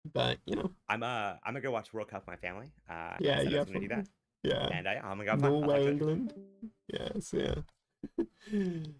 But you know, I'm gonna go watch World Cup with my family. yeah, Said I yeah, was gonna do that, yeah. and I'm gonna go have fun. I'll talk Norway, to you later. England. Yes, yeah.